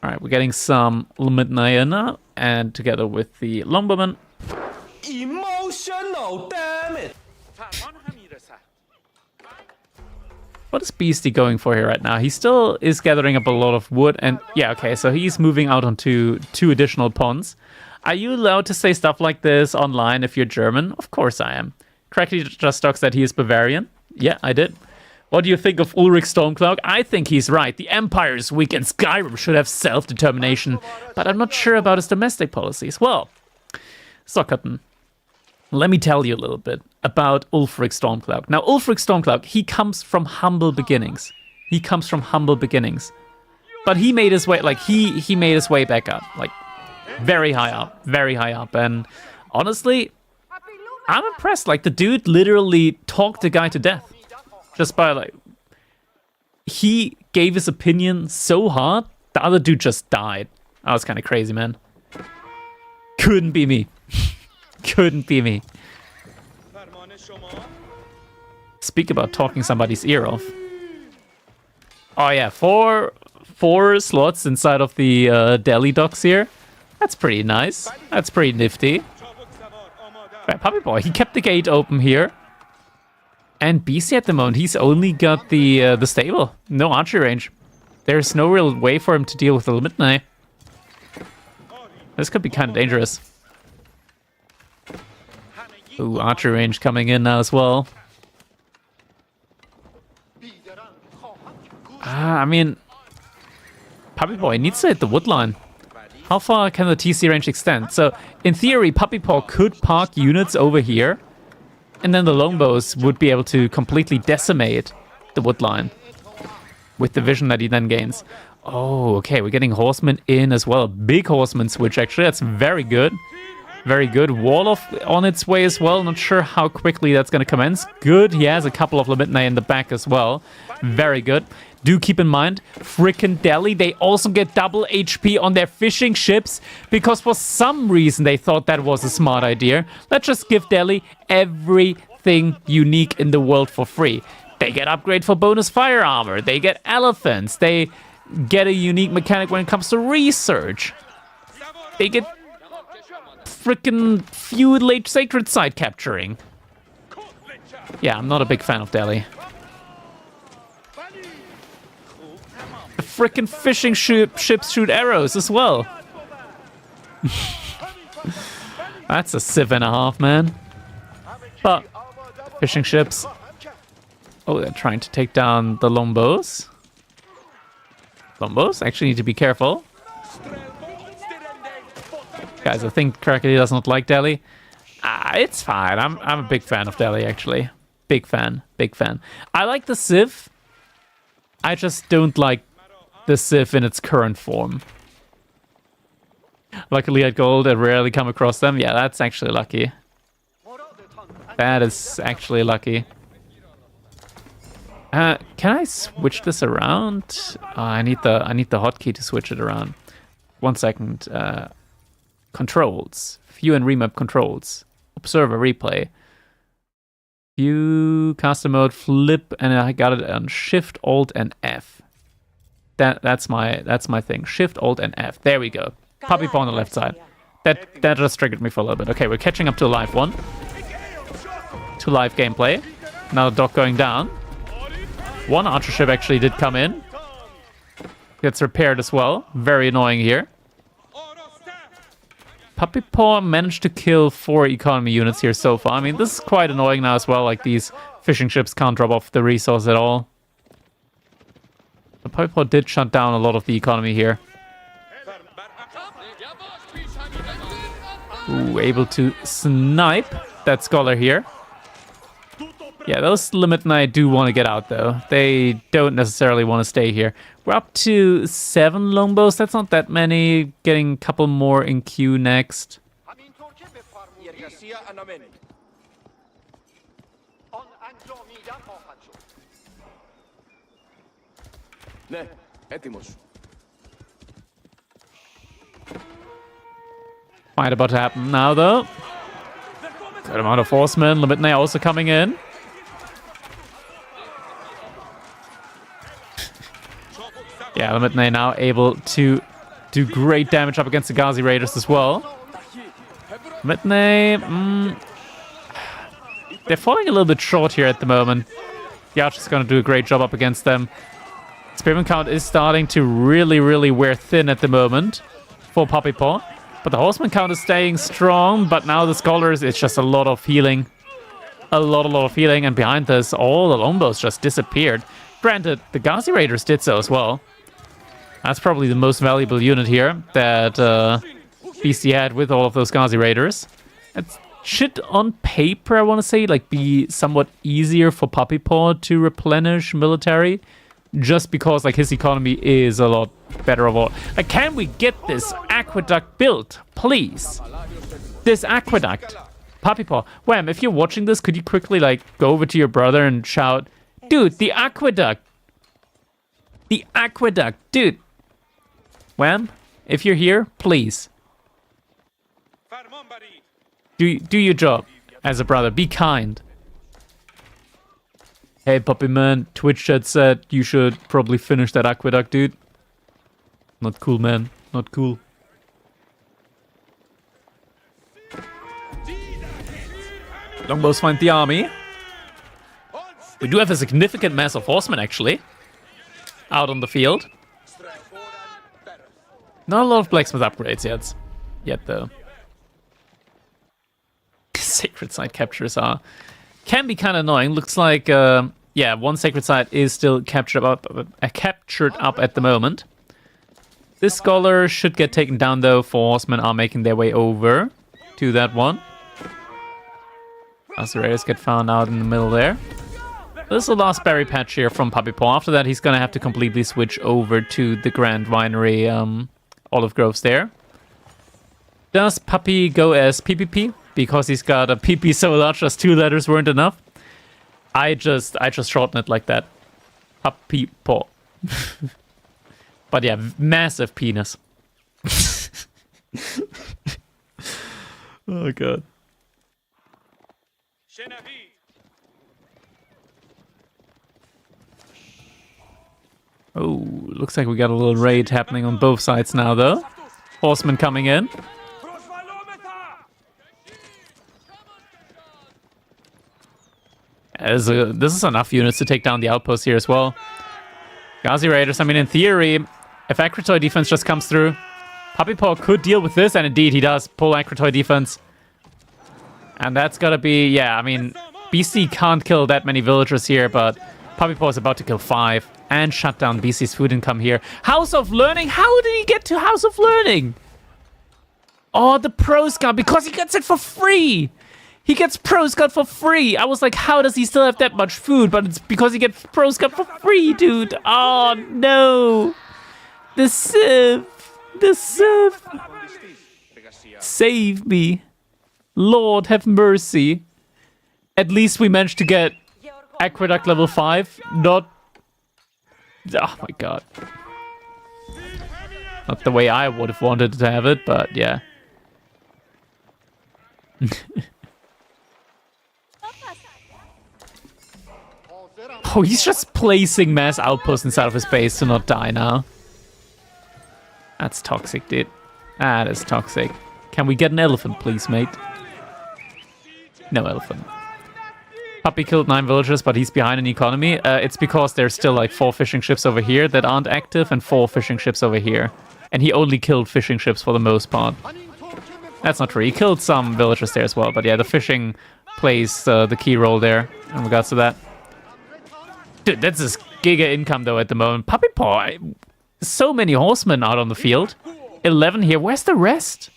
Alright, we're getting some Lumitnayana, and together with the Longbowman. Emotional, damn it! What is Beasty going for here right now? He still is gathering up a lot of wood, and yeah, okay, so he's moving out onto 2 additional ponds. Are you allowed to say stuff like this online if you're German? Of course I am. Cracky just talks that he is Bavarian. Yeah, I did. What do you think of Ulrich Stormcloak? I think he's right. The Empire is weak and Skyrim should have self-determination, but I'm not sure about his domestic policies. Well, Sockerton, let me tell you a little bit about Ulfric Stormcloak. Now, Ulfric Stormcloak, he comes from humble beginnings. But he made his way, like, he made his way back up, like, very high up. And honestly, I'm impressed. Like, the dude literally talked the guy to death. Just by, like, he gave his opinion so hard, the other dude just died. That was kind of crazy, man. Couldn't be me. Couldn't be me. Speak about talking somebody's ear off. Oh yeah, four slots inside of the Delhi docks here. That's pretty nice. That's pretty nifty. Right, Puppy Boy, he kept the gate open here. And Beasty at the moment, he's only got the stable. No archery range. There's no real way for him to deal with the Midnight. This could be kind of dangerous. Ooh, archery range coming in now as well. I mean, Puppy Boy needs to hit the wood line. How far can the TC range extend? So, in theory, Puppy Paw could park units over here. And then the longbows would be able to completely decimate the wood line with the vision that he then gains. Oh, okay, we're getting horsemen in as well. Big horseman switch, actually. That's very good. Very good. Wall on its way as well. Not sure how quickly that's going to commence. Good. He has a couple of Lemmitnai in the back as well. Very good. Do keep in mind, frickin' Delhi, they also get double HP on their fishing ships because for some reason they thought that was a smart idea. Let's just give Delhi everything unique in the world for free. They get upgrade for bonus fire armor. They get elephants. They get a unique mechanic when it comes to research. They get freaking feud late sacred site capturing. Yeah, I'm not a big fan of Delhi. The freaking fishing ships shoot arrows as well. That's a civ and a half, man. But fishing ships. Oh, they're trying to take down the Lombos. Lombos actually need to be careful. Guys, I think Krakatay does not like Delhi. It's fine. I'm a big fan of Delhi, actually. Big fan. Big fan. I like the Civ. I just don't like the Civ in its current form. Luckily at gold, I rarely come across them. Yeah, that's actually lucky. That is actually lucky. Can I switch this around? I need the hotkey to switch it around. 1 second. Controls. View and remap controls. Observer replay. View caster mode flip, and I got it on Shift Alt and F. That's my thing. Shift Alt and F. There we go. Puppy paw on the left side. That just triggered me for a little bit. Okay, we're catching up to a live one. To live gameplay. Now the dock going down. One archer ship actually did come in. Gets repaired as well. Very annoying here. Puppy Paw managed to kill 4 economy units here so far. I mean, this is quite annoying now as well. Like, these fishing ships can't drop off the resource at all. The Puppy Paw did shut down a lot of the economy here. Ooh, able to snipe that scholar here. Yeah, those Limit Knight do want to get out, though. They don't necessarily want to stay here. We're up to 7 Lombos. That's not that many. Getting a couple more in queue next. Fight about to happen now, though. Good amount of horsemen. Limit Knight also coming in. Yeah, Limit Knight now able to do great damage up against the Ghazi Raiders as well. Limit Knight, they're falling a little bit short here at the moment. The Archer's going to do a great job up against them. Spearman count is starting to really wear thin at the moment for Puppy Paw. But the Horseman count is staying strong, but now the Scholars, it's just a lot of healing. A lot of healing, and behind this, all the Lombos just disappeared. Granted, the Ghazi Raiders did so as well. That's probably the most valuable unit here that Beasty had with all of those Ghazi Raiders. It should, on paper, I want to say, like, be somewhat easier for Puppy Paw to replenish military. Just because, like, his economy is a lot better of all. Like, can we get this aqueduct built, please? This aqueduct. Puppy Paw. Wham, if you're watching this, could you quickly, like, go over to your brother and shout, dude, the aqueduct. The aqueduct. Dude. Wham, if you're here, please. Do your job as a brother. Be kind. Hey, Puppy Man, Twitch chat said you should probably finish that aqueduct, dude. Not cool, man. Not cool. Longbows find the army. We do have a significant mass of horsemen, actually, out on the field. Not a lot of blacksmith upgrades yet though. Sacred site captures can be kind of annoying. Looks like, yeah, one sacred site is still captured up at the moment. This scholar should get taken down, though. 4 horsemen are making their way over to that one. As the raiders get found out in the middle there. This is the last berry patch here from Puppy Paw. After that, he's going to have to completely switch over to the Grand Winery olive groves there. Does Puppy go as PPP? Because he's got a PP so large, just 2 letters weren't enough. I just shorten it like that. Puppy Paw. But yeah, massive penis. Oh god. Oh, looks like we got a little raid happening on both sides now, though. Horsemen coming in. This is enough units to take down the outpost here as well. Ghazi Raiders, I mean, in theory, if Akratoy defense just comes through, Puppy Paw could deal with this, and indeed he does pull Akratoy defense. And that's gotta be, yeah, I mean, Beasty can't kill that many villagers here, but Puppy Paw is about to kill 5 and shut down Beasty's food income here. House of Learning? How did he get to House of Learning? Oh, the Pro Scout, because he gets it for free! He gets Pro Scout for free! I was like, how does he still have that much food? But it's because he gets Pro Scout for free, dude! Oh, no! The Civ! The Civ! Save me! Lord, have mercy. At least we managed to get Aqueduct level 5. Not... Oh my god. Not the way I would have wanted to have it, but yeah. Oh, he's just placing mass outposts inside of his base to not die now. That's toxic, dude. That is toxic. Can we get an elephant, please, mate? No elephant. Puppy killed 9 villagers, but he's behind in economy. It's because there's still like 4 fishing ships over here that aren't active and 4 fishing ships over here. And he only killed fishing ships for the most part. That's not true. He killed some villagers there as well. But yeah, the fishing plays the key role there in regards to that. Dude, that's this giga income though at the moment. Puppy Paw, so many horsemen out on the field. 11 here. Where's the rest?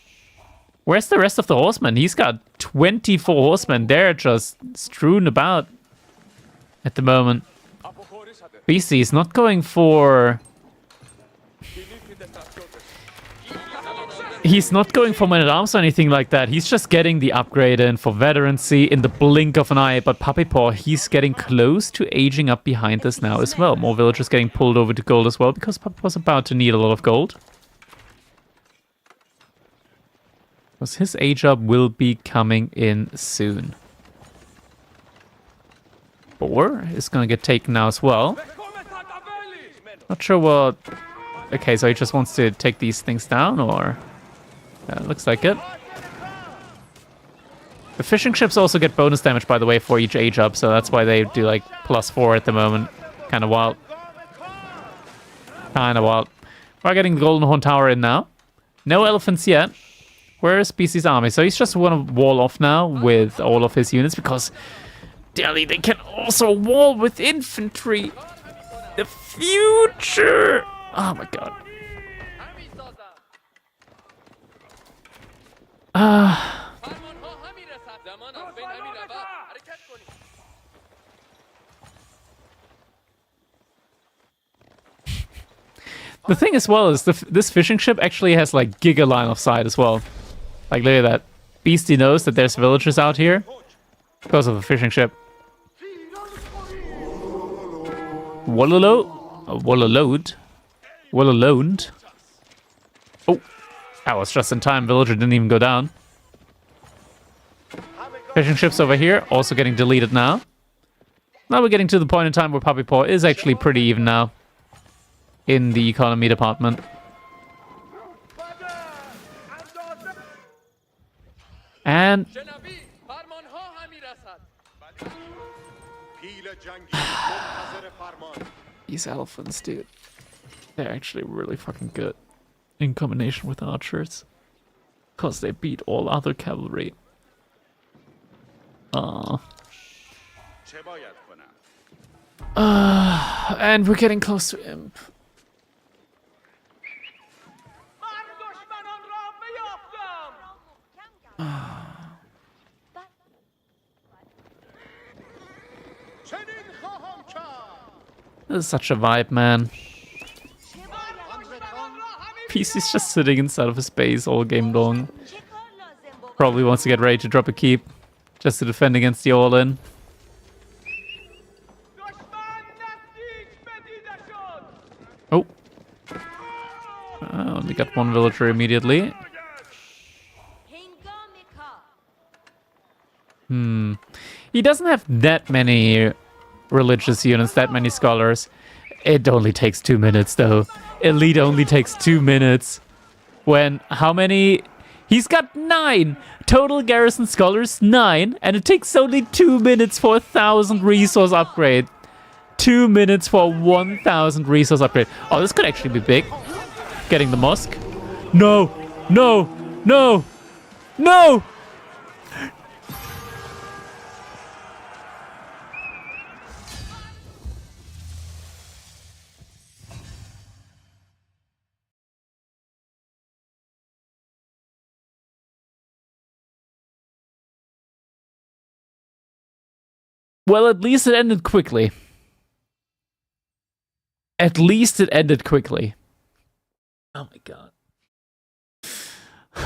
Where's the rest of the horsemen? He's got 24 horsemen. They're just strewn about at the moment. Beasty is not going for... He's not going for men-at-arms or anything like that. He's just getting the upgrade in for veterancy in the blink of an eye. But Puppy Paw, he's getting close to aging up behind us now as well. More villagers getting pulled over to gold as well because Puppy Paw's about to need a lot of gold. Because his age up will be coming in soon. Boar is going to get taken now as well. Not sure what... Okay, so he just wants to take these things down, or... looks like it. The fishing ships also get bonus damage, by the way, for each age up, so that's why they do, like, +4 at the moment. Kind of wild. Kind of wild. We're getting the Golden Horn Tower in now. No elephants yet. Where's Beasty's army? So he's just want to wall off now with all of his units, because Delhi, they can also wall with infantry. The future! Oh my god. The thing as well is this fishing ship actually has like giga line of sight as well. Like look at that. Beasty knows that there's villagers out here because of the fishing ship. Wallaloned. Oh, that was just in time. Villager didn't even go down. Fishing ships over here also getting deleted now. Now we're getting to the point in time where Puppy Paw is actually pretty even now in the economy department. And these elephants, dude, they're actually really fucking good in combination with archers because they beat all other cavalry. And we're getting close to Imp. This is such a vibe, man. PC's just sitting inside of his base all game long. Probably wants to get ready to drop a keep just to defend against the all-in. Oh. Only got one villager immediately. He doesn't have that many religious units, that many scholars. It only takes 2 minutes, though. Elite only takes 2 minutes. When, how many? He's got 9! Total garrison scholars, 9. And it takes only 2 minutes for 1,000 resource upgrade. 2 minutes for 1,000 resource upgrade. Oh, this could actually be big. Getting the mosque. No! No! No! No! Well, at least it ended quickly. At least it ended quickly. Oh my god.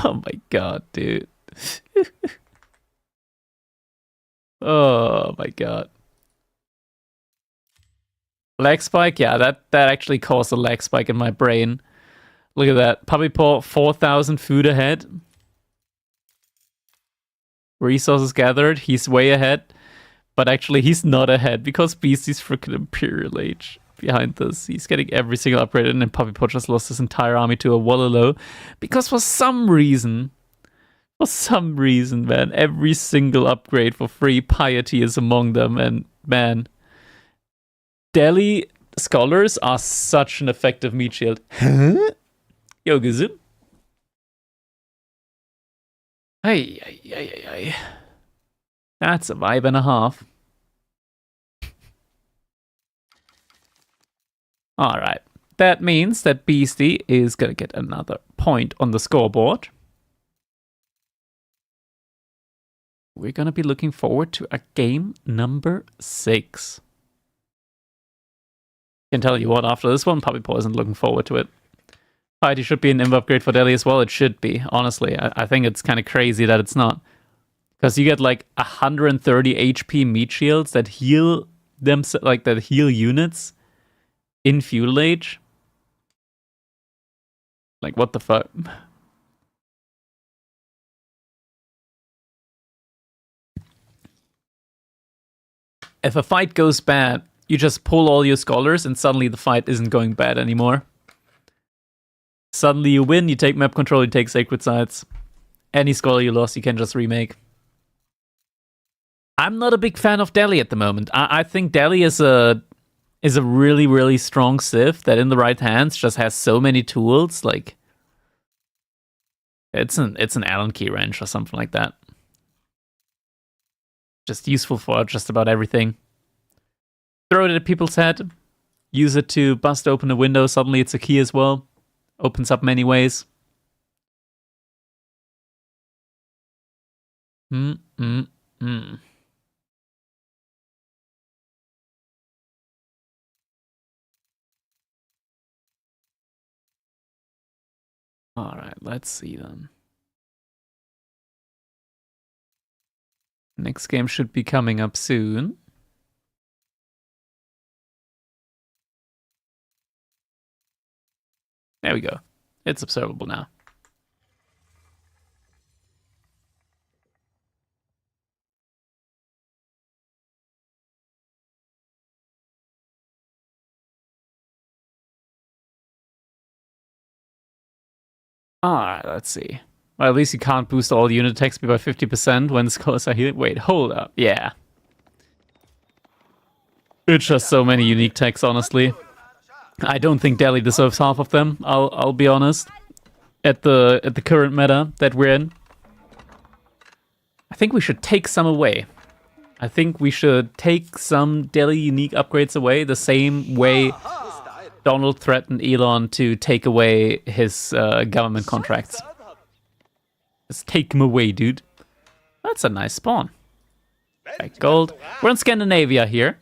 Oh my god, dude. Oh my god. Lag spike? Yeah, that actually caused a lag spike in my brain. Look at that. Puppy Paw, 4,000 food ahead. Resources gathered. He's way ahead. But actually, he's not ahead because Beasty's freaking Imperial Age behind this. He's getting every single upgrade, and then Puppy Paw just lost his entire army to a Wallalow. Because for some reason, man, every single upgrade for free, Piety is among them. And man, Delhi scholars are such an effective meat shield. Huh? Yo, Gazoo. Hey. That's a vibe and a half. Alright. That means that Beasty is going to get another point on the scoreboard. We're going to be looking forward to a game number 6. Can tell you what, after this one, Puppy Paw isn't looking forward to it. Piety should be an imp upgrade for Delhi as well. It should be, honestly. I think it's kind of crazy that it's not. Because you get like 130 HP meat shields that heal them, like that heal units in feudal age. Like what the fuck? If a fight goes bad, you just pull all your scholars and suddenly the fight isn't going bad anymore. Suddenly you win, you take map control, you take sacred sites. Any scholar you lost, you can just remake. I'm not a big fan of Delhi at the moment. I think Delhi is a really, really strong Civ that in the right hands just has so many tools. Like it's an Allen key wrench or something like that. Just useful for just about everything. Throw it at people's head. Use it to bust open a window. Suddenly it's a key as well. Opens up many ways. Alright, let's see then. Next game should be coming up soon. There we go. It's observable now. Alright, let's see. Well, at least you can't boost all unit attack speed by 50% when the scholars are healing. Wait, hold up. Yeah. It's just so many unique techs, honestly. I don't think Delhi deserves half of them, I'll be honest. At the current meta that we're in. I think we should take some away. I think we should take some Delhi unique upgrades away the same way Donald threatened Elon to take away his government contracts. Just take him away, dude. That's a nice spawn. Right, gold. We're in Scandinavia here.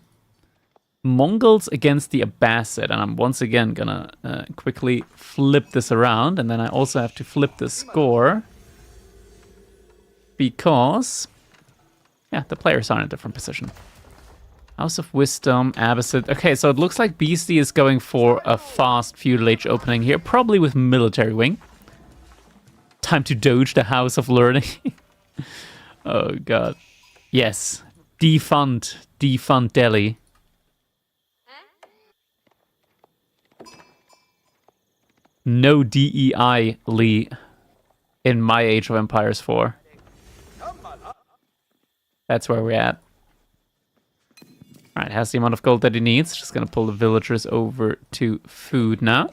Mongols against the Abbasid, and I'm once again gonna quickly flip this around, and then I also have to flip the score because, yeah, the players are in a different position. House of Wisdom, Abbasid. Okay, so it looks like Beasty is going for a fast feudal age opening here, probably with military wing. Time to doge the House of Learning. Oh god. Yes, defund Delhi. no DEI, Lee, in my Age of Empires 4. That's where we're at. Alright, has the amount of gold that he needs. Just gonna pull the villagers over to food now.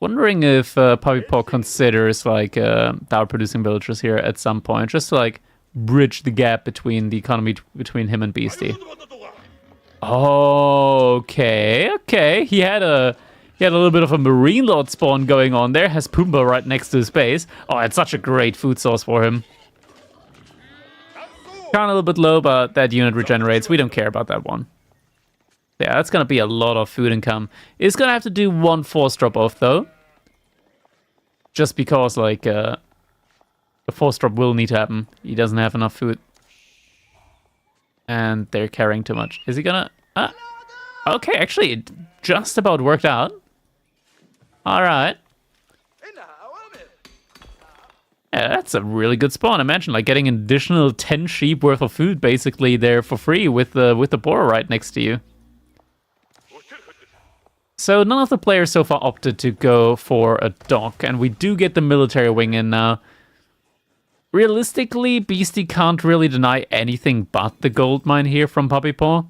Wondering if Puppy Paw considers like power producing villagers here at some point, just to like bridge the gap between the economy between him and Beasty. Okay. He had a little bit of a Marine Lord spawn going on there. Has Pumbaa right next to his base. Oh, it's such a great food source for him. Kind of a little bit low, but that unit regenerates. We don't care about that one. Yeah, that's going to be a lot of food income. It's going to have to do 1 force drop off, though. Just because, like, a force drop will need to happen. He doesn't have enough food. And they're carrying too much. Is he going to... okay, actually, it just about worked out. All right. Yeah, that's a really good spawn. Imagine, like, getting an additional 10 sheep worth of food, basically, there for free with the boar right next to you. So none of the players so far opted to go for a dock, and we do get the military wing in now. Realistically, Beasty can't really deny anything but the gold mine here from Puppy Paw.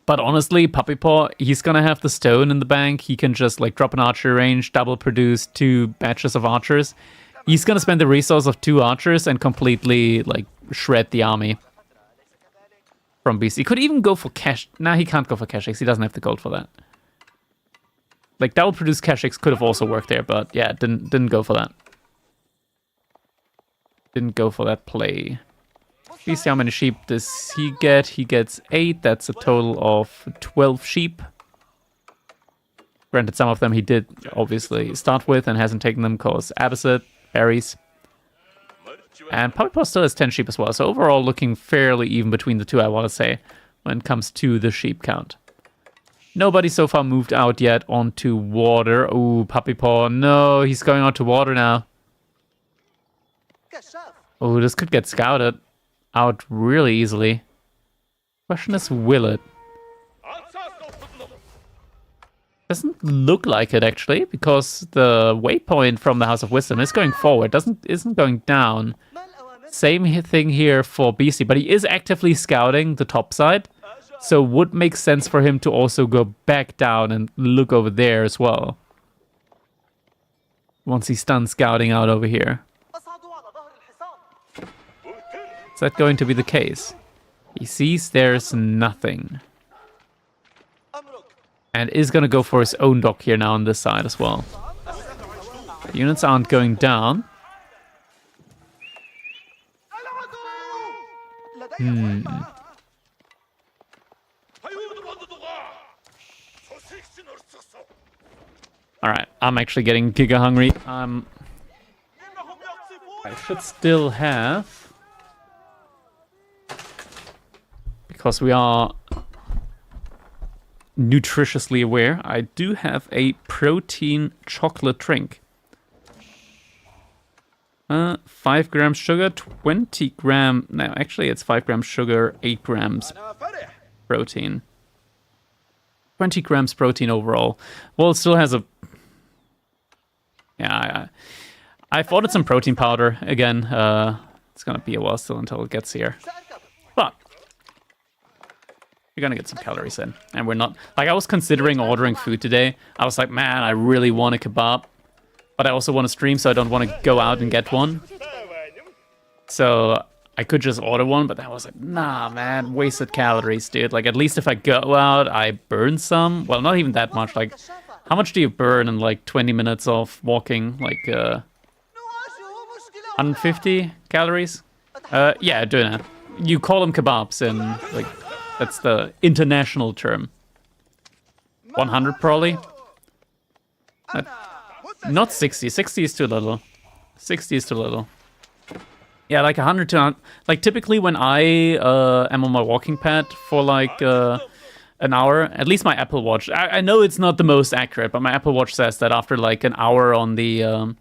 But honestly, Puppy Paw, he's gonna have the stone in the bank. He can just like drop an archer range, double produce 2 batches of archers. He's gonna spend the resource of 2 archers and completely like shred the army from Beasty. He could even go for cash. Nah, he can't go for cash X. He doesn't have the gold for that. Like, double produced cash X could have also worked there, but yeah, didn't go for that. Didn't go for that play. You see how many sheep does he get? He gets 8. That's a total of 12 sheep. Granted, some of them he did obviously start with and hasn't taken them because Abbasid, berries. And Puppy Paw still has 10 sheep as well. So overall looking fairly even between the two, I want to say, when it comes to the sheep count. Nobody so far moved out yet onto water. Ooh, Puppy Paw. No, he's going onto water now. Oh, this could get scouted out really easily. Question is, will it? Doesn't look like it, actually, because the waypoint from the House of Wisdom is going forward, isn't going down. Same thing here for Beasty, but he is actively scouting the top side. So would make sense for him to also go back down and look over there as well. Once he's done scouting out over here. Is that going to be the case? He sees there's nothing. And is going to go for his own dock here now on this side as well. The units aren't going down. Alright, I'm actually getting giga hungry. I should still have... Because we are nutritiously aware, I do have a protein chocolate drink. 5 grams sugar, 20 gram... No, actually it's 5 grams sugar, 8 grams protein. 20 grams protein overall. Well, it still has a... Yeah, I've ordered some protein powder again. It's gonna be a while still until it gets here. But we're gonna get some calories in. And we're not... Like, I was considering ordering food today. I was like, man, I really want a kebab. But I also want to stream, so I don't want to go out and get one. So I could just order one, but I was like, nah, man, wasted calories, dude. Like, at least if I go out, I burn some. Well, not even that much. Like, how much do you burn in, like, 20 minutes of walking? Like, 150 calories? Yeah, doing it. You call them kebabs, and, like, that's the international term. 100, probably? Not 60. 60 is too little. 60 is too little. Yeah, like 100 to... Like, typically when I am on my walking pad for, like, an hour, at least my Apple Watch... I know it's not the most accurate, but my Apple Watch says that after, like, an hour on the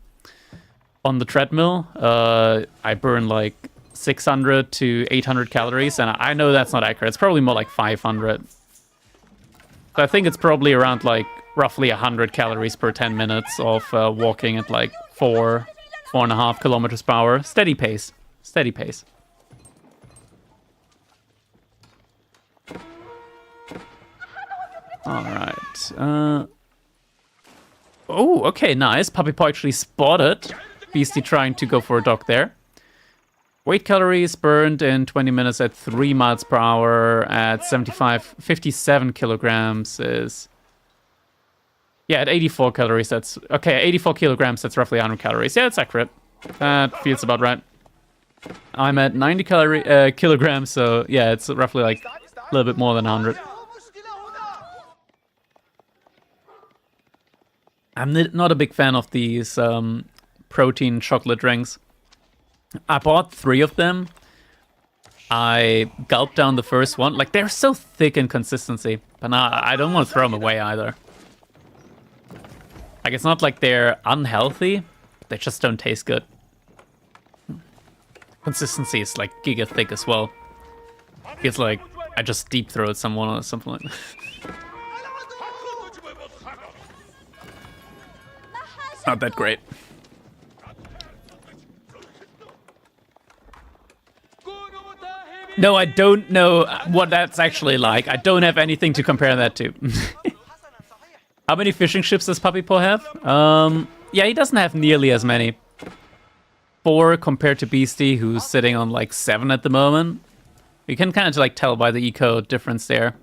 treadmill, I burn, like, 600 to 800 calories, and I know that's not accurate. It's probably more like 500. So I think it's probably around, like, roughly 100 calories per 10 minutes of walking at like 4.5 kilometers per hour. Steady pace. Steady pace. Alright. Oh, okay, nice. Puppy Paw actually spotted Beasty trying to go for a dog there. Weight calories burned in 20 minutes at 3 miles per hour at 57 kilograms is... Yeah, at 84 calories, that's... Okay, 84 kilograms, that's roughly 100 calories. Yeah, it's accurate. That feels about right. I'm at 90 kilograms, so yeah, it's roughly like a little bit more than 100. I'm not a big fan of these protein chocolate drinks. I bought 3 of them. I gulped down the first one. Like, they're so thick in consistency. But now I don't want to throw them away either. Like, it's not like they're unhealthy. They just don't taste good. Consistency is like giga thick as well. It's like I just deep throat someone or something like that. Not that great. No, I don't know what that's actually like. I don't have anything to compare that to. How many fishing ships does Puppy Paw have? Yeah, he doesn't have nearly as many. 4 compared to Beasty, who's sitting on like 7 at the moment. You can kind of like tell by the eco difference there.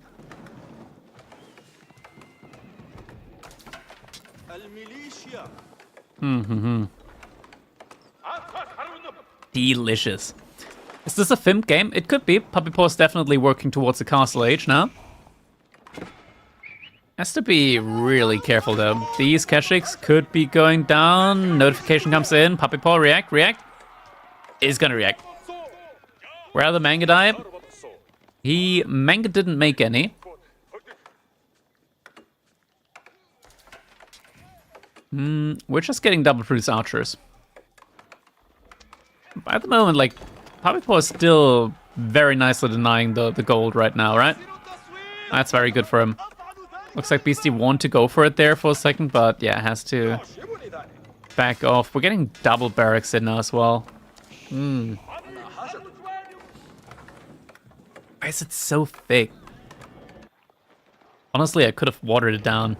Delicious. Is this a FIMP game? It could be. Puppy Paw is definitely working towards the castle age now. Has to be really careful though. These Keshiks could be going down. Notification comes in. Puppy Paw, react. Is gonna react. Where are the manga die? Manga didn't make any. We're just getting double produce archers. At the moment, like, Puppy Paw is still very nicely denying the gold right now, right? That's very good for him. Looks like Beasty wanted to go for it there for a second, but yeah, has to back off. We're getting double barracks in now as well. Why is it so thick? Honestly, I could have watered it down.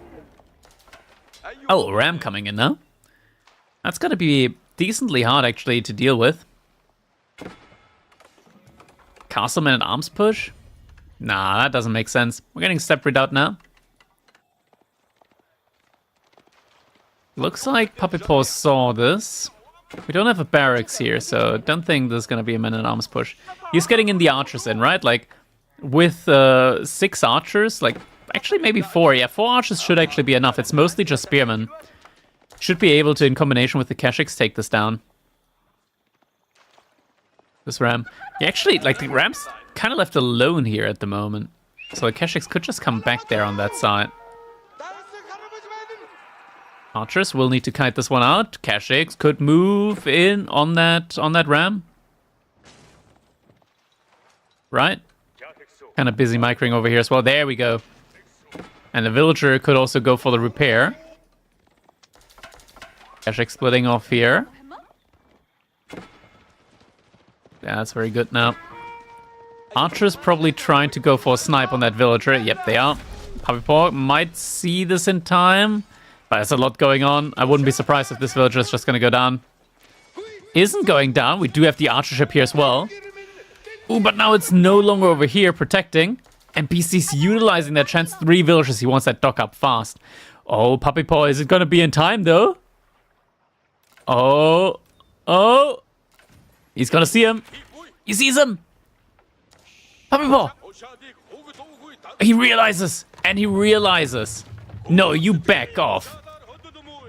Oh, ram coming in now. That's gotta be decently hard actually to deal with. Castleman and arms push? Nah, that doesn't make sense. We're getting step redoubt now. Looks like Puppy Paw saw this. We don't have a barracks here, so don't think there's gonna be a man-at-arms push. He's getting in the archers in, right? Like, with 6 archers, like, actually maybe 4. Yeah, 4 archers should actually be enough. It's mostly just spearmen. Should be able to, in combination with the Keshiks, take this down. This ram. Yeah, actually, like, the ram's kind of left alone here at the moment. So the Keshiks could just come back there on that side. Archers will need to kite this one out. Keshiks could move in on that ram. Right? Kind of busy micring over here as well. There we go. And the villager could also go for the repair. Keshik splitting off here. Yeah, that's very good now. Archers probably trying to go for a snipe on that villager. Yep, they are. Puppy Paw might see this in time. But there's a lot going on. I wouldn't be surprised if this villager is just going to go down. Isn't going down. We do have the archer ship here as well. Ooh, but now it's no longer over here protecting. And Beasty's utilizing that chance. 3 villagers. He wants that dock up fast. Oh, Puppy Paw. Is it going to be in time, though? Oh. Oh. He's going to see him. He sees him. Puppy Paw. He realizes. And he realizes. No, you back off.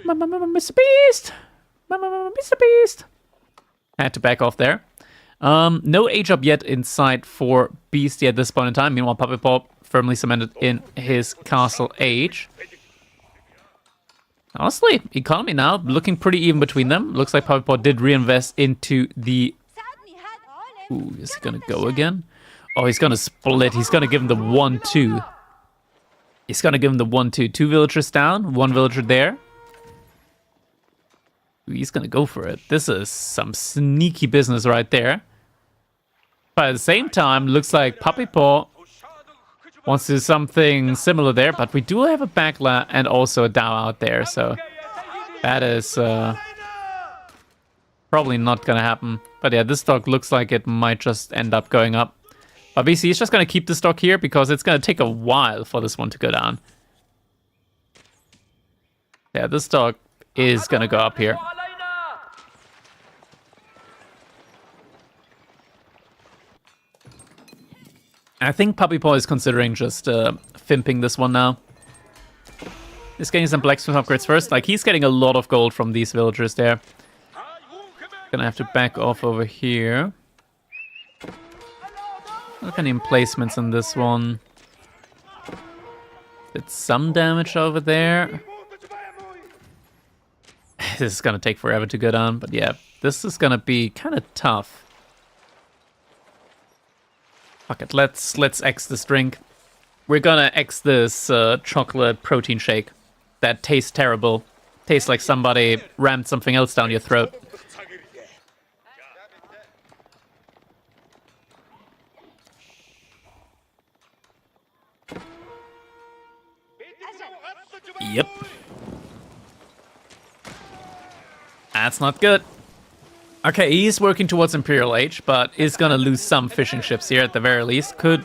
Mr. Beast. Mr. Beast. Had to back off there. No age up yet inside for Beasty at this point in time. Meanwhile, Puppy Paw firmly cemented in his castle age. Honestly, economy now looking pretty even between them. Looks like Puppy Paw did reinvest into the... Ooh, is he gonna go again? Oh, he's gonna split. He's gonna give him the 1-2. He's gonna give him the 1-2. 2 villagers down, 1 villager there. He's gonna go for it. This is some sneaky business right there. But at the same time, looks like Puppy Paw wants to do something similar there. But we do have a backla and also a Dao out there. So that is probably not gonna happen. But yeah, this stock looks like it might just end up going up. But Beasty is just gonna keep the stock here because it's gonna take a while for this one to go down. Yeah, this stock is gonna go up here. I think Puppy Paw is considering just fimping this one now. He's getting some blacksmith upgrades first. Like, he's getting a lot of gold from these villagers there. Gonna have to back off over here. Look at the emplacements in this one. Did some damage over there. This is gonna take forever to go down, but yeah, this is gonna be kind of tough. Fuck it, let's X this drink. We're gonna X this chocolate protein shake. That tastes terrible. Tastes like somebody rammed something else down your throat. Yep. That's not good. Okay, he's working towards Imperial Age, but is gonna lose some fishing ships here at the very least. Could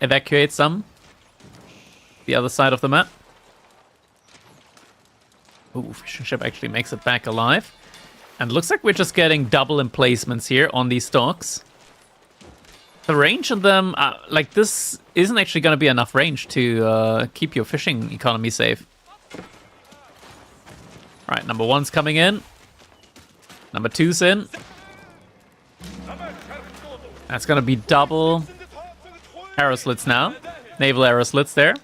evacuate some. The other side of the map. Ooh, fishing ship actually makes it back alive. And looks like we're just getting double emplacements here on these docks. The range of them, like this isn't actually going to be enough range to keep your fishing economy safe. Alright, number 1's coming in. Number 2's in. That's going to be double arrow slits now. Naval arrow slits there.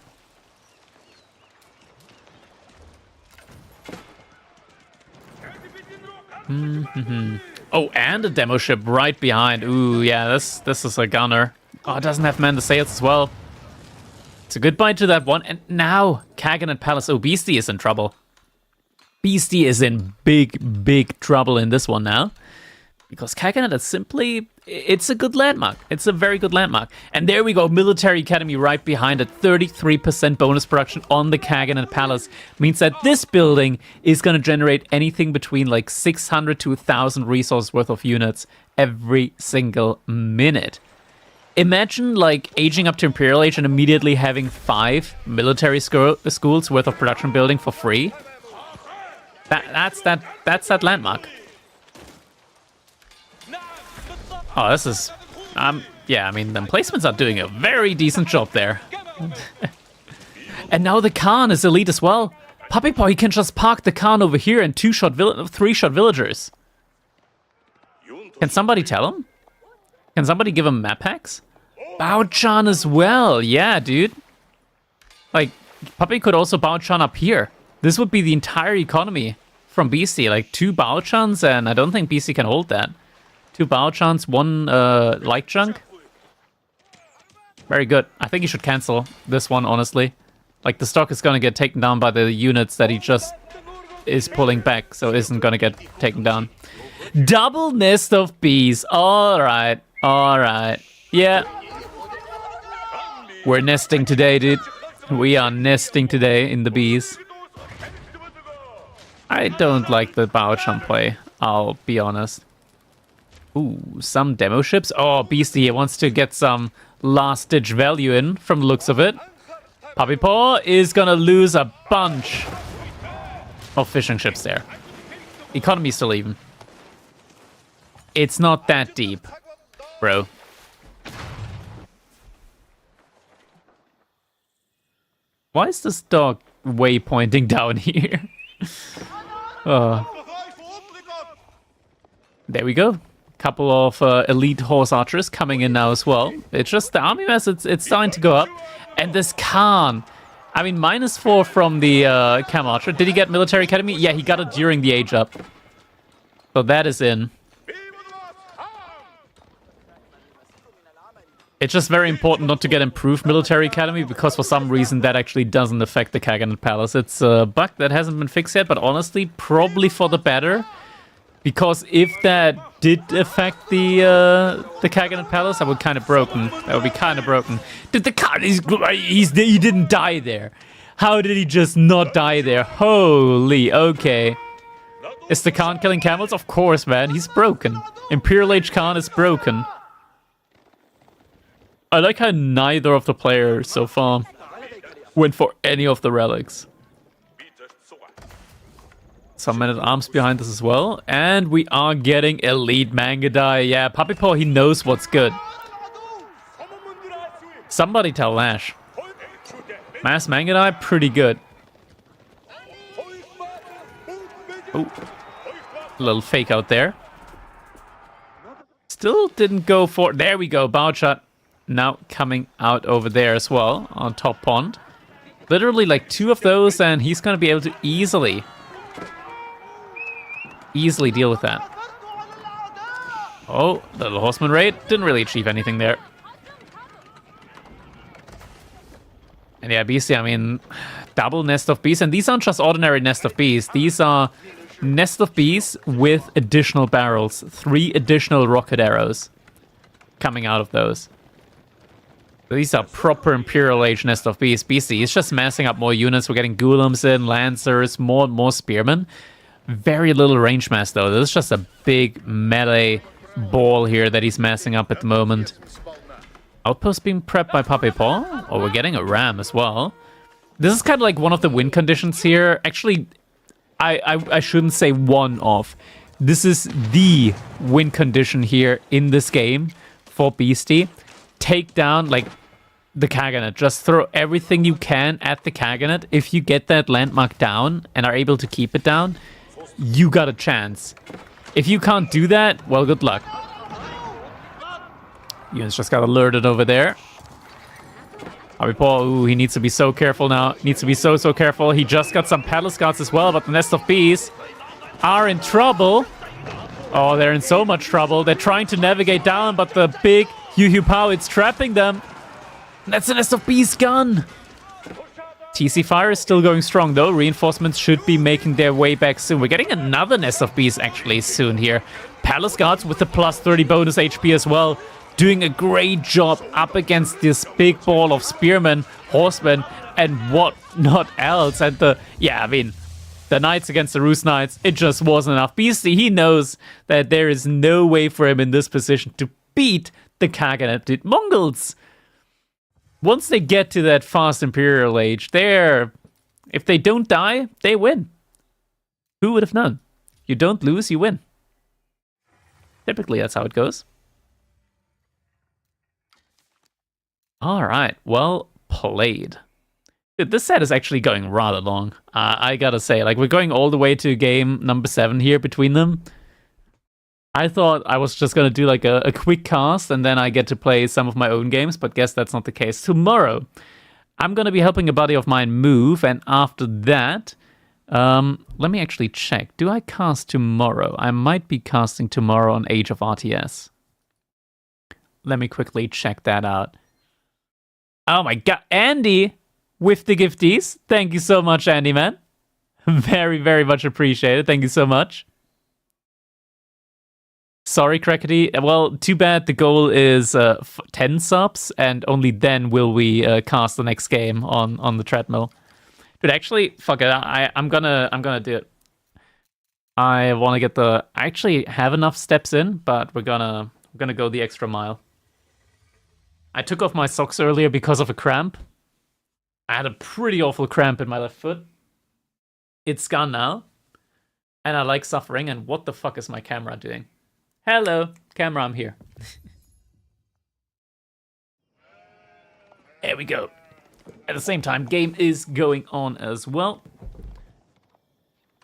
Oh, and a demo ship right behind. Ooh, yeah, this is a gunner. Oh, it doesn't have man the sails as well. It's a goodbye to that one. And now, Kagan and Palace. Oh, Beasty is in trouble. Beasty is in big trouble in this one now. Because Kaganat is simply... It's a good landmark. It's a very good landmark. And there we go, Military Academy right behind it. 33% bonus production on the Kaganat Palace. Means that this building is going to generate anything between like 600 to 1,000 resource worth of units every single minute. Imagine like aging up to Imperial Age and immediately having 5 military schools worth of production building for free. That's that landmark. Oh, this is... yeah, I mean, the emplacements are doing a very decent job there. And now the Khan is elite as well. Puppy Paw, he can just park the Khan over here and 3-shot villagers. Can somebody tell him? Can somebody give him map packs? Bao-Chan as well. Yeah, dude. Like, Puppy could also Bao-Chan up here. This would be the entire economy from Beasty. Like, 2 Bao-Chans, and I don't think Beasty can hold that. 2 Bao-Chans, 1 light junk. Very good. I think he should cancel this one, honestly. Like, the stock is going to get taken down by the units that he just is pulling back, so isn't going to get taken down. Double nest of bees. Alright, alright. Yeah. We're nesting today, dude. We are nesting today in the bees. I don't like the Bao-Chan play, I'll be honest. Ooh, some demo ships. Oh, Beasty wants to get some last-ditch value in from the looks of it. Puppy Paw is gonna lose a bunch of fishing ships there. Economy's still even. It's not that deep, bro. Why is this dog waypointing down here? There we go. Couple of elite horse archers coming in now as well. It's just the army mass, it's starting to go up. And this Khan, I mean, -4 from the Cam Archer. Did he get Military Academy? Yeah, he got it during the age up. So that is in. It's just very important not to get improved military academy, because for some reason that actually doesn't affect the Kaganet Palace. It's a bug that hasn't been fixed yet, but honestly, probably for the better. Because if that did affect the Kaganet Palace, that would kind of broken. That would be kind of broken. Did the Khan? He didn't die there. How did he just not die there? Holy, okay. Is the Khan killing camels? Of course, man. He's broken. Imperial Age Khan is broken. I like how neither of the players so far went for any of the relics. Some men-at-arms behind us as well. And we are getting Elite Mangadai. Yeah, Puppy Paw, he knows what's good. Somebody tell Lash. Mass Mangadai, pretty good. Oh, a little fake out there. Still didn't go for... There we go, Bout Shot. Now coming out over there as well, on top pond. Literally like 2 of those, and he's going to be able to easily deal with that. Oh, the little horseman raid. Didn't really achieve anything there. And yeah, Beasty, I mean, double Nest of Bees. And these aren't just ordinary Nest of Bees. These are Nest of Bees with additional barrels. 3 additional rocket arrows coming out of those. These are proper Imperial Age Nest of Bees. Beasty, he's just massing up more units. We're getting Ghoulems in, Lancers, more and more Spearmen. Very little range mass, though. This is just a big melee ball here that he's massing up at the moment. Outpost being prepped by Puppy Paw. Oh, we're getting a ram as well. This is kind of like one of the win conditions here. Actually, I shouldn't say one of. This is the win condition here in this game for Beasty. Take down, like, the Kaganet. Just throw everything you can at the Kaganet. If you get that landmark down and are able to keep it down, you got a chance. If you can't do that, well, good luck. Units just got alerted over there. Puppy Paw, ooh, he needs to be so careful now. Needs to be so careful. He just got some Paddle Scouts as well, but the Nest of Bees are in trouble. Oh, they're in so much trouble. They're trying to navigate down, but the big Yu Pow, it's trapping them. That's the Nest of Bees gone. TC Fire is still going strong, though. Reinforcements should be making their way back soon. We're getting another Nest of Bees, actually, soon here. Palace Guards with the plus 30 bonus HP as well. Doing a great job up against this big ball of Spearmen, Horsemen, and what not else. And the Knights against the Roost Knights, it just wasn't enough. Beasty, he knows that there is no way for him in this position to beat the Kaganet Mongols. Once they get to that fast Imperial Age, if they don't die, they win. Who would have known? You don't lose, you win. Typically, that's how it goes. All right, well played. Dude, this set is actually going rather long. I gotta say, like, we're going all the way to game number 7 here between them. I thought I was just gonna do like a quick cast and then I get to play some of my own games, but guess that's not the case. Tomorrow, I'm gonna be helping a buddy of mine move, and after that, let me actually check. Do I cast tomorrow? I might be casting tomorrow on Age of RTS. Let me quickly check that out. Oh my god, Andy with the gifties. Thank you so much, Andy, man. Very, very much appreciated. Thank you so much. Sorry, Crackety. Well, too bad the goal is 10 subs, and only then will we cast the next game on the treadmill. But actually, fuck it. I'm gonna do it. I want to get I actually have enough steps in, but we're gonna go the extra mile. I took off my socks earlier because of a cramp. I had a pretty awful cramp in my left foot. It's gone now. And I like suffering, and what the fuck is my camera doing? Hello, camera, I'm here. There we go. At the same time, game is going on as well.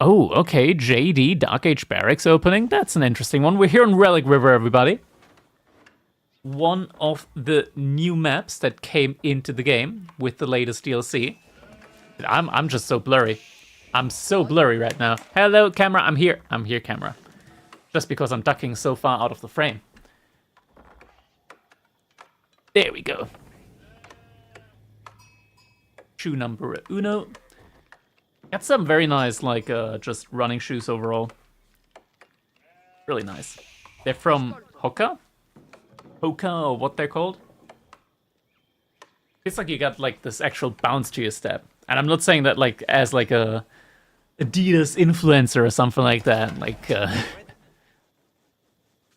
Oh, okay, JD, Dark Age Barracks opening. That's an interesting one. We're here on Relic River, everybody. One of the new maps that came into the game with the latest DLC. I'm just so blurry. I'm so blurry right now. Hello, camera, I'm here. I'm here, camera. Just because I'm ducking so far out of the frame. There we go. Shoe number uno. Got some very nice, like, just running shoes overall. Really nice. They're from Hoka? Hoka, or what they're called. It's like you got, like, this actual bounce to your step. And I'm not saying that, like, as, like, a Adidas influencer or something like that. Like,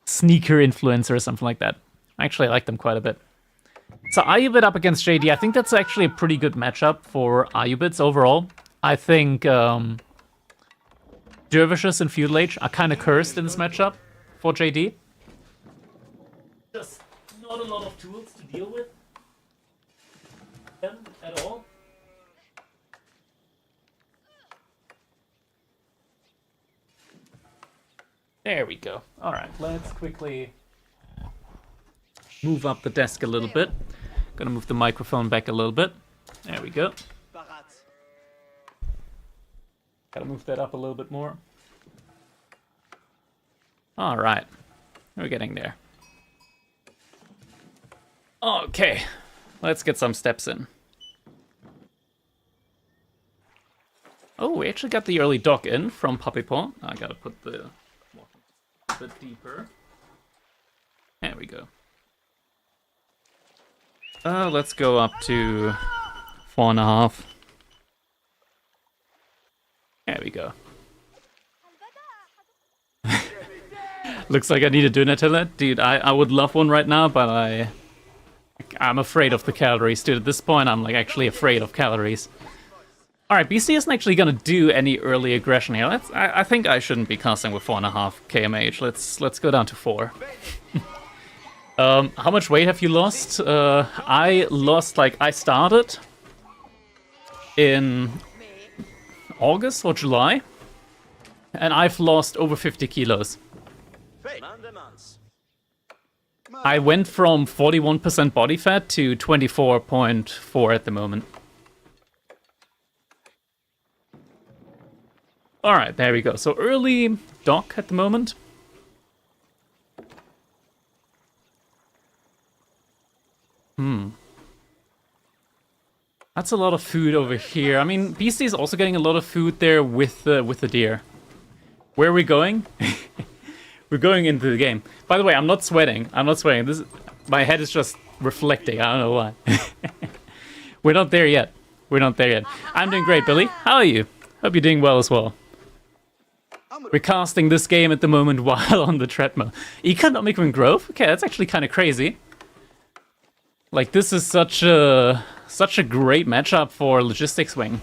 sneaker influencer or something like that. Actually, I like them quite a bit. So Ayubit up against JD, I think that's actually a pretty good matchup for Ayubits overall. I think Dervishes and Feudal Age are kind of cursed in this matchup for JD. Just not a lot of tools to deal with them at all. There we go. Alright, let's quickly move up the desk a little bit. Gonna move the microphone back a little bit. There we go. Gotta move that up a little bit more. Alright. We're getting there. Okay. Let's get some steps in. Oh, we actually got the early dock in from Puppy Paw. I gotta put the a bit deeper. There we go. Let's go up to 4.5. There we go. Looks like I need a Donatella. Dude, I would love one right now, but I'm afraid of the calories. Dude, at this point, I'm like actually afraid of calories. Alright, Beasty isn't actually gonna do any early aggression here. I think I shouldn't be casting with 4.5 kmh. Let's go down to 4. How much weight have you lost? I lost, like, I started in August or July, and I've lost over 50 kilos. I went from 41% body fat to 24.4 at the moment. Alright, there we go. So early dock at the moment. That's a lot of food over here. I mean, Beastie is also getting a lot of food there with the deer. Where are we going? We're going into the game. By the way, I'm not sweating. I'm not sweating. My head is just reflecting. I don't know why. We're not there yet. We're not there yet. I'm doing great, Billy. How are you? Hope you're doing well as well. We're casting this game at the moment while on the treadmill. Economic Wing Grove? Okay, that's actually kind of crazy. Like, this is such a great matchup for Logistics Wing.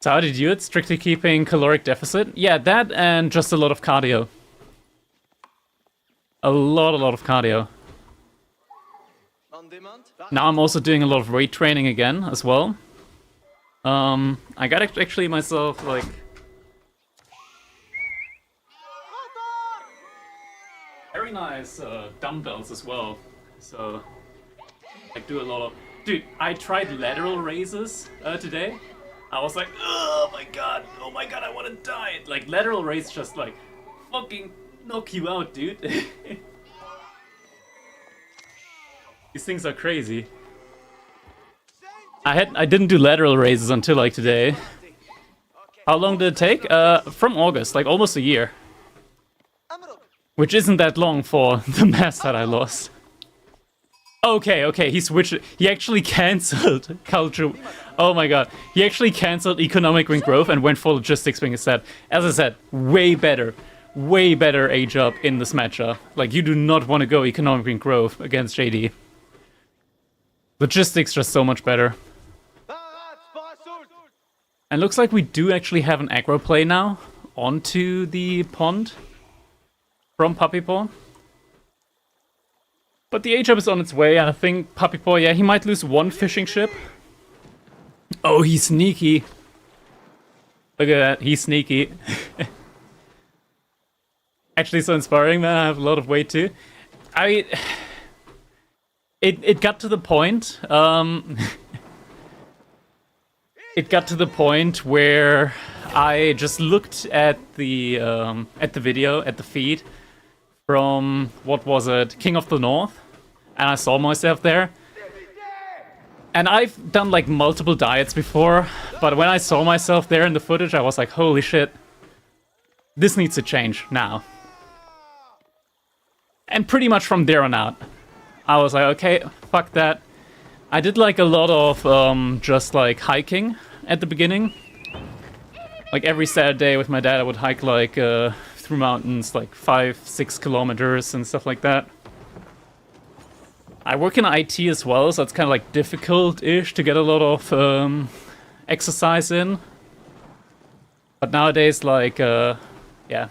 So how did you do it? Strictly keeping caloric deficit? Yeah, that and just a lot of cardio. A lot of cardio. Now I'm also doing a lot of weight training again as well. I got actually myself, like... very nice dumbbells as well. So, I do a lot of... Dude, I tried lateral raises today. I was like, oh my god, I want to die. Like, lateral raise just, like, fucking knock you out, dude. These things are crazy. I didn't do lateral raises until, like, today. How long did it take? From August, like, almost a year. Which isn't that long for the mass that I lost. Okay, he switched it. He actually cancelled culture. Oh my god. He actually cancelled Economic Wing Growth and went for Logistics Wing instead. As I said, way better age up in this matchup. Like, you do not want to go Economic Wing Growth against JD. Logistics just so much better. And looks like we do actually have an aggro play now onto the pond from Puppy Paw. But the H-up is on its way, and I think Puppy Paw, yeah, he might lose one fishing ship. Oh, he's sneaky. Look at that, he's sneaky. Actually so inspiring, man. I have a lot of weight too. It got to the point, it got to the point where I just looked at the video, at the feed from, what was it, King of the North. and I saw myself there. And I've done like multiple diets before, but when I saw myself there in the footage, I was like, holy shit, this needs to change now. And pretty much from there on out, I was like, okay, fuck that. I did like a lot of just like hiking at the beginning. Like every Saturday with my dad, I would hike like through mountains, like 5-6 kilometers and stuff like that. I work in IT as well, so it's kind of like difficult-ish to get a lot of exercise in. But nowadays, like, yeah.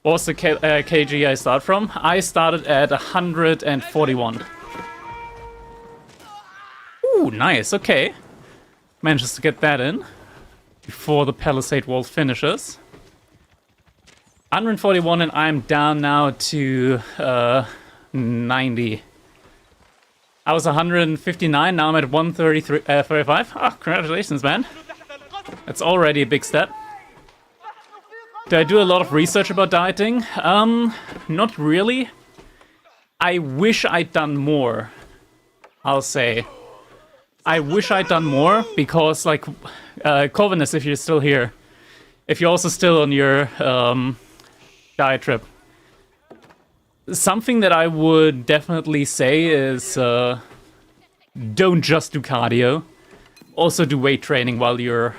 What was the kg I start from? I started at 141. Ooh, nice, okay. Manages to get that in before the palisade wall finishes. 141, and I'm down now to 90. I was 159, now I'm at 135. Oh, congratulations, man. That's already a big step. Do I do a lot of research about dieting? Not really. I wish I'd done more, I'll say. I wish I'd done more, because, like, Corvinus, if you're still here, if you're also still on your diet trip, something that I would definitely say is don't just do cardio. Also do weight training while you're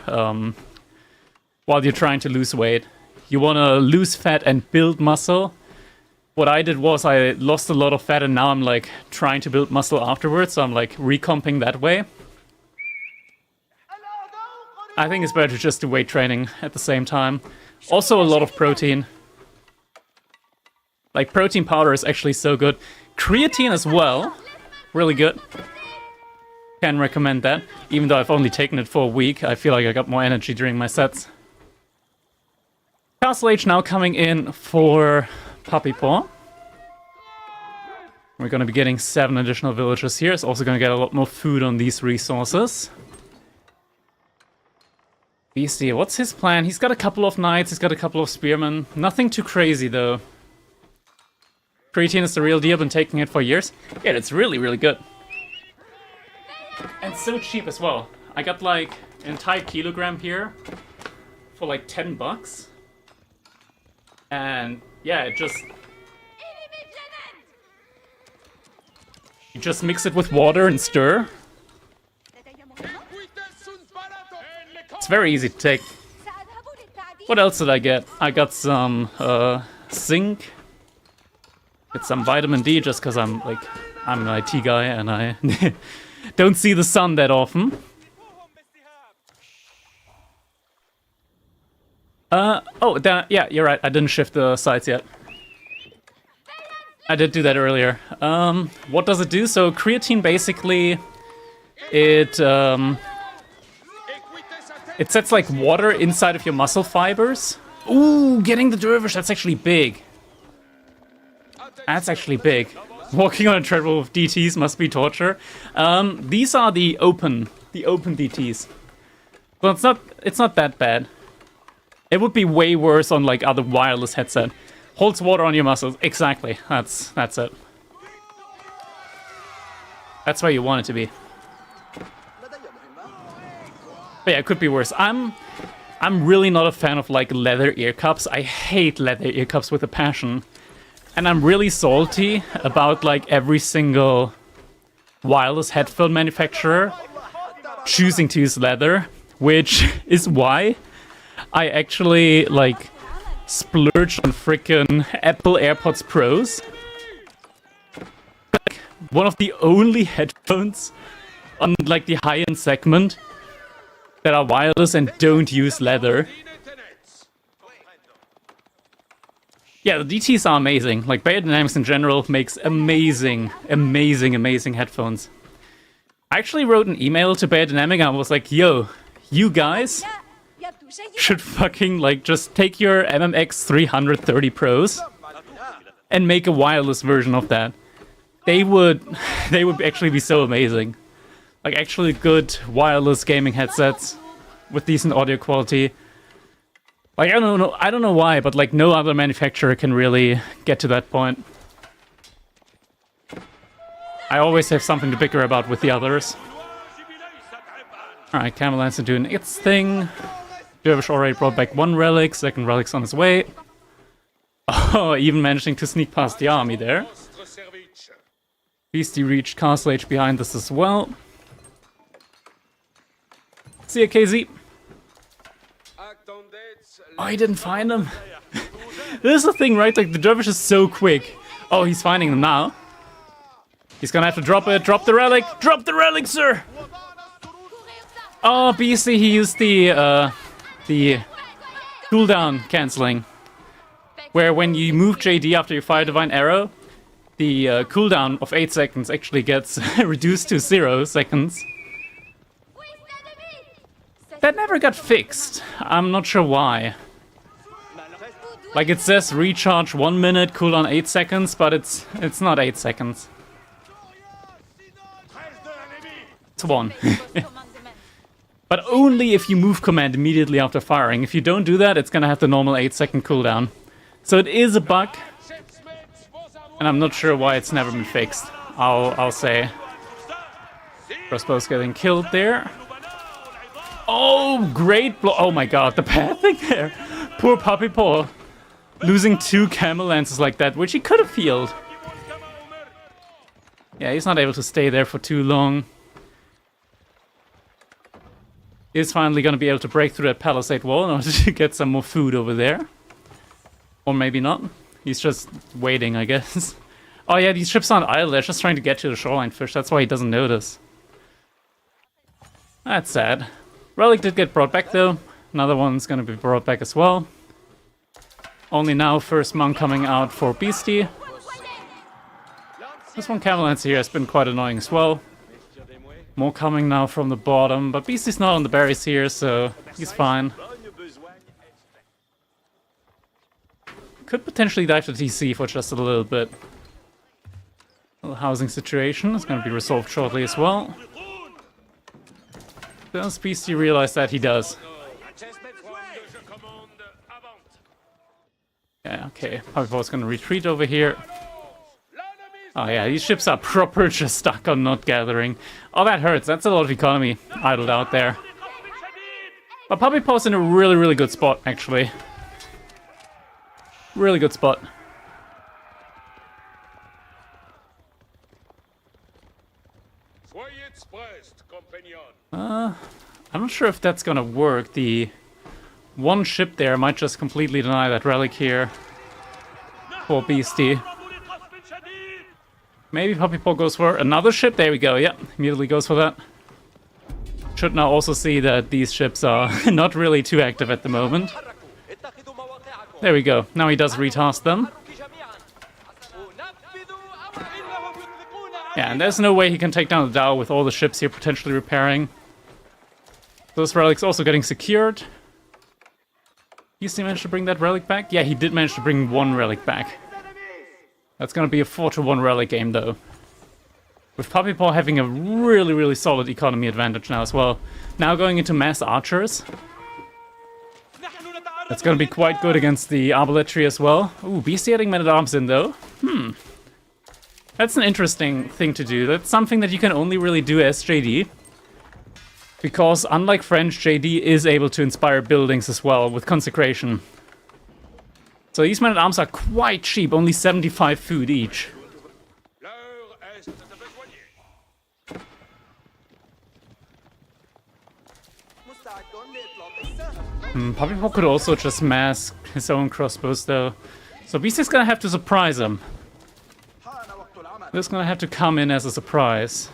trying to lose weight. You want to lose fat and build muscle. What I did was I lost a lot of fat and now I'm like trying to build muscle afterwards, so I'm like recomping that way. I think it's better to just do weight training at the same time. Also a lot of protein. Like, protein powder is actually so good. Creatine as well. Really good. Can recommend that. Even though I've only taken it for a week, I feel like I got more energy during my sets. Castle Age now coming in for Puppy Paw. We're going to be getting 7 additional villagers here. It's also going to get a lot more food on these resources. Beasty, what's his plan? He's got a couple of knights, he's got a couple of spearmen. Nothing too crazy, though. Creatine is the real deal, been taking it for years. Yeah, it's really, really good. And so cheap as well. I got like an entire kilogram here for like 10 bucks. And yeah, you just mix it with water and stir. It's very easy to take. What else did I get? I got some zinc. Get some vitamin D just because I'm an IT guy and I don't see the sun that often. Yeah, you're right. I didn't shift the sides yet. I did do that earlier. What does it do? So creatine basically, it sets like water inside of your muscle fibers. Ooh, getting the dervish, that's actually big. That's actually big. Walking on a treadmill with DTs must be torture. These are the open DTs. So it's not that bad. It would be way worse on like other wireless headset. Holds water on your muscles. Exactly. That's it. That's where you want it to be. But yeah, it could be worse. I'm really not a fan of like leather ear cups. I hate leather ear cups with a passion. And I'm really salty about like every single wireless headphone manufacturer choosing to use leather, which is why I actually like splurged on frickin' Apple AirPods Pros. Like, one of the only headphones on like the high-end segment that are wireless and don't use leather. Yeah, the DTs are amazing. Like, Beyerdynamics in general makes amazing headphones. I actually wrote an email to Beyerdynamic and I was like, yo, you guys should fucking, like, just take your MMX 330 Pros and make a wireless version of that. They would actually be so amazing. Like, actually good wireless gaming headsets with decent audio quality. Like, I don't know why, but like no other manufacturer can really get to that point. I always have something to bicker about with the others. Alright, Camel Lancer doing its thing. Dervish already brought back one relic, second relic's on its way. Oh, even managing to sneak past the army there. Beasty reached Castle Age behind this as well. See ya, KZ. Oh, he didn't find him. This is the thing, right? Like, the Dervish is so quick. Oh, he's finding them now. He's gonna have to drop it. Drop the relic. Drop the relic, sir. Oh, Beasty, he used the cooldown canceling. Where when you move JD after you fire Divine Arrow, the cooldown of 8 seconds actually gets reduced to 0 seconds. That never got fixed. I'm not sure why. Like, it says recharge 1 minute, cooldown 8 seconds, but it's not 8 seconds. It's 1. But only if you move command immediately after firing. If you don't do that, it's gonna have the normal 8-second cooldown. So it is a bug, and I'm not sure why it's never been fixed. I'll say. Crossbow's getting killed there. Oh, great blow! Oh my god, the bad thing there. Poor Puppy Paw. Losing 2 Camel Lances like that, which he could have healed. Yeah, he's not able to stay there for too long. He's finally going to be able to break through that palisade wall in order to get some more food over there. Or maybe not. He's just waiting, I guess. Oh yeah, these ships aren't idle, they're just trying to get to the shoreline fish. That's why he doesn't notice. That's sad. Relic did get brought back though. Another one's going to be brought back as well. Only now, first monk coming out for Beasty. This one Camel Lancer here has been quite annoying as well. More coming now from the bottom, but Beasty's not on the berries here, so he's fine. Could potentially dive to TC for just a little bit. The housing situation is going to be resolved shortly as well. Does Beasty realize that? He does. Yeah, okay. Puppypaw's gonna retreat over here. Oh yeah, these ships are proper just stuck on not gathering. Oh, that hurts. That's a lot of economy idled out there. But Puppypaw's in a really, really good spot, actually. Really good spot. I'm not sure if that's gonna work. The one ship there might just completely deny that relic here. Poor Beasty. Maybe Puppypaw goes for another ship. There we go. Yep, immediately goes for that. Should now also see that these ships are not really too active at the moment. There we go. Now he does retask them. Yeah, and there's no way he can take down the Dow with all the ships here potentially repairing. Those relics also getting secured. Beasty managed to bring that relic back? Yeah, he did manage to bring one relic back. That's gonna be a 4-to-1 relic game, though. With Puppypaw having a really, really solid economy advantage now as well. Now going into mass archers. That's gonna be quite good against the Arbaletry as well. Ooh, Beasty adding men-at-arms in, though. That's an interesting thing to do. That's something that you can only really do as JD. Because, unlike French, JD is able to inspire buildings as well with Consecration. So these men-at-arms are quite cheap, only 75 food each. Puppypaw could also just mask his own crossbows though. So Beasty's gonna have to surprise him. This is gonna have to come in as a surprise.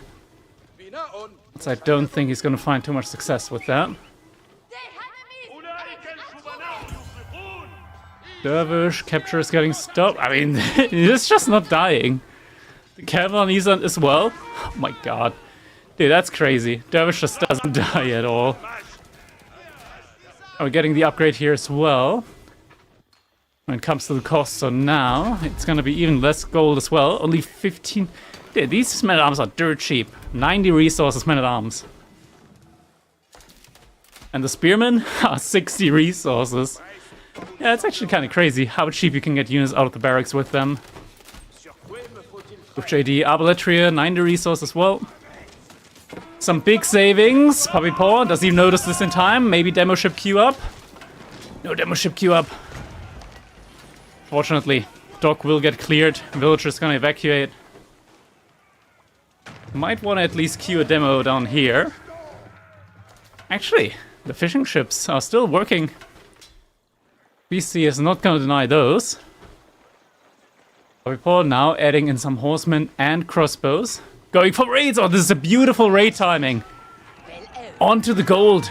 So I don't think he's gonna find too much success with that. Dervish, capture is getting stopped. I mean, it's just not dying. The Cavalry as well. Oh my god. Dude, that's crazy. Dervish just doesn't die at all. We're getting the upgrade here as well. When it comes to the cost, so now it's gonna be even less gold as well. Only 15. Dude, these men-at-arms are dirt cheap. 90 resources men-at-arms. And the spearmen are 60 resources. Yeah, it's actually kind of crazy how cheap you can get units out of the barracks with them. With JD, Arbaletria, 90 resource as well. Some big savings. Puppy Paw, does he notice this in time? Maybe demo ship queue up? No demo ship queue up. Fortunately, dock will get cleared. Villager's gonna evacuate. Might want to at least queue a demo down here. Actually, the fishing ships are still working. Beasty is not gonna deny those. Report now adding in some horsemen and crossbows. Going for raids! Oh, this is a beautiful raid timing. Onto the gold.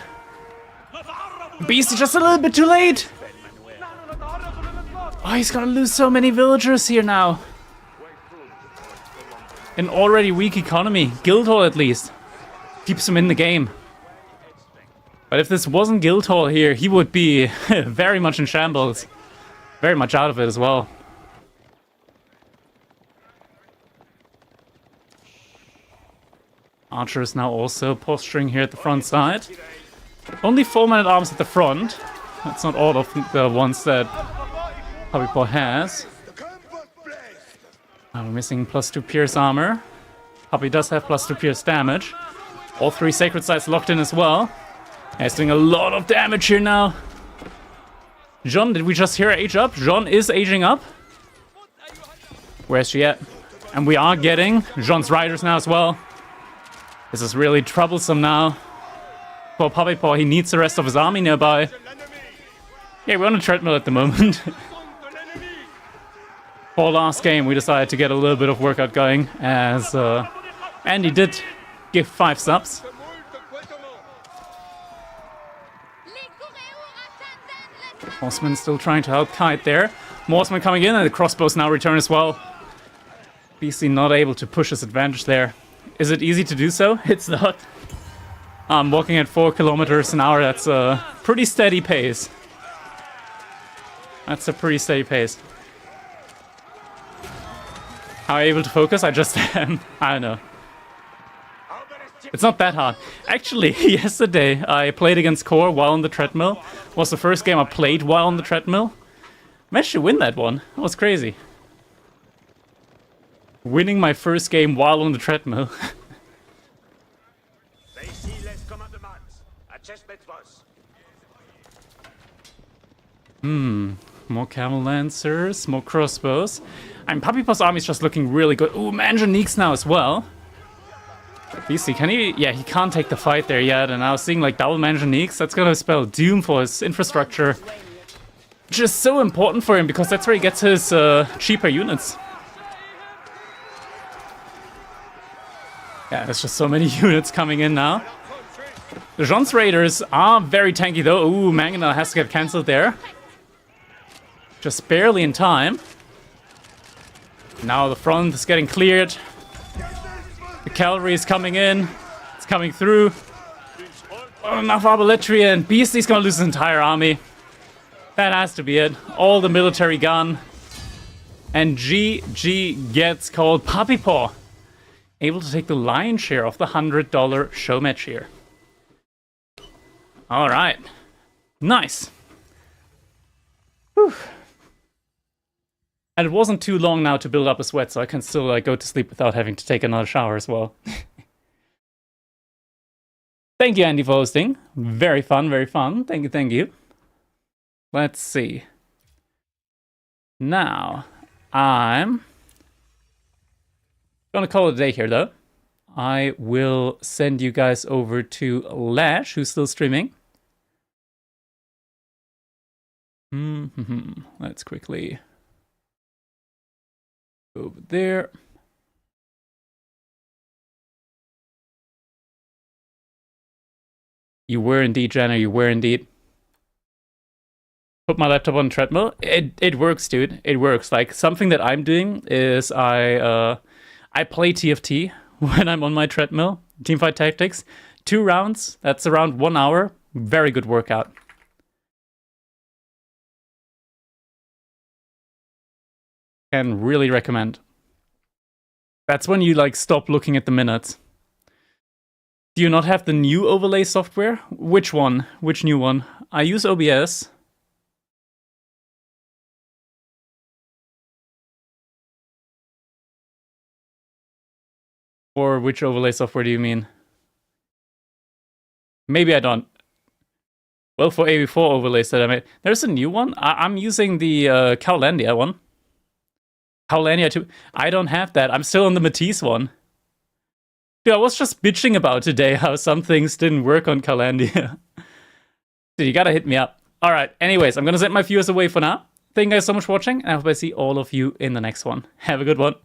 Beasty just a little bit too late. Oh, he's gonna lose so many villagers here now. An already weak economy. Guildhall at least. Keeps him in the game. But if this wasn't Guildhall here, he would be very much in shambles. Very much out of it as well. Archer is now also posturing here at the front side. Only 4 men-at-arms at the front. That's not all of the ones that Puppy has. We're missing +2 Pierce armor. Puppy does have +2 Pierce damage. All 3 Sacred Sites locked in as well. He's doing a lot of damage here now. John, did we just hear age up? John is aging up. Where's she at? And we are getting John's riders now as well. This is really troublesome now. For Puppy Paw, he needs the rest of his army nearby. Yeah, we're on a treadmill at the moment. For last game, we decided to get a little bit of workout going, as Andy did give 5 subs. Horseman still trying to help Kite there. Horseman coming in, and the crossbows now return as well. Beasty not able to push his advantage there. Is it easy to do so? It's not. I'm walking at 4 kilometers an hour. That's a pretty steady pace. That's a pretty steady pace. How am I able to focus? I just am. I don't know. It's not that hard. Actually, yesterday I played against Core while on the treadmill. It was the first game I played while on the treadmill. Managed to win that one. That was crazy. Winning my first game while on the treadmill. More camel lancers, more crossbows. I mean, Puppy Paw's army is just looking really good. Ooh, Manjaniques now as well. Beasty, can he? Yeah, he can't take the fight there yet. And I was seeing like double Manjaniques. That's gonna spell doom for his infrastructure. Which is so important for him because that's where he gets his cheaper units. Yeah, there's just so many units coming in now. The Jean's Raiders are very tanky though. Ooh, Mangana has to get cancelled there. Just barely in time. Now the front is getting cleared. The cavalry is coming in. It's coming through. Oh, enough Arbaletria, and Beasty's gonna lose his entire army. That has to be it. All the military gone. And GG gets called. Puppy Paw able to take the lion's share of the $100 show match here. Alright. Nice. Whew. And it wasn't too long now to build up a sweat, so I can still go to sleep without having to take another shower as well. Thank you, Andy, for hosting. Very fun, very fun. Thank you, thank you. Let's see. Now, I'm gonna call it a day here, though. I will send you guys over to Lash, who's still streaming. Let's quickly go over there. You were indeed, Jenna. You were indeed. Put my laptop on treadmill. It works, dude. It works. Like, something that I'm doing is I play TFT when I'm on my treadmill. Teamfight Tactics. 2 rounds. That's around 1 hour. Very good workout. Can really recommend. That's when you like stop looking at the minutes. Do you not have the new overlay software? Which one? Which new one? I use OBS. Or which overlay software do you mean? Maybe I don't. Well, for AV4 overlays that I made, there's a new one. I'm using the Cowlandia one. Cowlandia 2. I don't have that. I'm still on the Matisse one. Dude, I was just bitching about today how some things didn't work on Cowlandia. Dude, you gotta hit me up. Alright, anyways, I'm gonna send my viewers away for now. Thank you guys so much for watching, and I hope I see all of you in the next one. Have a good one.